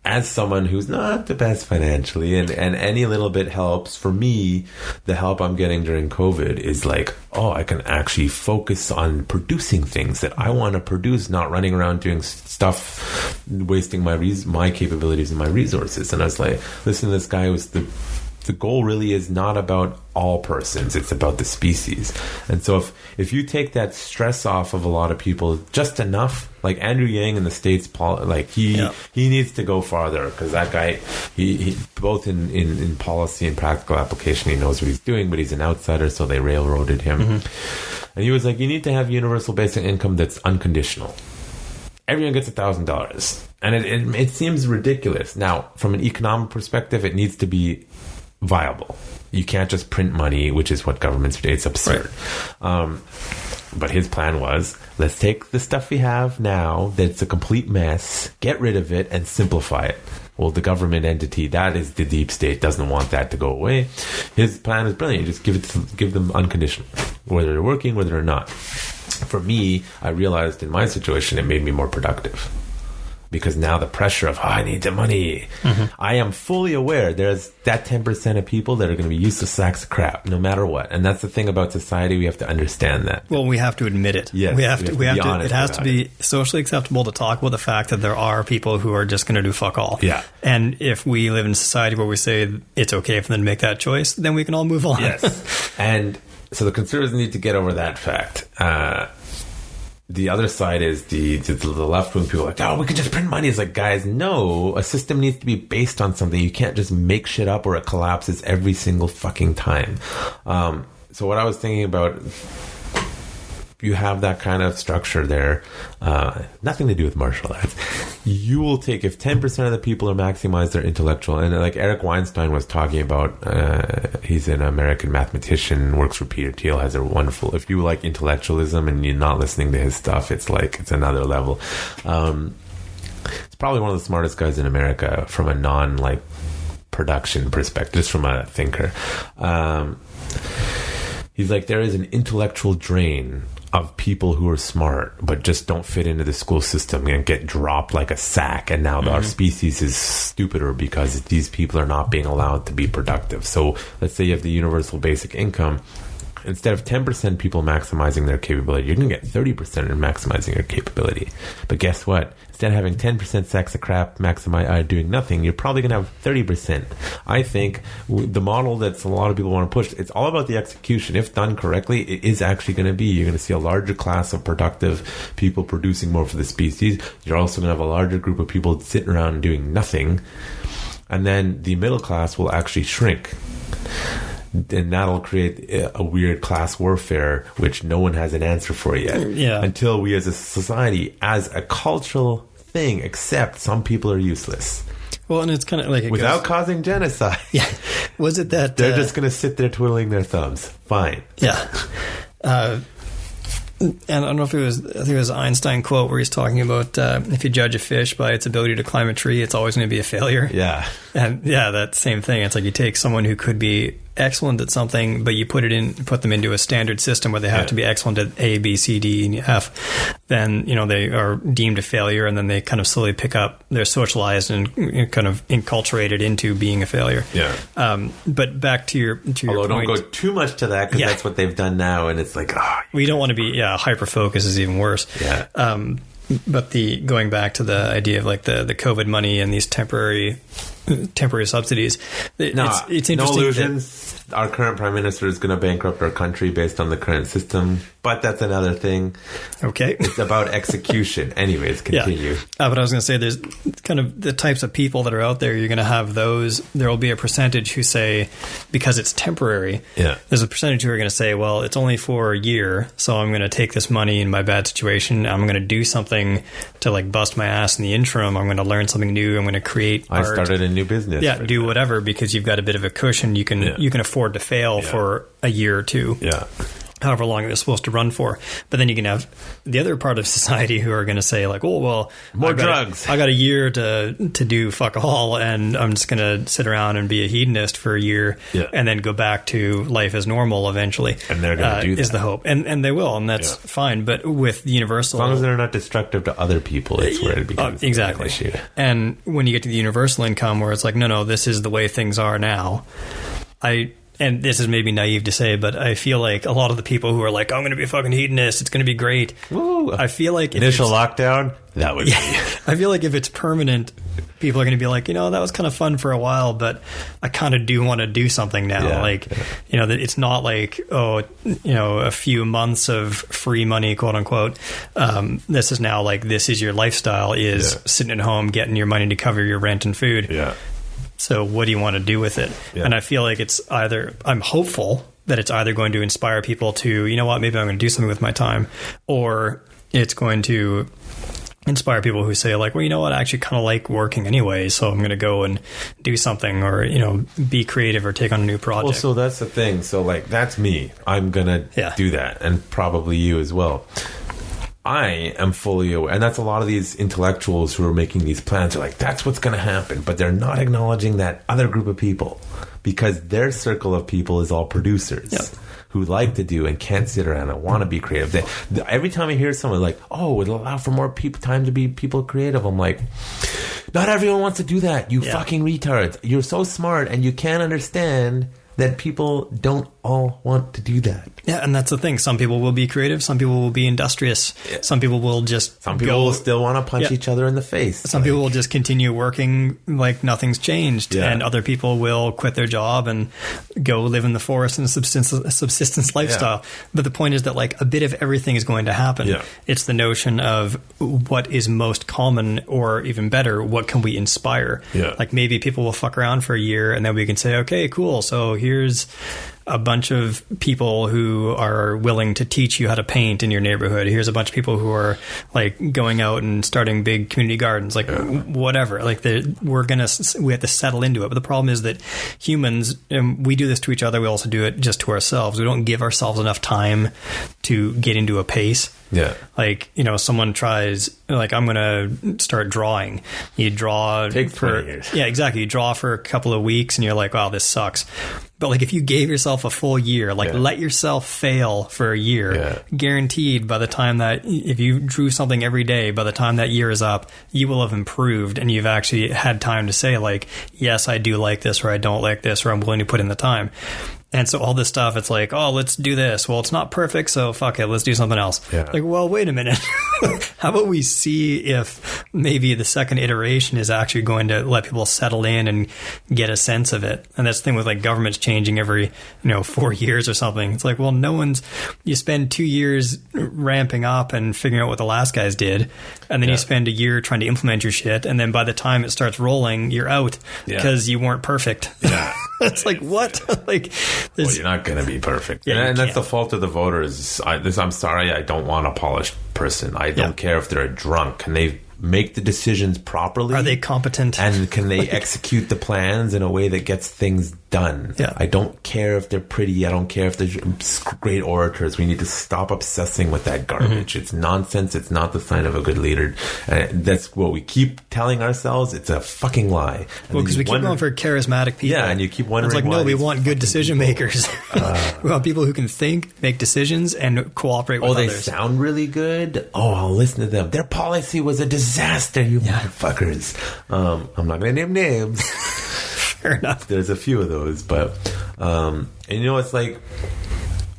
as someone who's not the best financially, and any little bit helps, for me, the help I'm getting during COVID is like, oh, I can actually focus on producing things that I want to produce, not running around doing stuff, wasting my capabilities and my resources. And I was like, listen to this guy who's the goal really is not about all persons, it's about the species. And so if you take that stress off of a lot of people just enough, like Andrew Yang in the States, like he needs to go farther, because that guy, he both in policy and practical application, he knows what he's doing, but he's an outsider, so they railroaded him. And he was like, you need to have universal basic income that's unconditional. Everyone gets $1,000. And it seems ridiculous. Now, from an economic perspective, it needs to be viable. You can't just print money, which is what governments do. It's absurd. Right. But his plan was, let's take the stuff we have now that's a complete mess, get rid of it, and simplify it. Well, the government entity, that is the deep state, doesn't want that to go away. His plan is brilliant. You just give them unconditional, whether they're working, whether they're not. For me, I realized in my situation, it made me more productive. Because now the pressure of, I need the money. I am fully aware there's that 10% of people that are going to be useless sacks of crap, no matter what. And that's the thing about society. We have to understand that. Well, we have to admit it. Yes, we have to. It has to be it. Socially acceptable to talk about the fact that there are people who are just going to do fuck all. Yeah. And if we live in a society where we say it's okay for them to make that choice, then we can all move on. Yes. And so the conservatives need to get over that fact. The other side is the left-wing people are like, oh, we can just print money. It's like, guys, no, a system needs to be based on something. You can't just make shit up or it collapses every single fucking time. So what I was thinking about, you have that kind of structure there, nothing to do with martial arts. You will take, if 10% of the people are maximize their intellectual, and like Eric Weinstein was talking about, he's an American mathematician, works for Peter Thiel, has a wonderful, if you like intellectualism and you're not listening to his stuff, it's like, it's another level. It's probably one of the smartest guys in America from a non production perspective, just from a thinker. He's like, there is an intellectual drain of people who are smart but just don't fit into the school system and get dropped like a sack, and now our species is stupider because these people are not being allowed to be productive. So let's say you have the universal basic income. Instead of 10% people maximizing their capability, you're going to get 30% in maximizing your capability. But guess what? Instead of having 10% sacks of crap doing nothing, you're probably going to have 30%. I think the model that's a lot of people want to push, it's all about the execution. If done correctly, it is actually going to be, you're going to see a larger class of productive people producing more for the species. You're also going to have a larger group of people sitting around and doing nothing. And then the middle class will actually shrink. And that'll create a weird class warfare, which no one has an answer for yet. Yeah. Until we as a society, as a cultural thing, accept some people are useless. Well, and it's kind of like... Without causing genocide. Yeah. Was it that... They're just going to sit there twiddling their thumbs. Fine. Yeah. And I don't know if I think it was an Einstein quote where he's talking about if you judge a fish by its ability to climb a tree, it's always going to be a failure. Yeah. And yeah, that same thing. It's like you take someone who could be excellent at something, but you put them into a standard system where they have to be excellent at A, B, C, D, and F. Then, they are deemed a failure, and then they kind of slowly pick up, they're socialized and kind of enculturated into being a failure. Yeah. But back to your Although point. don't go too much to that, because that's what they've done now, and it's like, we don't want to be, hyper-focus is even worse. Yeah. But going back to the idea of like the COVID money and these temporary subsidies, it's interesting. No illusions. Our current prime minister is going to bankrupt our country based on the current system, but that's another thing. Okay. It's about execution. Anyways, continue. Yeah. But I was going to say, there's kind of the types of people that are out there. You're going to have those. There will be a percentage who say, because it's temporary. Yeah. There's a percentage who are going to say, well, it's only for a year, so I'm going to take this money in my bad situation. I'm going to do something to like bust my ass in the interim. I'm going to learn something new. I'm going to create art. I started a new business. Yeah, do whatever, because you've got a bit of a cushion. You can afford to fail for a year or two. Yeah. However long it was supposed to run for. But then you can have the other part of society who are going to say like, oh, well, more drugs. I got a year to do fuck all, and I'm just going to sit around and be a hedonist for a year and then go back to life as normal eventually. And they're going to do that. Is the hope. And they will, and that's fine. But with the universal... As long as they're not destructive to other people, it's where it becomes exactly. an issue. And when you get to the universal income where it's like, no, this is the way things are now, and this is maybe naive to say, but I feel like a lot of the people who are like, I'm going to be a fucking hedonist, it's going to be great. Woo. I feel like... Initial lockdown, that would be... I feel like if it's permanent, people are going to be like, that was kind of fun for a while, but I kind of do want to do something now. It's not like, a few months of free money, quote unquote. This is now like, this is your lifestyle, is sitting at home, getting your money to cover your rent and food. Yeah. So what do you want to do with it? Yeah. And I feel like I'm hopeful that it's either going to inspire people to, maybe I'm going to do something with my time, or it's going to inspire people who say like, well, I actually kind of like working anyway, so I'm going to go and do something, or, be creative or take on a new project. Well, so that's the thing. So like, that's me. I'm going to do that, and probably you as well. I am fully aware, and that's a lot of these intellectuals who are making these plans are like, that's what's going to happen, but they're not acknowledging that other group of people, because their circle of people is all producers who like to do and can't sit around and want to be creative. Every time I hear someone like, oh, it'll allow for more time to be people creative, I'm like, not everyone wants to do that, you fucking retards. You're so smart, and you can't understand that people don't all want to do that. Yeah, and that's the thing. Some people will be creative. Some people will be industrious. Yeah. Some people will just... Some people will still want to punch each other in the face. Some people will just continue working like nothing's changed. Yeah. And other people will quit their job and go live in the forest in a subsistence lifestyle. Yeah. But the point is that like a bit of everything is going to happen. Yeah. It's the notion of what is most common, or even better, what can we inspire? Yeah. Like maybe people will fuck around for a year, and then we can say, okay, cool. So here's a bunch of people who are willing to teach you how to paint in your neighborhood. Here's a bunch of people who are like going out and starting big community gardens, like whatever. Like we have to settle into it. But the problem is that humans, we do this to each other. We also do it just to ourselves. We don't give ourselves enough time to get into a pace. Yeah. Like, someone tries, like, I'm going to start drawing. You draw Take for 20 years. Yeah, exactly. You draw for a couple of weeks and you're like, wow, this sucks. But like, if you gave yourself a full year, like let yourself fail for a year, guaranteed by the time that if you drew something every day, by the time that year is up, you will have improved and you've actually had time to say like, yes, I do like this, or I don't like this, or I'm willing to put in the time. And so all this stuff, it's like, oh, let's do this. Well, it's not perfect, so fuck it. Let's do something else. Yeah. Like, well, wait a minute. How about we see if maybe the second iteration is actually going to let people settle in and get a sense of it? And that's the thing with like governments changing every, 4 years or something. It's like, well, you spend 2 years ramping up and figuring out what the last guys did. And then you spend a year trying to implement your shit. And then by the time it starts rolling, you're out because you weren't perfect. Yeah. It's like, what? Like, well, you're not going to be perfect. Yeah, and that's the fault of the voters. I'm sorry, I don't want a polished person. I don't care if they're a drunk. Can they make the decisions properly? Are they competent? And can they execute the plans in a way that gets things done? Yeah. I don't care if they're pretty. I don't care if they're great orators. We need to stop obsessing with that garbage. It's nonsense. It's not the sign of a good leader. And that's what we keep telling ourselves. It's a fucking lie. Well, because we keep going for charismatic people. Yeah, and you keep wondering it's like, why no, we want good decision makers. We want people who can think, make decisions, and cooperate with others. They sound really good. Oh, I'll listen to them. Their policy was a disaster, you motherfuckers. I'm not going to name names. Fair enough. There's a few of those, but and it's like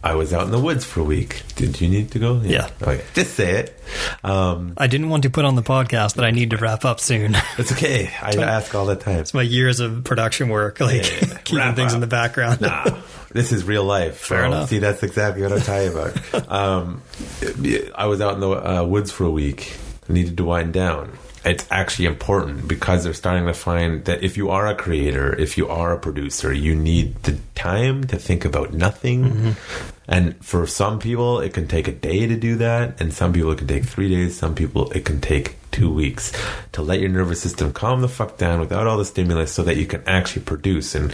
I was out in the woods for a week. Did you need to go? Yeah. Okay. Just say it. I didn't want to put on the podcast, but I need to wrap up soon. It's okay. I ask all the time. It's my years of production work, like keeping things in the background. Nah, this is real life. Fair enough. See, that's exactly what I'm talking about. I was out in the woods for a week. I needed to wind down. It's actually important because they're starting to find that if you are a creator, if you are a producer, you need the time to think about nothing. And for some people, it can take a day to do that. And some people, it can take 3 days. Some people, it can take 2 weeks to let your nervous system calm the fuck down without all the stimulus so that you can actually produce. And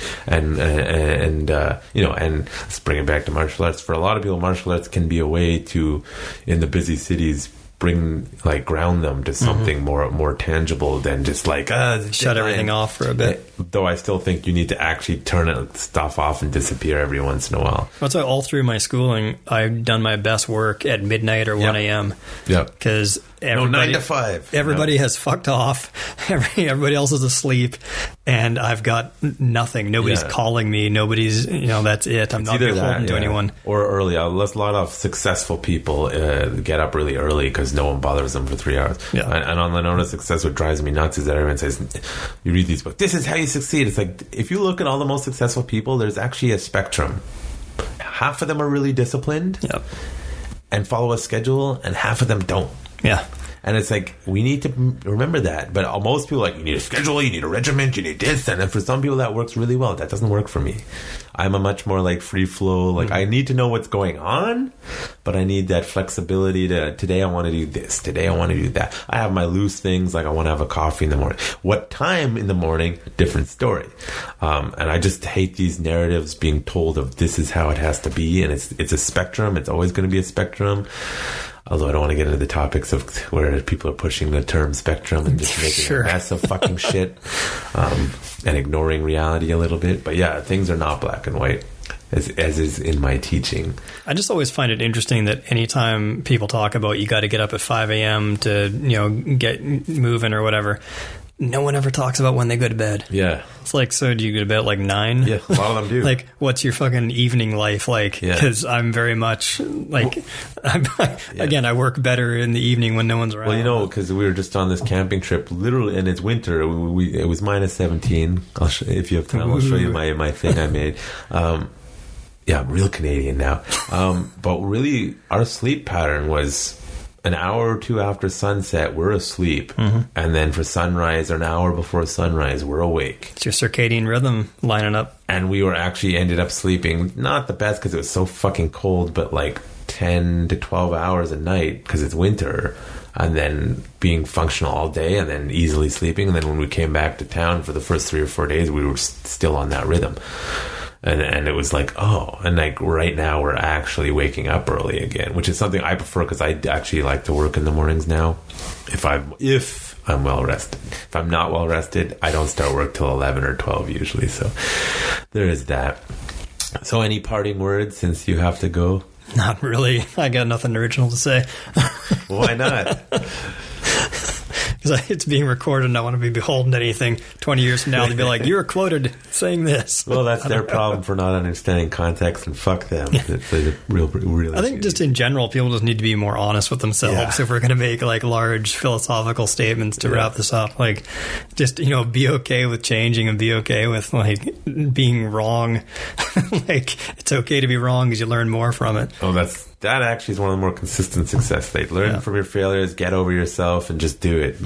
let's bring it back to martial arts. For a lot of people, martial arts can be a way to, in the busy cities, ground them to something more tangible than just like shut everything off for a bit. Though I still think you need to actually turn stuff off and disappear every once in a while. That's why all through my schooling I've done my best work at midnight or 1 a.m. Yeah, because 9 to 5. Everybody has fucked off. Everybody else is asleep, and I've got nothing. Nobody's calling me. Nobody's, that's it. I'm not beholden to anyone. Or early. A lot of successful people get up really early because no one bothers them for 3 hours. Yeah. And on the note of success, what drives me nuts is that everyone says, you read these books, this is how you succeed. It's like, if you look at all the most successful people, there's actually a spectrum. Half of them are really disciplined and follow a schedule, and half of them don't. Yeah. And it's like, we need to remember that. But most people are like, you need a schedule, you need a regiment, you need this. And for some people, that works really well. That doesn't work for me. I'm a much more like free flow. Like, I need to know what's going on, but I need that flexibility to, today I want to do this. Today I want to do that. I have my loose things, like I want to have a coffee in the morning. What time in the morning? Different story. And I just hate these narratives being told of this is how it has to be. And it's a spectrum. It's always going to be a spectrum. Although I don't want to get into the topics of where people are pushing the term spectrum and just making a mess of fucking shit and ignoring reality a little bit. But yeah, things are not black and white, as is in my teaching. I just always find it interesting that anytime people talk about you got to get up at 5 a.m. to get moving or whatever, no one ever talks about when they go to bed. Yeah. It's like, so do you go to bed at like 9? Yeah, a lot of them do. Like, what's your fucking evening life like? Because I'm very much like, again, I work better in the evening when no one's around. Well, because we were just on this camping trip, literally, and it's winter. It was minus 17. If you have time, I'll show you my thing I made. Yeah, I'm real Canadian now. But really, our sleep pattern was an hour or two after sunset, we're asleep. And then for sunrise, or an hour before sunrise, we're awake. It's your circadian rhythm lining up. And we ended up sleeping, not the best because it was so fucking cold, but like 10 to 12 hours a night because it's winter. And then being functional all day and then easily sleeping. And then when we came back to town for the first 3 or 4 days, we were still on that rhythm. And it was like, oh, and like right now we're actually waking up early again, which is something I prefer because I actually like to work in the mornings now. If I'm well rested. If I'm not well rested, I don't start work till 11 or 12 usually. So there is that. So any parting words since you have to go? Not really. I got nothing original to say. Why not? Because it's being recorded and I want to be beholden to anything 20 years from now to be like, you were quoted saying this. Well, that's their problem for not understanding context, and fuck them. It's a real I think just in general, people just need to be more honest with themselves if we're going to make like large philosophical statements to wrap this up. Like, just, be okay with changing and be okay with like being wrong. Like, it's okay to be wrong because you learn more from it. Oh, that actually is one of the more consistent success rates. Learn from your failures, get over yourself, and just do it.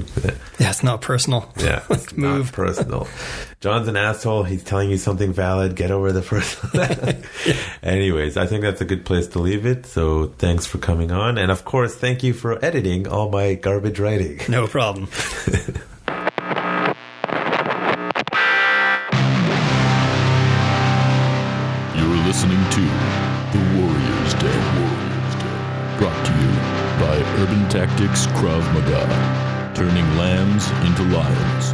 Yeah, it's not personal. Yeah, it's not personal. John's an asshole. He's telling you something valid. Get over the personal. Anyways, I think that's a good place to leave it. So thanks for coming on. And of course, thank you for editing all my garbage writing. No problem. You're listening to The Warrior's Day. Brought to you by Urban Tactics Krav Maga, turning lambs into lions.